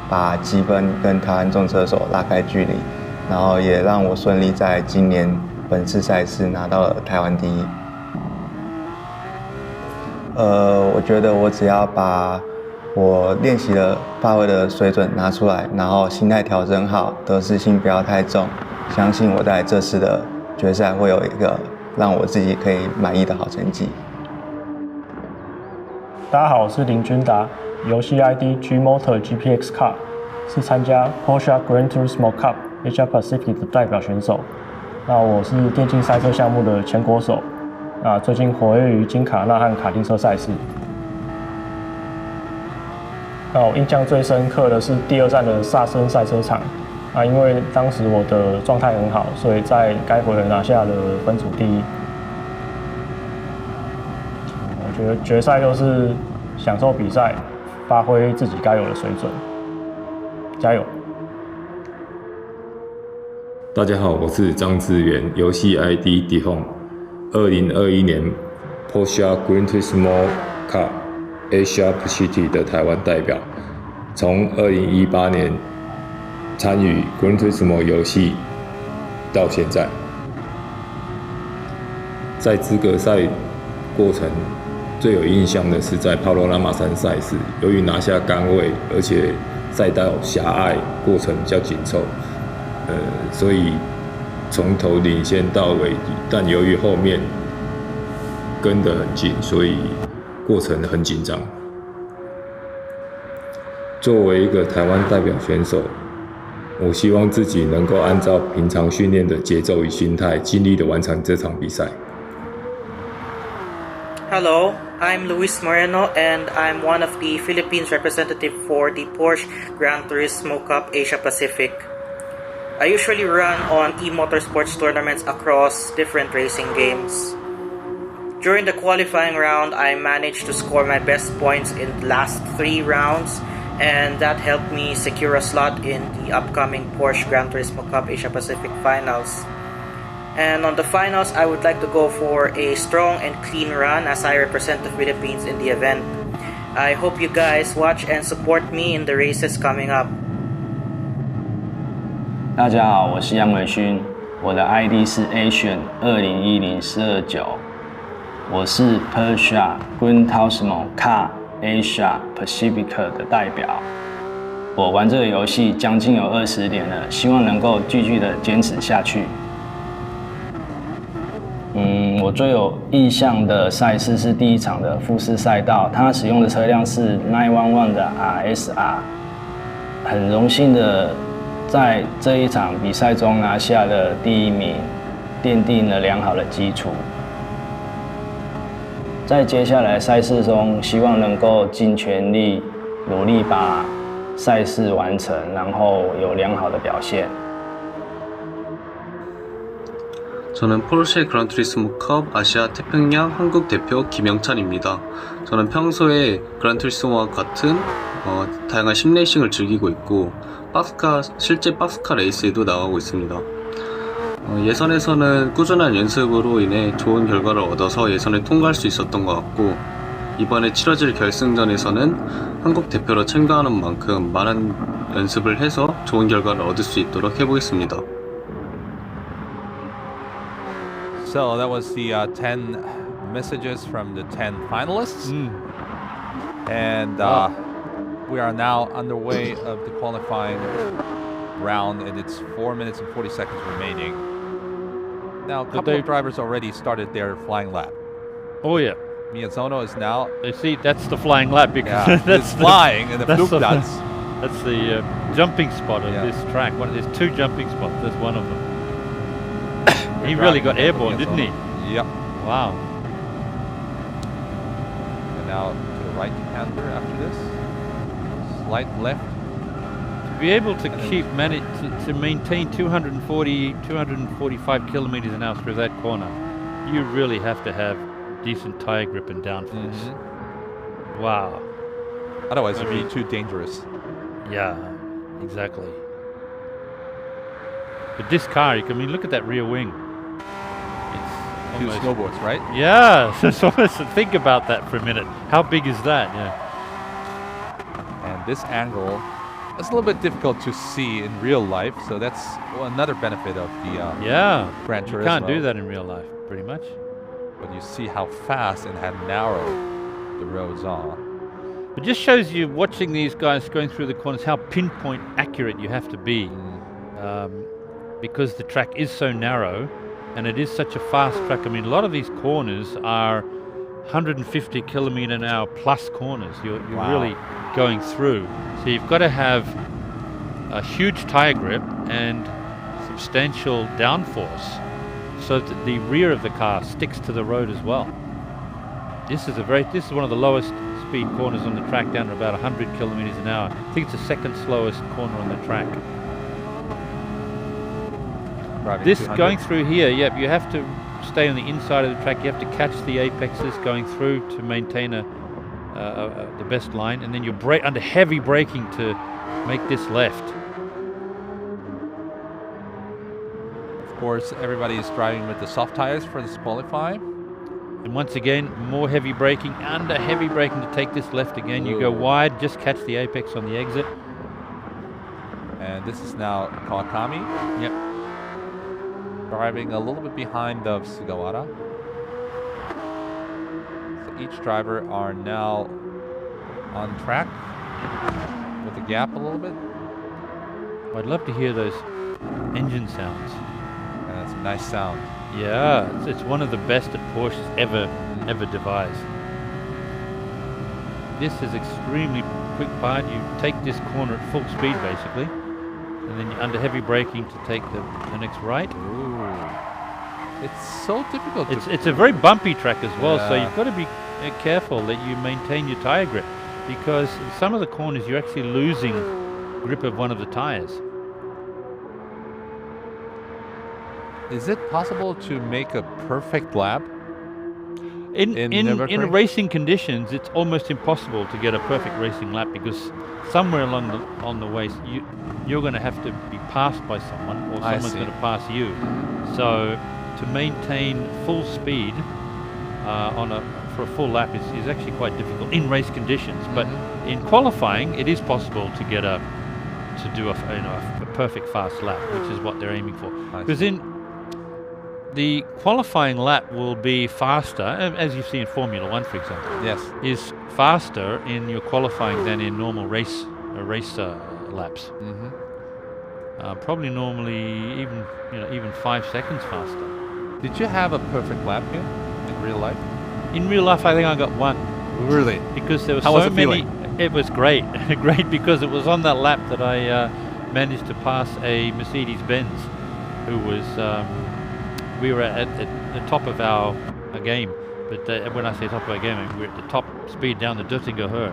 把积分跟台湾众车手拉开距离，然后也让我顺利在今年本次赛事拿到了台湾第1。我觉得我只要把我练习的发挥的水准拿出来，然后心态调整好，得失心不要太重，相信我在这次的决赛会有一个让我自己可以满意的好成绩。大家好，我是林君达，游戏 ID G-Motor GPX Car， 是参加 Porsche Gran Turismo Cup Asia Pacific 的代表选手。那我是电竞赛车项目的前国手，最近活跃于金卡纳和卡丁车赛事。那我印象最深刻的是第2站的萨森赛车场，因为当时我的状态很好，所以在该回合拿下了分组第1。我觉得决赛就是享受比赛，发挥自己该有的水准，加油！大家好，我是张志源，游戏 ID Dihon， 2021年 Porsche Gran Turismo Cup Asia Pacific 的台湾代表，从2018年参与 Gran Turismo 游戏到现在，在资格赛过程最有印象的是在帕罗拉马山赛事，由于拿下杆位，而且赛道狭隘，过程比较紧凑，所以从头领先到尾，但由于后面跟得很近，所以过程很紧张。作为一个台湾代表选手，我希望自己能够按照平常训练的节奏与心态，尽力的完成这场比赛。Hello, I'm Luis Moreno and I'm one of the Philippines representative for the Porsche Gran Turismo Cup Asia Pacific. I usually run on e-motorsports tournaments across different racing games. During the qualifying round, I managed to score my best points in the last 3 rounds, and that helped me secure a slot in the upcoming Porsche Gran Turismo Cup Asia Pacific Finals. And on the finals, I would like to go for a strong and clean run as I represent the Philippines in the event. I hope you guys watch and support me in the races coming up. 大家好，我是杨伟勋，我的 ID 是 Asian 2010-429，我是 Porsche Gran Turismo Cup Asia Pacific 的代表。我玩这个游戏将近有20年了，希望能够继续的坚持下去。我最有印象的赛事是第1场的富士赛道，它使用的车辆是911的 RSR， 很荣幸的在这一场比赛中拿下了第1名，奠定了良好的基础。在接下来赛事中，希望能够尽全力努力把赛事完成，然后有良好的表现。 저는 포르쉐 그란 투리스모 컵 아시아 태평양 한국 대표 김영찬입니다. 저는 평소에 그란 투리스모와 같은 다양한 심레이싱을 즐기고 있고 실제 박스카 레이스에도 나가고 있습니다. 예선에서는 꾸준한 연습으로 인해 좋은 결과를 얻어서 예선에 통과할 수 있었던 것 같고 이번에 치러질 결승전에서는 한국 대표로 참가하는 만큼 많은 연습을 해서 좋은 결과를 얻을 수 있도록 해보겠습니다. So that was the 10 messages from the 10 finalists. And we are now underway of the qualifying round, and it's 4 minutes and 40 seconds remaining. Now, a couple of drivers already started their flying lap. Oh, yeah. Miyazono is now... You see, that's the flying lap because that's flying, and the Flugplatz. That's the jumping spot of this track. There's 2 jumping spots. That's one of them. He really got airborne, didn't he? Yep. Wow. And now to the right-hander after this. Slight left. To be able to to maintain 240, 245 kilometers an hour through that corner, you really have to have decent tire grip and downforce. Wow. Otherwise, it'd be too dangerous. Yeah, exactly. But this car, look at that rear wing. It's 2 snowboards, right? Yeah, so think about that for a minute. How big is that? Yeah. And this angle is a little bit difficult to see in real life, so that's another benefit of the Gran Turismo. You can't do that in real life, pretty much. But you see how fast and how narrow the roads are. It just shows you, watching these guys going through the corners, how pinpoint accurate you have to be, because the track is so narrow and it is such a fast track. I mean, a lot of these corners are 150 kilometer an hour plus corners. You're really going through. So you've got to have a huge tire grip and substantial downforce so that the rear of the car sticks to the road as well. This is one of the lowest speed corners on the track, down to about 100 kilometers an hour. I think it's the second slowest corner on the track. This going through here, yep, you have to stay on the inside of the track. You have to catch the apexes going through to maintain the best line, and then you brake under heavy braking to make this left. Of course, everybody is driving with the soft tires for this qualify. And once again, more heavy braking, under heavy braking to take this left again. You go wide, just catch the apex on the exit. And this is now Kawakami. Yep. Driving a little bit behind of Sugawara. So each driver are now on track with a gap a little bit. I'd love to hear those engine sounds. And that's a nice sound. Yeah, it's one of the best that Porsche's ever devised. This is extremely quick part. You take this corner at full speed basically, and then you're under heavy braking to take the next right. Ooh. It's so difficult. It's a very bumpy track as well, so you've got to be careful that you maintain your tire grip, because in some of the corners you're actually losing grip of one of the tires. Is it possible to make a perfect lap? In racing conditions, it's almost impossible to get a perfect racing lap, because somewhere on the way you're going to have to be passed by someone, or someone's going to pass you. So to maintain full speed for a full lap is actually quite difficult in race conditions. But in qualifying, it is possible to get a perfect fast lap, which is what they're aiming for. Because in the qualifying lap will be faster, as you see in Formula 1, for example. Yes. Is faster in your qualifying than in normal race laps. Probably normally even 5 seconds faster. Did you have a perfect lap here in real life? In real life, I think I got one. Really? Because there were so many. Feeling? It was great, great, because it was on that lap that I managed to pass a Mercedes-Benz, who was. We were at the top of our game, but when I say top of our game, we were at the top speed down the Duttinger Höhe.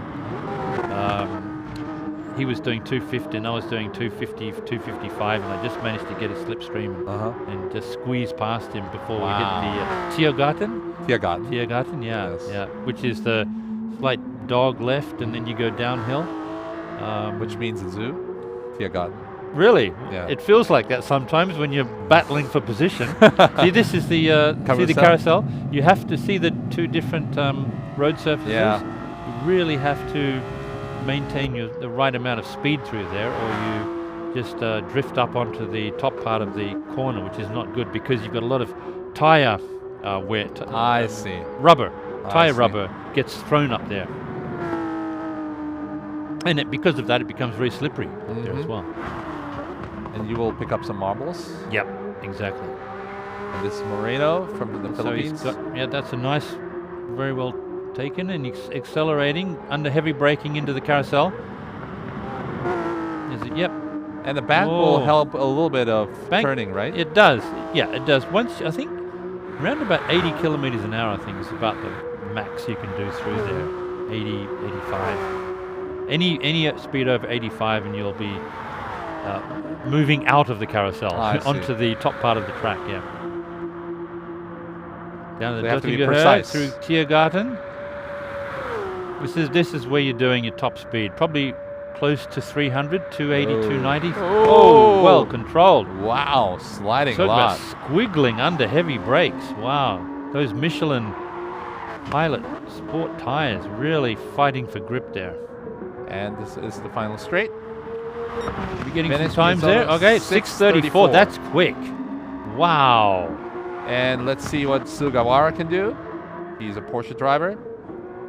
He was doing 250 and I was doing 250, 255, and I just managed to get a slipstream and just squeeze past him before we hit the Tiergarten. Tiergarten, yeah, yes. yeah, which is the slight dog left, and then you go downhill. Which means a zoo? Tiergarten. Really? Yeah. It feels like that sometimes when you're battling for position. See, this is the carousel. You have to see the two different road surfaces. Yeah. You really have to maintain the right amount of speed through there, or you just drift up onto the top part of the corner, which is not good, because you've got a lot of tire wear. I see. Rubber. Tire rubber gets thrown up there. And because of that, it becomes very slippery up there as well. And you will pick up some marbles? Yep, exactly. And this is Moreno from the Philippines. That's a nice, very well taken, and he's accelerating under heavy braking into the carousel. Is it? Yep. And the back will help a little bit of turning, right? It does. Yeah, it does. Once, I think, around about 80 kilometers an hour, I think, is about the max you can do through there. 80, 85. Any speed over 85 and you'll be moving out of the carousel onto the top part of the track, yeah. Down the Duttinger Höhe through Tiergarten. This is where you're doing your top speed, probably close to 300, 280, 290. Oh, well controlled. Wow, sliding a lot. Squiggling under heavy brakes. Wow, those Michelin Pilot Sport tires really fighting for grip there. And this is the final straight. We're getting some times there. Okay, 6:34. That's quick. Wow. And let's see what Sugawara can do. He's a Porsche driver.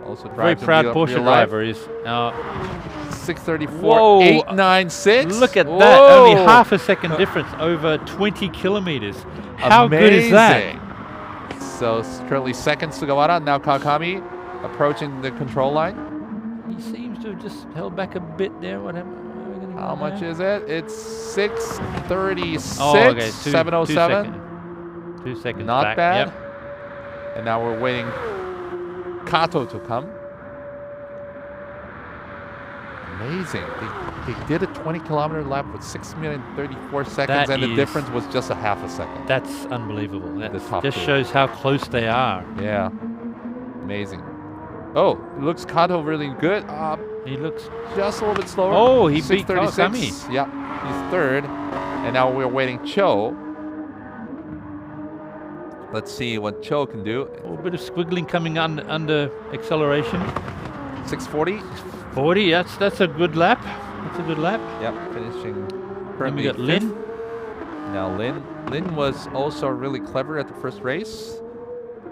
Also Very drives in proud real Porsche life. driver is 634, 896. Look at that. Whoa. Only half a second difference over 20 kilometers. How good is that? So it's currently second Sugawara, now Kawakami approaching the control line. He seems to have just held back a bit there. What happened? How much is it? It's 636, Oh, okay. 707. 2 seconds Not back. bad. Yep. And now we're waiting Kato to come. Amazing. They did a 20-kilometer lap with 6 minutes and 34 seconds, and the difference was just a half a second. That's unbelievable. That just two. shows how close they are. Yeah. Amazing. Oh, it looks Kato really good. He looks just a little bit slower. Oh, he beat 636. Kawakami. Yep, he's third. And now we're waiting Cho. Let's see what Cho can do. A little bit of squiggling coming under acceleration. 640. 40, that's a good lap. That's a good lap. Yep, finishing Then we currently got Lin. fifth. Now Lin was also really clever at the first race.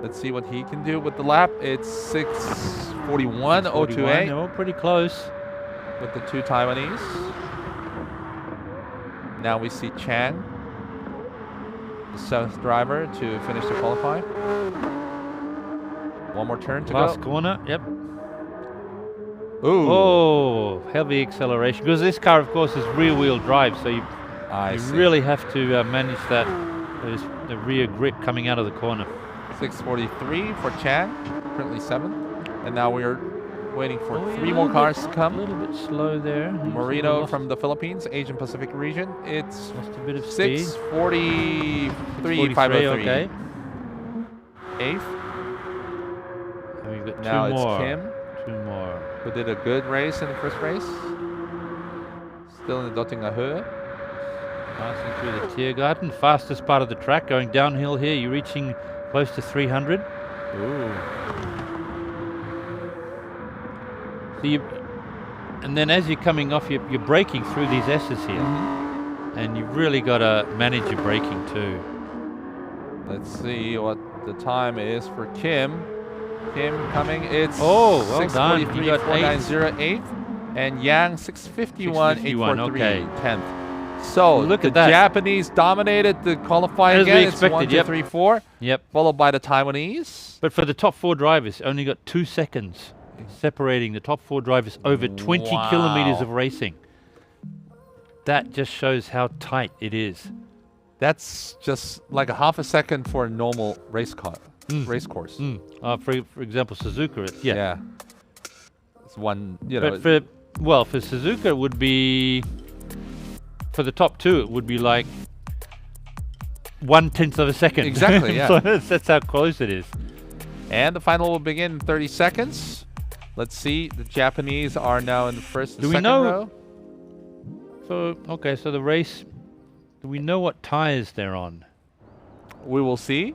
Let's see what he can do with the lap. It's 641, 028. No, pretty close. With the two Taiwanese. Now we see Chang, the seventh driver, to finish the qualifying. One more turn to Last go. corner, yep. Ooh. Oh, heavy acceleration. Because this car, of course, is rear-wheel drive, so you really have to manage the rear grip coming out of the corner. 643 for Chang, currently seventh. And now we're waiting for three more cars to come. A little bit slow there. Marino from the Philippines, Asian Pacific region. It's lost a bit of speed. 643, 503. Okay. Eighth. And we've got Now two it's more. Kim, Two more. who did a good race in the first race. Still in the Dottinga Höhe. Passing through the Tiergarten, fastest part of the track, going downhill here. You're reaching close to 300. Ooh. So and then as you're coming off, you're braking through these S's here. And you've really got to manage your braking too. Let's see what the time is for Kim. Kim coming, it's well done. 643, You got 490, 8th. And Yang, 651, 843, okay. 10th. So Look the at that. Japanese dominated the qualifying As we again. It's expected, 1, 2, yep. 3, 4. Yep. Followed by the Taiwanese. But for the top four drivers, only got 2 seconds separating the top four drivers over 20 kilometers of racing. That just shows how tight it is. That's just like a half a second for a normal race course. For example, Suzuka, yeah. It's one, you know. But for Suzuka, it would be, for the top two, it would be like 1/10 of a second. Exactly, yeah. So that's how close it is. And the final will begin in 30 seconds. Let's see. The Japanese are now in the first and second row. So the race, do we know what tires they're on? We will see.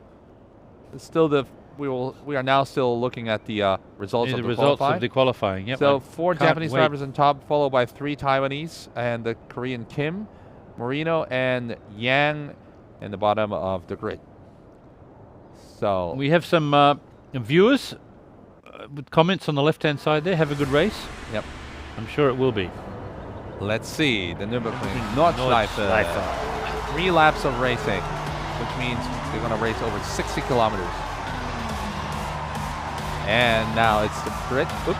We are now still looking at the results of the qualifying. Yep. So 4 Japanese drivers on top, followed by 3 Taiwanese and the Korean Kim, Marino, and Yang in the bottom of the grid. So We have some viewers with comments on the left-hand side there. Have a good race. Yep. I'm sure it will be. Let's see. The Nürburgring Nordschleife. 3 laps of racing, which means they're going to race over 60 kilometers. And now it's the Brit. Oops.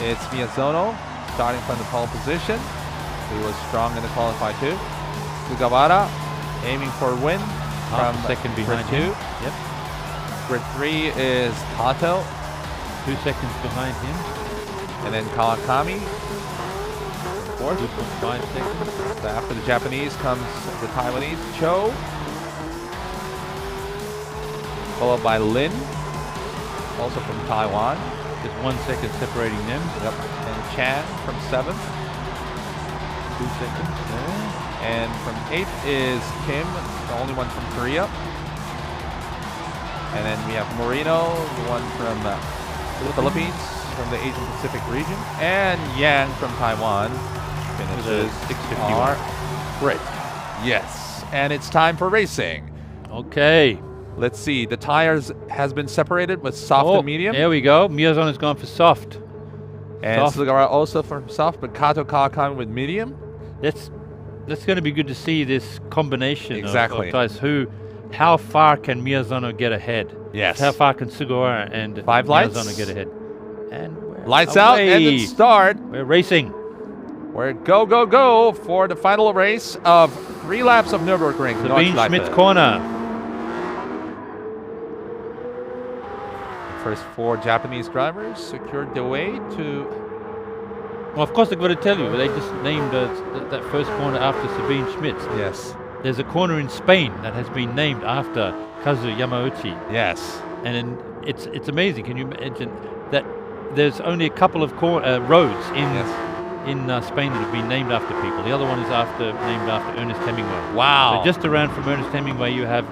It's Miyazono starting from the pole position. He was strong in the qualify too. Sugawara aiming for a win from second behind Grid 2. him. Yep. Grid 3 is Kato. 2 seconds behind him. And then Kawakami. 4th. 2.5 seconds. So after the Japanese comes the Taiwanese, Cho. Followed by Lin, also from Taiwan. Just 1 second separating them. Yep. And Chan from 7th. 2 seconds there. And from 8th is Kim, the only one from Korea. And then we have Marino, the one from the Philippines, from the Asian Pacific region. And Yang from Taiwan finishes 651. Great. Yes. And it's time for racing. Okay. Let's see. The tires has been separated with soft and medium. There we go. Miyazono's gone for soft. And Sugawara also for soft, but Kato Kawakami with medium. That's going to be good to see this combination exactly. of guys. How far can Miyazono get ahead? Yes. How far can Sugawara and 5 lights. Miyazono get ahead? And lights out and then start. We're racing. We're go for the final race of 3 laps of Nürburgring. Sabine Schmidt corner. First 4 Japanese drivers secured the way to... Well, of course, I've got to tell you, they just named that first corner after Sabine Schmidt. Yes. There's a corner in Spain that has been named after Kazu Yamauchi. Yes. And it's amazing. Can you imagine that there's only a couple of roads in Spain that have been named after people. The other one is named after Ernest Hemingway. Wow. So just around from Ernest Hemingway, you have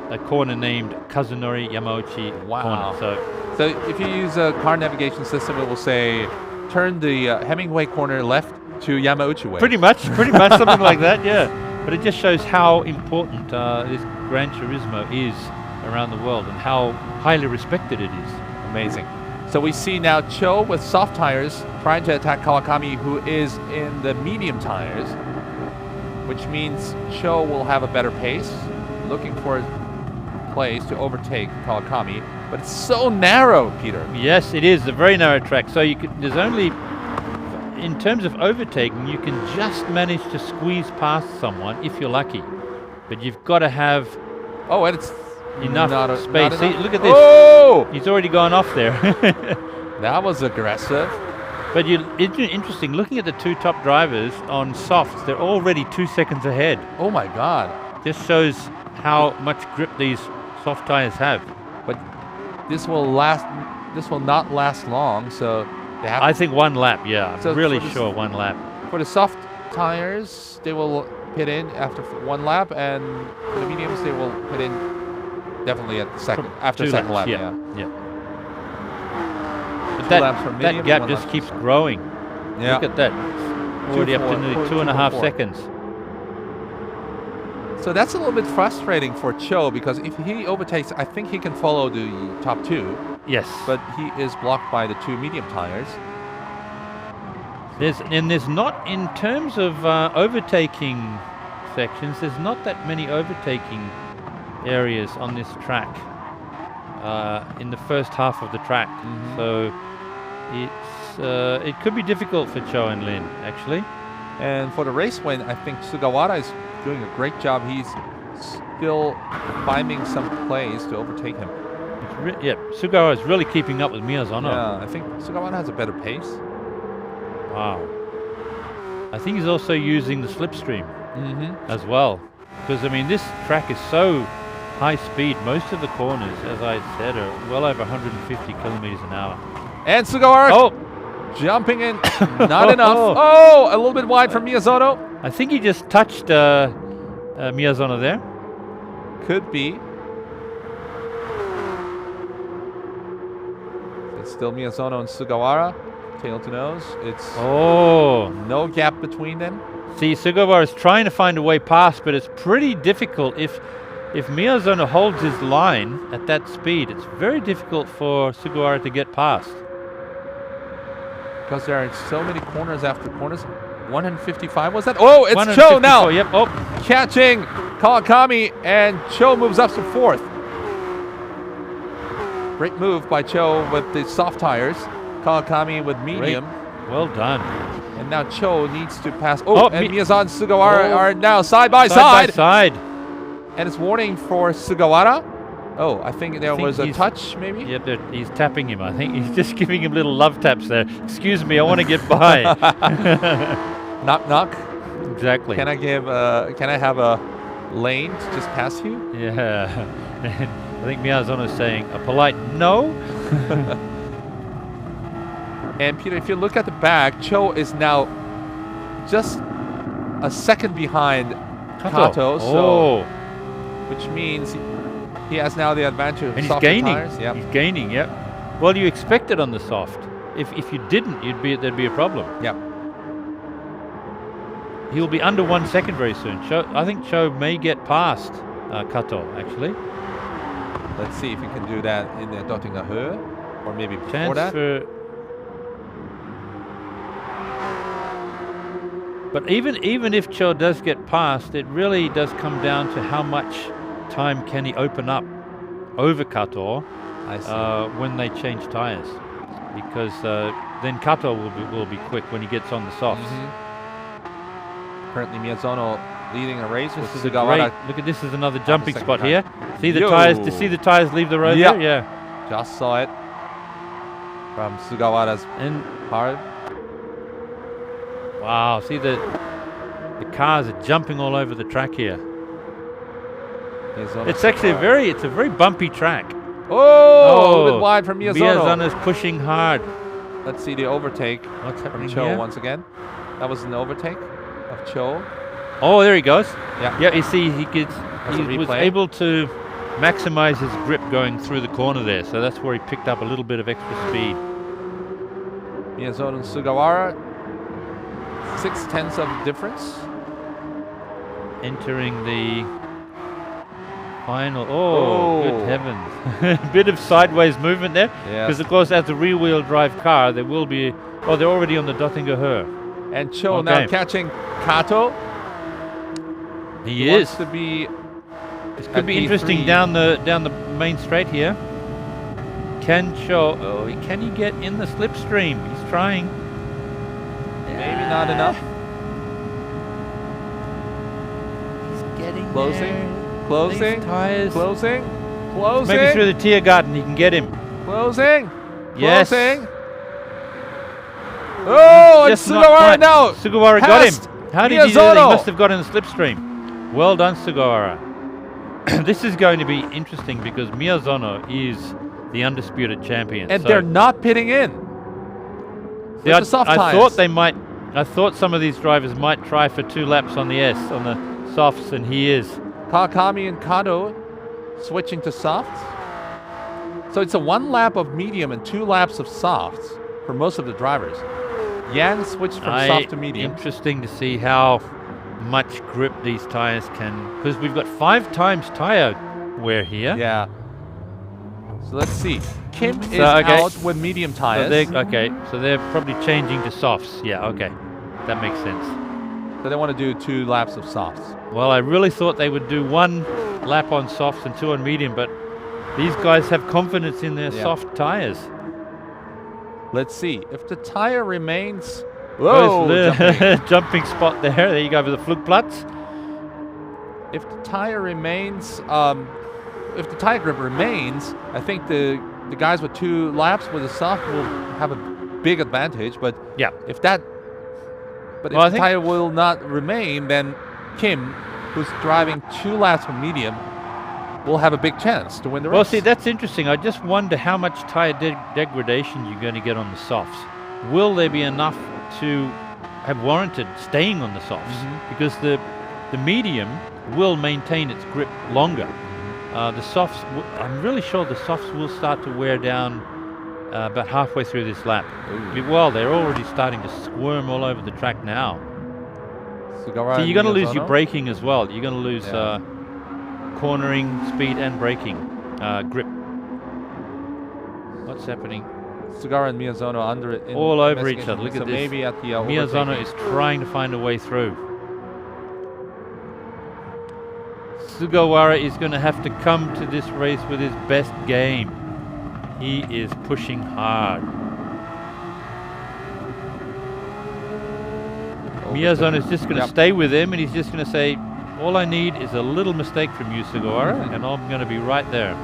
a corner named Kazunori Yamauchi corner. So if you use a car navigation system, it will say, turn the Hemingway corner left to Yamauchi way. Pretty much something like that, yeah. But it just shows how important this Gran Turismo is around the world and how highly respected it is. Amazing. So we see now Cho with soft tires trying to attack Kawakami, who is in the medium tires, which means Cho will have a better pace, looking for a place to overtake Kawakami. But it's so narrow, Peter. Yes, it is a very narrow track. So there's only, in terms of overtaking, you can just manage to squeeze past someone if you're lucky. But you've got to have and it's enough space. See, look at this. Oh! He's already gone off there. That was aggressive. But it's interesting, looking at the 2 top drivers on softs, they're already 2 seconds ahead. Oh my God. This shows how much grip these soft tires have. But this will not last long, so they have I think 1 lap, yeah. So I'm really sure 1 lap. For the soft tires, they will pit in after 1 lap, and for the mediums, they will pit in definitely after second lap. Yeah. But that gap just keeps growing. Yeah. Look at that. It's already up to nearly 2.5 seconds. So that's a little bit frustrating for Cho, because if he overtakes, I think he can follow the top 2. Yes. But he is blocked by the 2 medium tires. There's not, in terms of overtaking sections, there's not that many overtaking areas on this track in the first half of the track. So it could be difficult for Cho and Lin, actually. And for the race win, I think Sugawara is doing a great job. He's still finding some plays to overtake him. Sugawara is really keeping up with Miyazono. Yeah, I think Sugawara has a better pace. Wow. I think he's also using the slipstream as well. Because, I mean, this track is so high speed. Most of the corners, as I said, are well over 150 kilometers an hour. And Sugawara jumping in. Not enough. Oh, a little bit wide from Miyazono. I think he just touched Miyazono there. Could be. It's still Miyazono and Sugawara. Tail to nose. It's no gap between them. See, Sugawara is trying to find a way past, but it's pretty difficult. If Miyazono holds his line at that speed, it's very difficult for Sugawara to get past. Because there are so many corners after corners. 155 was that? Oh, it's Cho now. Yep. Catching Kawakami, and Cho moves up to 4th. Great move by Cho with the soft tires. Kawakami with medium. Great. Well done. And now Cho needs to pass. And Miyazono and Sugawara are now side by side. And it's warning for Sugawara. I think there was a touch, maybe? Yeah, he's tapping him, I think. He's just giving him little love taps there. Excuse me, I want to get by. Knock, knock. Exactly. Can I have a lane to just pass you? Yeah. I think Miyazono is saying a polite no. And Peter, if you look at the back, Cho is now just a second behind Kato. Which means he has now the advantage of softer tires. Yep. He's gaining, yep. Well, you expect it on the soft. If you didn't, there'd be a problem. Yep. He'll be under 1 second very soon. I think Cho may get past Kato, actually. Let's see if he can do that in the Dottinger Höhe, or maybe before Chance that. But even if Cho does get past, it really does come down to how much time can he open up over Kato when they change tires, because then Kato will be quick when he gets on the softs. Currently Miyazono leading a race with This is Sugawara. look at this is another jumping spot time. here. See the Yo. tires? To see the tires leave the road Yeah. there? Yeah. Just saw it from Sugawara's car. Wow, see the cars are jumping all over the track here. It's actually a very bumpy track. Oh, a bit wide from Miyazono. Miyazono's pushing hard. Let's see the overtake. What's happening from Cho here? once again. That was an overtake of Cho. Oh, there he goes. Yeah. Yeah, you see he That's a was replay. able to maximize his grip going through the corner there. So that's where he picked up a little bit of extra speed. Miyazono and Sugawara, 0.6 of difference. Entering the final. Oh, good heavens. Bit of sideways movement there. Yes. Because, of course, as a rear-wheel drive car, there will be... Oh, they're already on the Dottinger Höhe. And Cho now catching Kato. He wants is. to be... This could be interesting down the main straight here. Can Cho... Oh, can he get in the slipstream? He's trying. Maybe not enough. Getting Closing, there. closing, These tires. closing, closing. Maybe through the Tiergarten he can get him. Closing, Yes. closing. Oh, and Just not Sugawara quite. now. Sugawara got him. How did he do that? He Miyazono. must have got in the slipstream. Well done, Sugawara. This is going to be interesting because Miyazono is the undisputed champion. And so they're not pitting in. See, With the soft I tires. thought they might. I thought some of these drivers might try for 2 laps on the on the softs, and he is. Kawakami and Kato switching to softs. So it's a 1 lap of medium and 2 laps of softs for most of the drivers. Yang switched from soft to medium. Interesting to see how much grip these tires can, because we've got 5 times tire wear here. Yeah. So let's see. Kim is okay. out with medium tires. So they're probably changing to softs. Yeah, okay. That makes sense. So they want to do 2 laps of softs. Well, I really thought they would do 1 lap on softs and 2 on medium, but these guys have confidence in their soft tires. Let's see. If the tire remains... Whoa! Jumping. Jumping spot there. There you go with the Flugplatz. If the tire remains... if the tire grip remains, I think the guys with 2 laps with the soft will have a big advantage. But yeah, if the tire will not remain, then Kim, who's driving 2 laps from medium, will have a big chance to win the race. Well, see, that's interesting. I just wonder how much tire degradation you're going to get on the softs. Will there be enough to have warranted staying on the softs? Because the medium will maintain its grip longer. The softs, I'm really sure the softs will start to wear down about halfway through this lap. Well, they're already starting to squirm all over the track now. So you're going to lose your braking as well. You're going to lose cornering, speed, and braking grip. What's happening? Sugawara and Miyazono under it. All over each other. Look so at this. Maybe at the Miyazono overtaking. is trying to find a way through. Sugawara is going to have to come to this race with his best game. He is pushing hard. Miyazono is just going to stay with him, and he's just going to say, all I need is a little mistake from you, Sugawara, and I'm going to be right there.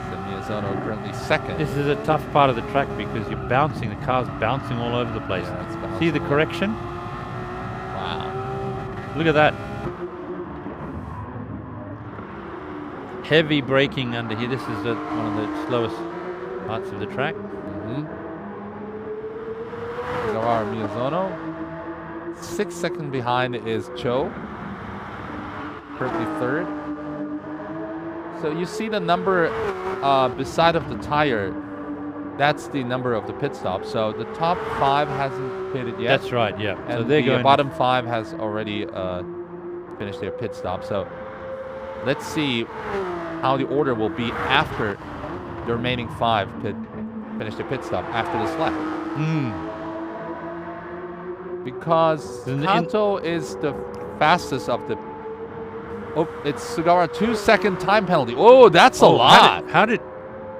So Miyazono currently second. This is a tough part of the track because you're bouncing, the car's bouncing all over the place. See the correction? Wow. Look at that. Heavy braking under here. This is one of the slowest parts of the track. Sugawara Miyazono. 6 seconds behind is Cho. Currently third. So you see the number beside of the tire. That's the number of the pit stop. So the top 5 hasn't pitted yet. That's right, yeah. And So they're the going bottom 5 has already finished their pit stop. So let's see how the order will be after the remaining 5 finish the pit stop after this lap. Because Kato is the fastest of the... Oh, it's Sugawara 2-second time penalty. Oh, that's a lot.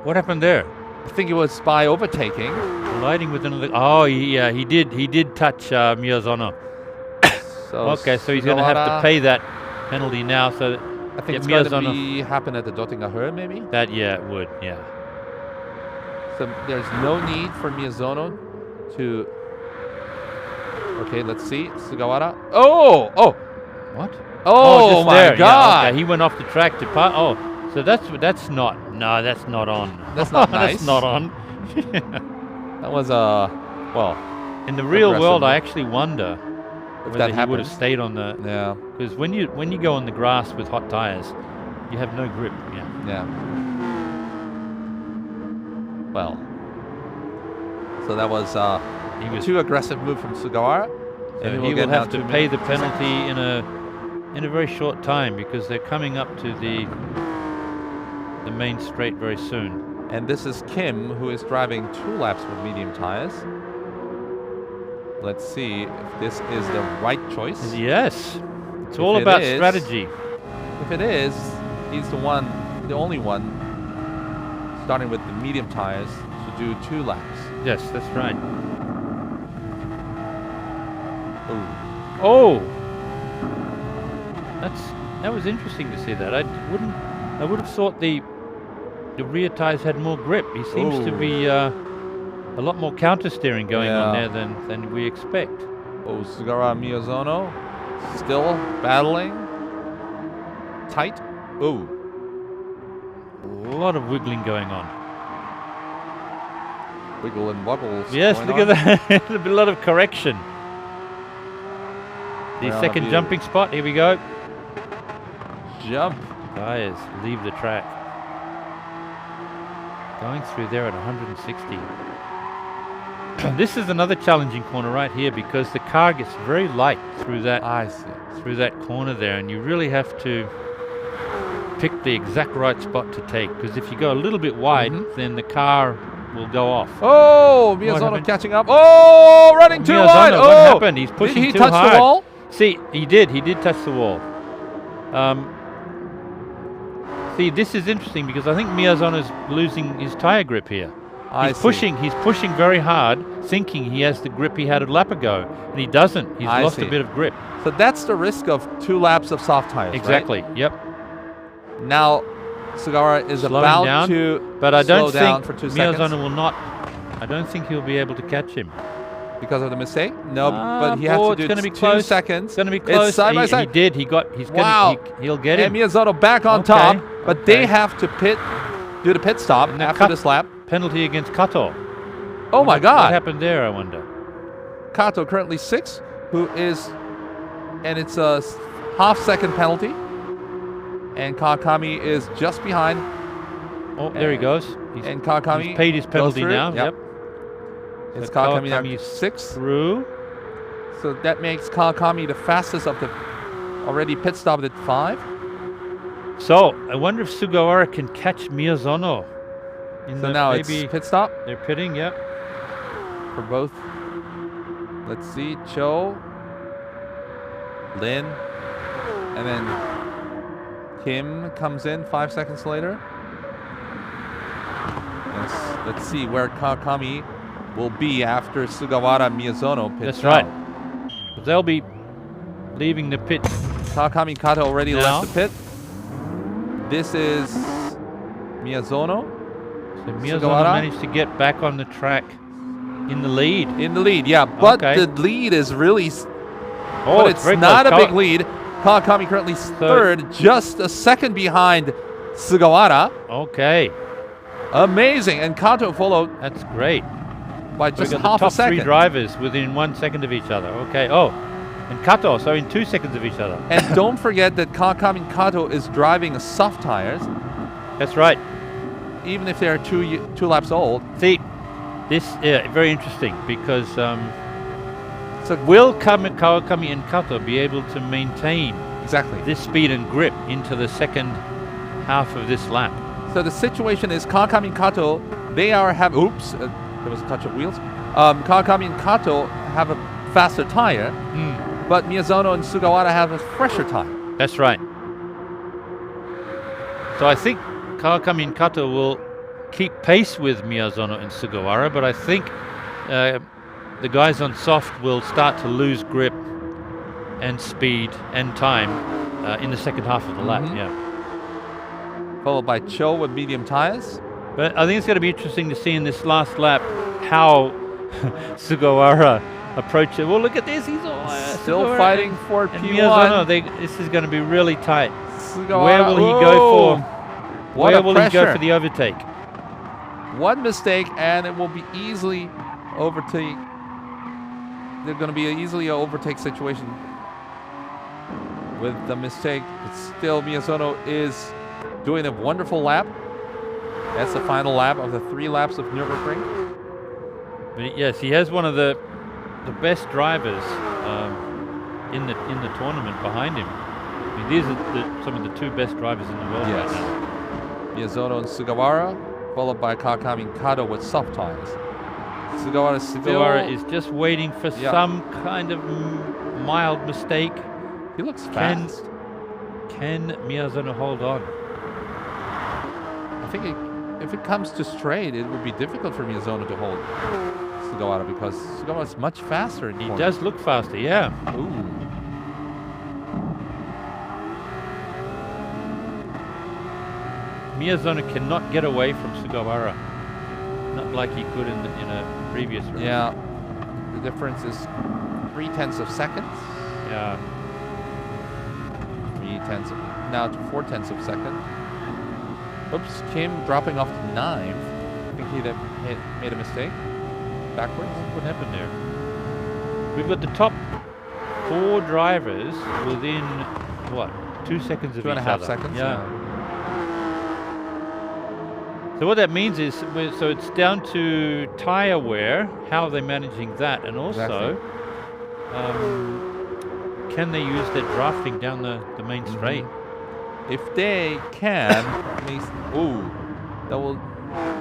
What happened there? I think it was by overtaking. Colliding with another... Oh, yeah, he did touch Miyazono. So he's going to have to pay that penalty now. So I think it's going to happen at the Dottinga Her, maybe? It would, yeah. So there's no need for Miyazono to... Okay, let's see. Sugawara. Oh! What? Oh my there. God! Yeah, okay. He went off the track to part. Oh, so that's not. No, that's not on. That's not nice. That's not on. That was well. In the real world, I actually wonder if whether that he would have stayed on the. Yeah. Because when you go on the grass with hot tires, you have no grip. Yeah. Yeah. Well. So that was too aggressive move from Sugawara. And he will have to pay the penalty in a very short time because they're coming up to the main straight very soon. And this is Kim, who is driving 2 laps with medium tires. Let's see if this is the right choice. Yes. It's all about strategy. If it is, he's the only one starting with the medium tires to do 2 laps. Yes, that's right. Oh, that was interesting to see that. I would have thought the rear tires had more grip. He seems to be a lot more counter steering going on there than we expect. Oh, Sugawara Miyazono still battling. Tight. Oh, a lot of wiggling going on. Wiggle and wobbles. Yes, look at that. A lot of correction. The second jumping spot, here we go. Jump. Tires leave the track. Going through there at 160. This is another challenging corner right here because the car gets very light through that through that corner there, and you really have to pick the exact right spot to take because if you go a little bit wide, then the car will go off. Oh, Miyazono catching up. Oh, running too wide. What happened? He's pushing Did he too touch hard. the wall? See, he did touch the wall. See, this is interesting because I think Miyazono's losing his tire grip here. He's pushing very hard, thinking he has the grip he had a lap ago, and he doesn't. He's lost a bit of grip. So that's the risk of 2 laps of soft tires, exactly, right? Yep. Now, Sugawara is slowing about down, to but I don't slow down think for 2 Miyazono seconds. will not. I don't think he'll be able to catch him. Because of the mistake? No, but he has to do it's 2 seconds. It's going to be close. It's side by side. He did. He'll get him. And Miyazono back on top, but they have to do the pit stop after this lap. Penalty against Kato. Oh my God! What happened there? I wonder. Kato currently 6, and it's a half-second penalty. And Kawakami is just behind. Oh, there he goes. And Kawakami he's paid his penalty now. Yep. It's So Kawakami now Kawakami's 6 through. So that makes Kawakami the fastest of the already pit stopped at 5. So I wonder if Sugawara can catch Miyazono. So now it's pit stop. They're pitting, yep. For both. Let's see, Cho, Lin, and then Kim comes in 5 seconds later. Let's see where Kawakami will be after Sugawara Miyazono pits. That's right. But they'll be leaving the pit. Kawakami Kato already left the pit. This is Miyazono. So Miyazono managed to get back on the track in the lead. In the lead, yeah. But the lead is really... but it's not a big lead. Kawakami currently third, just a second behind Sugawara. Okay. Amazing. And Kato followed. That's great. By just got half the top a second. 3 drivers within 1 second of each other. Okay. Oh, and Kato, so in 2 seconds of each other. And don't forget that Kawakami Kato is driving soft tires. That's right. Even if they're two laps old. See, this very interesting because will Kawakami and Kato be able to maintain exactly this speed and grip into the second half of this lap. So the situation is Kawakami and Kato, they are have oops, there was a touch of wheels. Kawakami and Kato have a faster tire, but Miyazono and Sugawara have a fresher tire. That's right. So I think Kawakami and Kato will keep pace with Miyazono and Sugawara, but I think the guys on soft will start to lose grip and speed and time in the second half of the lap. Yeah. Followed by Cho with medium tires. But I think it's going to be interesting to see in this last lap how Sugawara approaches it. Well, look at this. He's still Sugawara fighting for and P1. Miyazono, this is going to be really tight. Sugawara, where will he go for? What Where will he go for the overtake? One mistake and it will be easily overtake. There's going to be easily an overtake situation with the mistake. But still, Miyazono is doing a wonderful lap. That's the final lap of the 3 laps of Nürburgring. But yes, he has one of the best drivers in the tournament behind him. I mean, these are some of the 2 best drivers in the world right now. Miyazono and Sugawara, followed by Kawakami and Kato with soft tires. Sugawara is just waiting for some kind of mild mistake. He looks fast. Can Miyazono hold on? I think if it comes to straight, it would be difficult for Miyazono to hold Sugawara because Sugawara is much faster in corners. He does look faster, yeah. Ooh. Miyazono cannot get away from Sugawara, not like he could in a previous race. Yeah, the difference is 0.3 seconds. Yeah. 0.3 now to 0.4 seconds. Oops, Kim dropping off to 9th. I think he made a mistake. Backwards. What happened there? We've got the top 4 drivers within, what, 2 seconds of each other. 2.5 seconds. Yeah. So what that means is, so it's down to tire wear, how are they managing that, and also can they use their drafting down the main straight? If they can,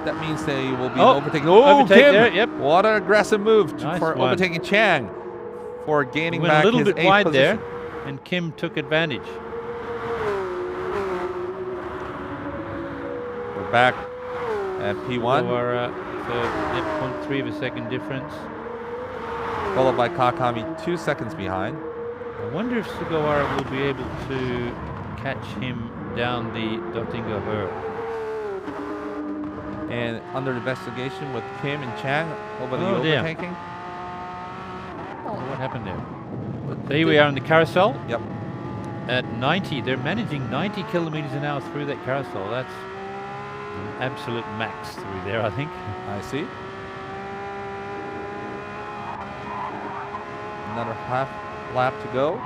that means they will be overtaking. Overtake Kim! there, yep. What an aggressive move for one. overtaking Chang, for gaining Went back a little his bit 8th wide position. there, and Kim took advantage. We're back at P1. So 0.3 of a second difference. Followed by Kawakami 2 seconds behind. I wonder if Sugawara will be able to catch him down the Dottinger Her. And under investigation with Kim and Chang over the overtaking. What happened there? But here we are in the carousel. Yep. At 90, they're managing 90 kilometers an hour through that carousel. That's an absolute max through there, I think. I see. Another half lap to go.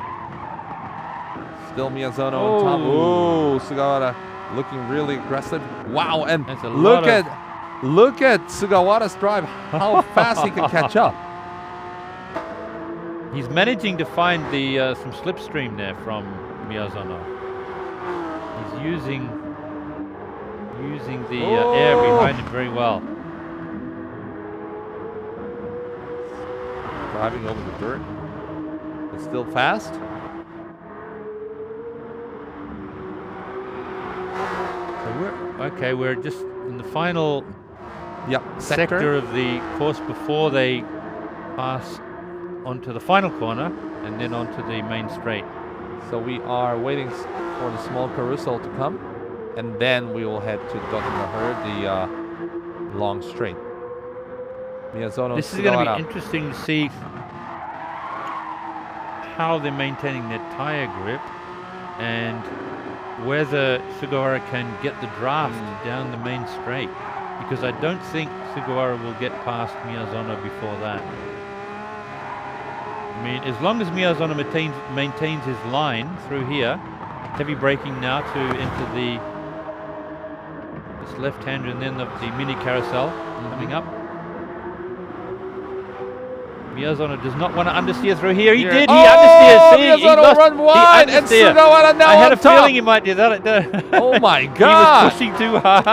Still Miyazono on top. Oh, Sugawara looking really aggressive. Wow, and look at Sugawara's drive, how fast he can catch up. He's managing to find the some slipstream there from Miyazono. He's using the air behind him very well. Driving over the dirt. It's still fast. So we're just in the final sector of the course before they pass onto the final corner and then onto the main straight. So we are waiting for the small carousel to come, and then we will head to Dottinger, the long straight. Miyazono, this is going to be interesting to see how they're maintaining their tire grip and whether Sugawara can get the draft down the main straight, because I don't think Sugawara will get past Miyazono before that. I mean, as long as Miyazono maintains his line through here, heavy braking now to enter this left-hander and then the mini carousel coming up. Miyazono does not want to understeer through here. He did. He Oh, understeers. See, he Miyazono lost. run wide, and He understeered. Sugawara now I had on a top. feeling he might do that. Oh my He God! was pushing too hard.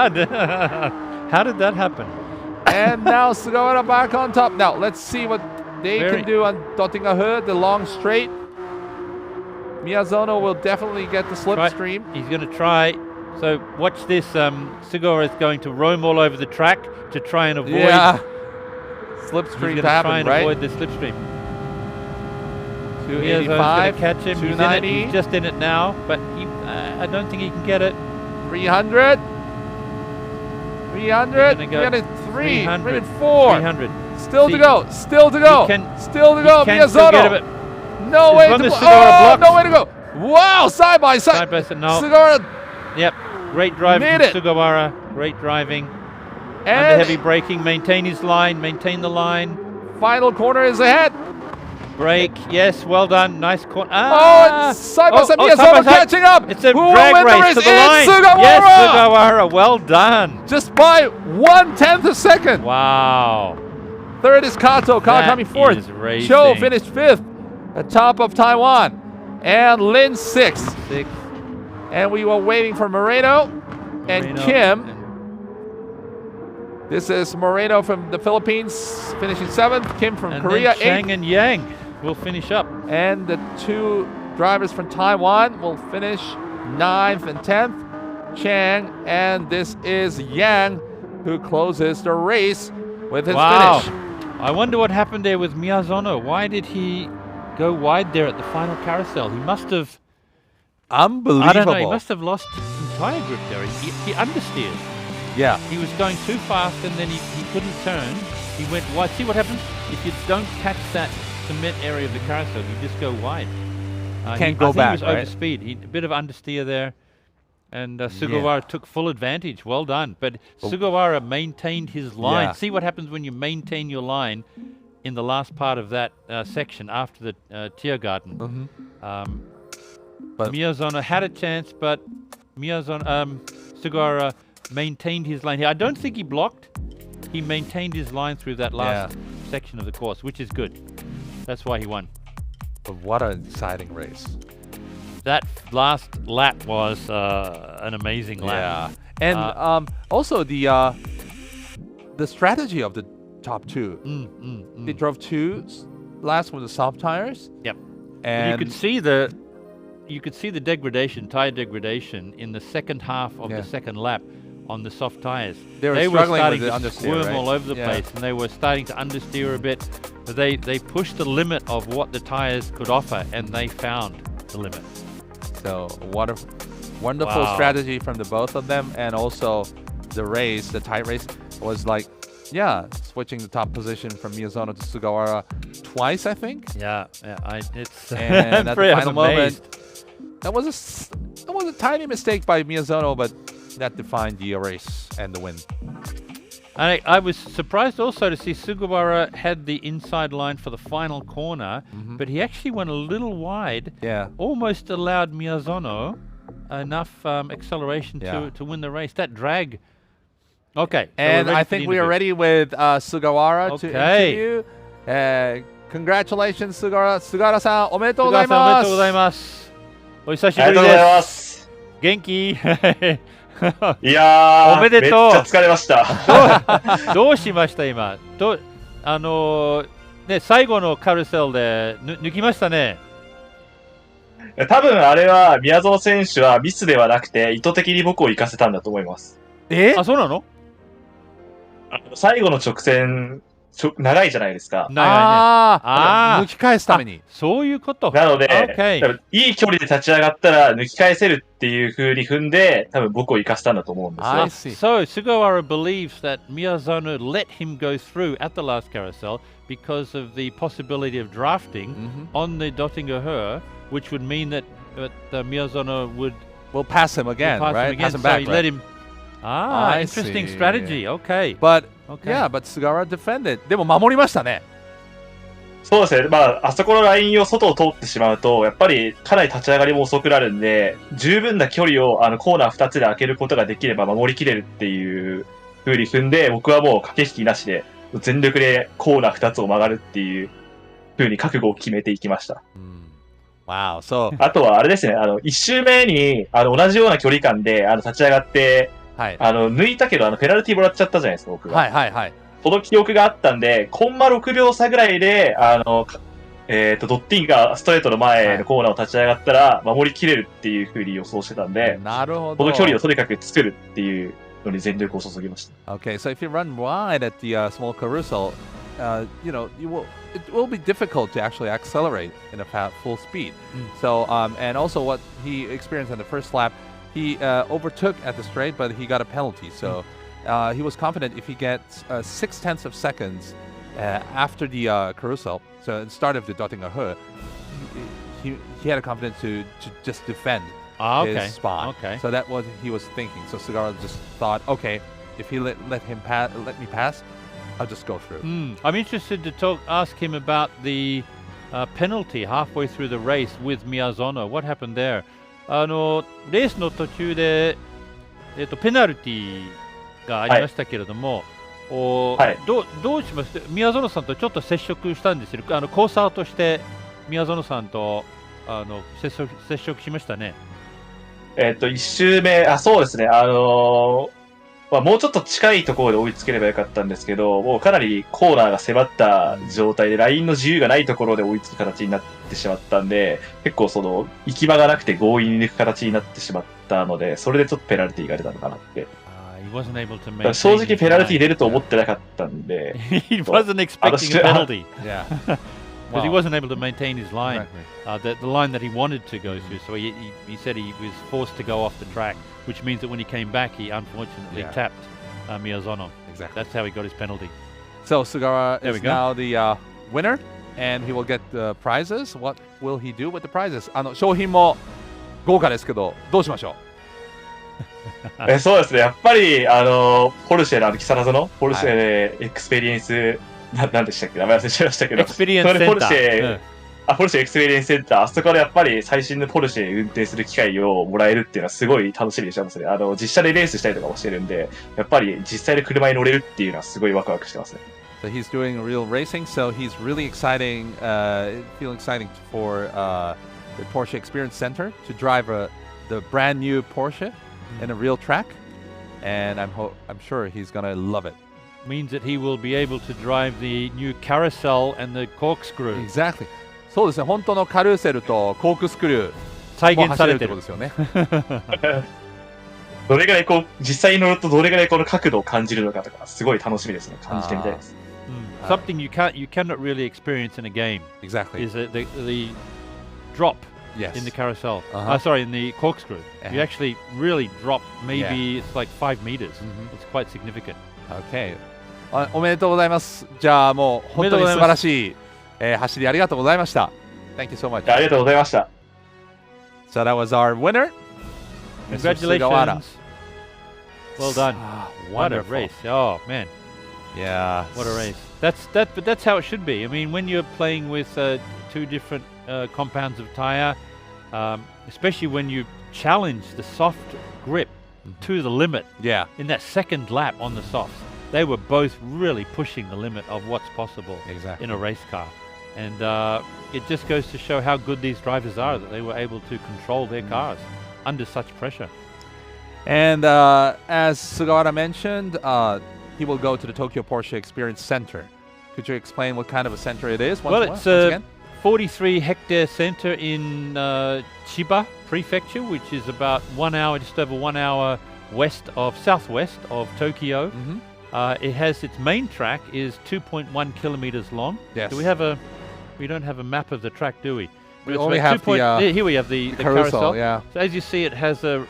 How did that happen? And now Sugawara back on top. Now let's see what they can do on Dottingerhöhe, the long straight. Miyazono will definitely get the slipstream. He's going to try. So watch this. Sugawara is going to roam all over the track to try and avoid. Yeah. He's Slipstream going to to happen, try and right? avoid the slipstream. 285, going to catch him. 290. He's just in it now, but I don't think he can get it. 300. 300. He's gonna go 303. 300. 304. 300. Still See, to go. Still to go. he can- Still to go. He can still get Miyazono. it, No as way long to as oh, Sugawara blocks. no way to go. Wow, side by side. Side by side, no. Sugawara Yep, great driving Made from it. Sugawara. Great driving. Under and heavy braking, maintain his line, maintain the line. final corner is ahead. Brake, yes, well done, nice corner. Oh, it's side by side. side Miyazono by side. catching up. It's a Who will drag win the race to the It's line. Sugawara. Yes, Sugawara, well done. Just by 1/10 a second. Wow. Third is Kato. Kawakami That fourth. is racing. Cho finished fifth. Atop of Taiwan. And Lin sixth. And we were waiting for Moreno and Moreno Kim. This is Moreno from the Philippines finishing seventh. Kim from And Korea then Chang eighth. and Yang will finish up. And the two drivers from Taiwan will finish 9th and 10th. Chang, and this is Yang, who closes the race with his Wow. finish. I wonder what happened there with Miyazono. Why did he go wide there at the final carousel? He must have... Unbelievable. I don't know, he must have lost some tyre grip there. He understeered. Yeah. He was going too fast and then he couldn't turn. He went wide. See what happens? If you don't catch that cement area of the carousel, you just go wide. Can't go I think back, he was right? over speed. A bit of understeer there. And Sugawara took full advantage. Well done. But Sugawara maintained his line. Yeah. See what happens when you maintain your line in the last part of that section after the Tiergarten. But Miyazono had a chance, but Sugawara maintained his line here. I don't think he blocked. He maintained his line through that last section of the course, which is good. That's why he won. But what an exciting race. That last lap was an amazing lap. Yeah. And also the strategy of the top two. They drove two last with the soft tires. Yep. And you could see the degradation, tire degradation in the second half of the second lap on the soft tires. They were struggling starting with the to understeer, squirm right? all over the Yeah. place, and they were starting to understeer a bit. But they pushed the limit of what the tires could offer, and they found the limit. So wonderful strategy from the both of them, and also the race, the tight race, was like, switching the top position from Miyazono to Sugawara twice, I think. Yeah. It's And at the I'm final moment, amazed. that was a tiny mistake by Miyazono, but that defined the race and the win. I was surprised also to see Sugawara had the inside line for the final corner, but he actually went a little wide. Yeah. Almost allowed Miyazono enough acceleration to win the race. That drag. Okay. so And we're ready I for the think we are interview. ready with Sugawara to Okay. interview. Congratulations, Sugawara. Sugawara-san, おめでとうございおめでます。とうございます。お久しぶりです。ありがとうございます。元気いやー、おめでとう。めっちゃ疲れました。どうしました今。最後のカルセルで抜きましたね。多分あれは宮園選手はミスではなくて意図的に僕を行かせたんだと思います。あ、そうなの？最後の直線長いじゃないですか。抜き返すために。そういうこと。なので、Okay. 多分いい距離で立ち上がったら抜き返せるっていう風に踏んで、多分僕を生かしたんだと思うんですよ。So Sugawara believes that Miyazono let him go through at the last carousel because of the possibility of drafting on the Dottingerhöhe, which would mean that Miyazono will pass him again, right? Pass him back, so he let him. Interesting strategy. Okay. But Okay. but Sugawara defended. でも守りましたね。そうですね。あそこのラインを外を通ってしまうと、やっぱりかなり立ち上がりも遅くなるんで、十分な距離をコーナー2つで開けることができれば守りきれるっていう風に踏んで、僕はもう駆け引きなしで、全力でコーナー2つを曲がるっていう風に覚悟を決めていきました。Wow. So あとはあれですね、1周目に同じような距離感で立ち上がって、抜いたけどペナルティもらっちゃったじゃないですか、僕が。その記憶があったんで、コンマ6秒差ぐらいで、ドッティンがストレートの前のコーナーを立ち上がったら、守りきれるっていう風に予想してたんで、なるほど。この距離をとにかく作るっていうのに全力を注ぎました。Okay, so if you run wide at the small carousel, it will be difficult to actually accelerate in a full speed. So, and also what he experienced on the first lap, he overtook at the straight, but he got a penalty. So he was confident if he gets 0.6 of seconds after the carousel, so at the start of the Dottinger Höhe, he had a confidence to just defend his spot. So that was he was thinking. So Sugawara just thought, okay, if he let me pass, I'll just go through. I'm interested to ask him about the penalty halfway through the race with Miyazono. What happened there? レースの途中で、ペナルティがありましたけれども、どうします？宮園さんとちょっと接触したんですよ。コーサーとして宮園さんと接触しましたね。1周目、そうですね。もうちょっと近いところで追いつければよかったんですけど、もうかなりコーナーが迫った状態で、ラインの自由がないところで追いつく形になってしまったんで、結構行き場がなくて強引に抜く形になってしまったので、それでちょっとペナルティが出たのかなって。正直ペナルティ出ると思ってなかったんで。He wasn't expecting a penalty. Yeah. Because he wasn't able to maintain his line, the line that he wanted to go through. So he said he was forced to go off the track, which means that when he came back, he unfortunately tapped Miyazono. Exactly. That's how he got his penalty. So Sugawara is now the winner, and he will get the prizes. What will he do with the prizes? 商品も豪華ですけど、どうしましょう？そうですね。やっぱりポルシェの木更津のポルシェでエクスペリエンスなんでしたっけ？名前忘れちゃいましたけど。エクスペリエンスセンター。ポルシェエクスペリエンスセンター、あそこでやっぱり最新のポルシェ運転する機会をもらえるっていうのはすごい楽しみにしてますね。実車でレースしたりとかもしてるんで、やっぱり実際で車に乗れるっていうのはすごいワクワクしてますね。So he's doing real racing, so he's really feeling exciting for the Porsche Experience Center to drive the brand new Porsche in a real track, and I'm sure he's gonna love it. Means that he will be able to drive the new carousel and the corkscrew. Exactly. そうですね。本当のカルーセルとコークスクリュー再現されてるってことですよね。どれぐらい実際に乗るとどれぐらいこの角度を感じるのかとかすごい楽しみですね。感じてみたいです。Something you cannot really experience in a game. Exactly. Is the drop in the carousel. Sorry, in the corkscrew. You actually really drop. Maybe it's like 5 meters. It's quite significant. Okay. おめでとうございます。じゃあもう本当に素晴らしい走りありがとうございました。Thank you so much. ありがとうございました。So that was our winner. Congratulations. Well done. What a race. Oh man. Yeah. What a race. But that's how it should be. I mean, when you're playing with two different compounds of tire, especially when you challenge the soft grip to the limit. Yeah. In that second lap on the softs, they were both really pushing the limit of what's possible in a race car. And it just goes to show how good these drivers are, that they were able to control their cars under such pressure. And as Sugawara mentioned, he will go to the Tokyo Porsche Experience Center. Could you explain what kind of a center it is? It's a 43-hectare center in Chiba Prefecture, which is about just over 1 hour southwest of Tokyo. It has its main track is 2.1 kilometers long. Yes. We don't have a map of the track, do we? We only have here we have the carousel. Yeah. So as you see, it has a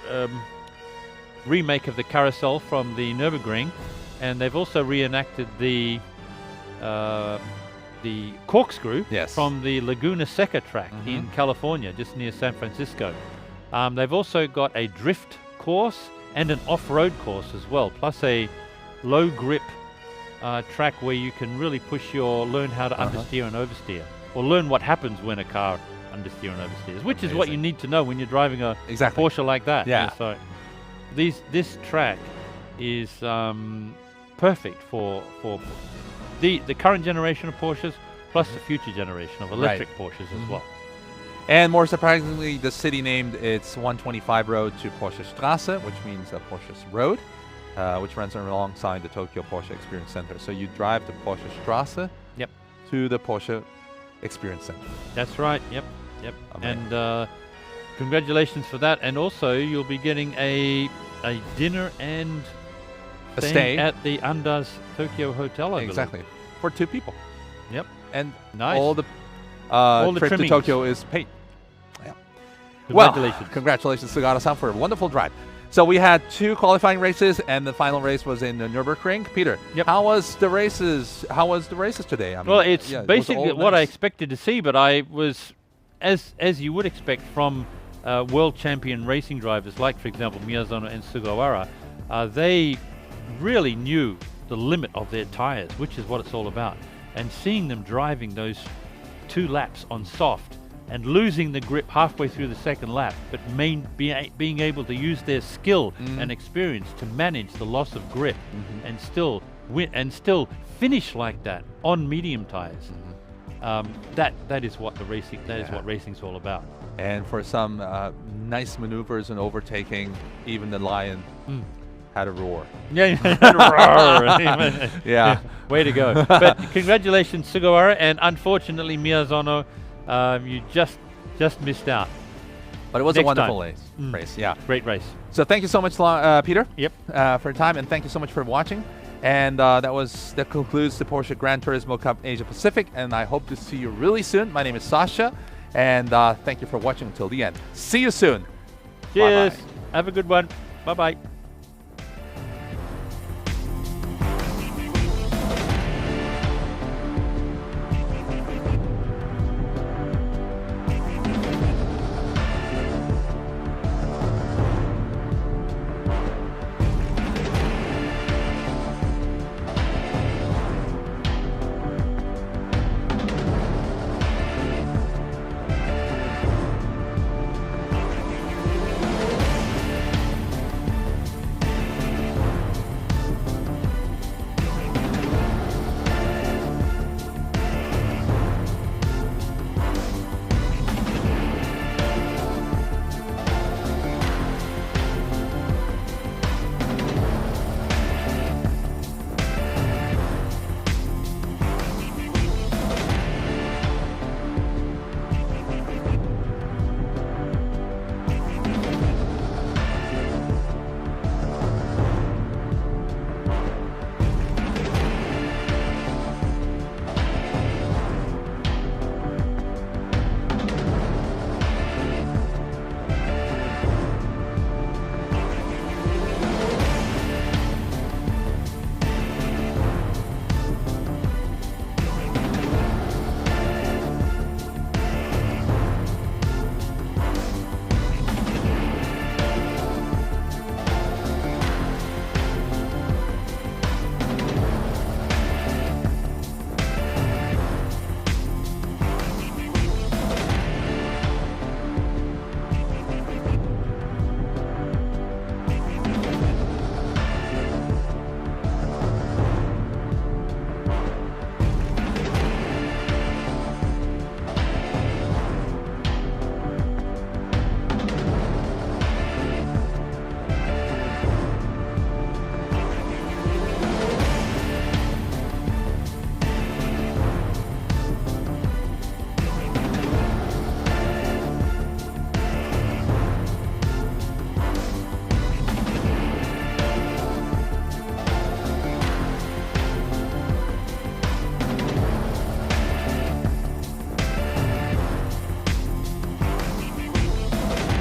remake of the carousel from the Nürburgring, and they've also reenacted the corkscrew from the Laguna Seca track in California, just near San Francisco. They've also got a drift course and an off-road course as well, plus a low grip track where you can really learn how to understeer and oversteer, or learn what happens when a car understeer and oversteers, which is what you need to know when you're driving a Porsche like that. Yeah. So this track is perfect for the current generation of Porsches, plus the future generation of electric Porsches as well. And more surprisingly, the city named its 125 road to Porsche Straße, which means Porsche's road, which runs alongside the Tokyo Porsche Experience Center. So you drive the Porsche Straße to the Porsche Experience Center. That's right. Yep. And congratulations for that. And also, you'll be getting a dinner and a stay at the Andaz Tokyo Hotel. I exactly believe. For 2 people. Yep. And nice. all the trip trimmings. to Tokyo is paid. Yeah. Congratulations. Well, congratulations, Sugata-san, for a wonderful drive. So we had 2 qualifying races, and the final race was in the Nürburgring. Peter, how was the races? How was the races today? I mean, well, it's basically it what I expected to see, but I was, as you would expect from world champion racing drivers, like for example Miyazono and Sugawara, they really knew the limit of their tires, which is what it's all about. And seeing them driving those 2 laps on soft and losing the grip halfway through the second lap, but being able to use their skill and experience to manage the loss of grip and still win and still finish like that on medium tires. That is what the racing is what racing's all about. And for some nice maneuvers and overtaking, even the Lion had a roar. Yeah. Way to go. But congratulations, Sugawara, and unfortunately, Miyazono, you just missed out. But it was a wonderful race. Yeah. Great race. So thank you so much, Peter. Yep. For your time, and thank you so much for watching. And that concludes the Porsche Gran Turismo Cup Asia Pacific, and I hope to see you really soon. My name is Sasha, and thank you for watching until the end. See you soon. Cheers. Bye-bye. Have a good one. Bye-bye.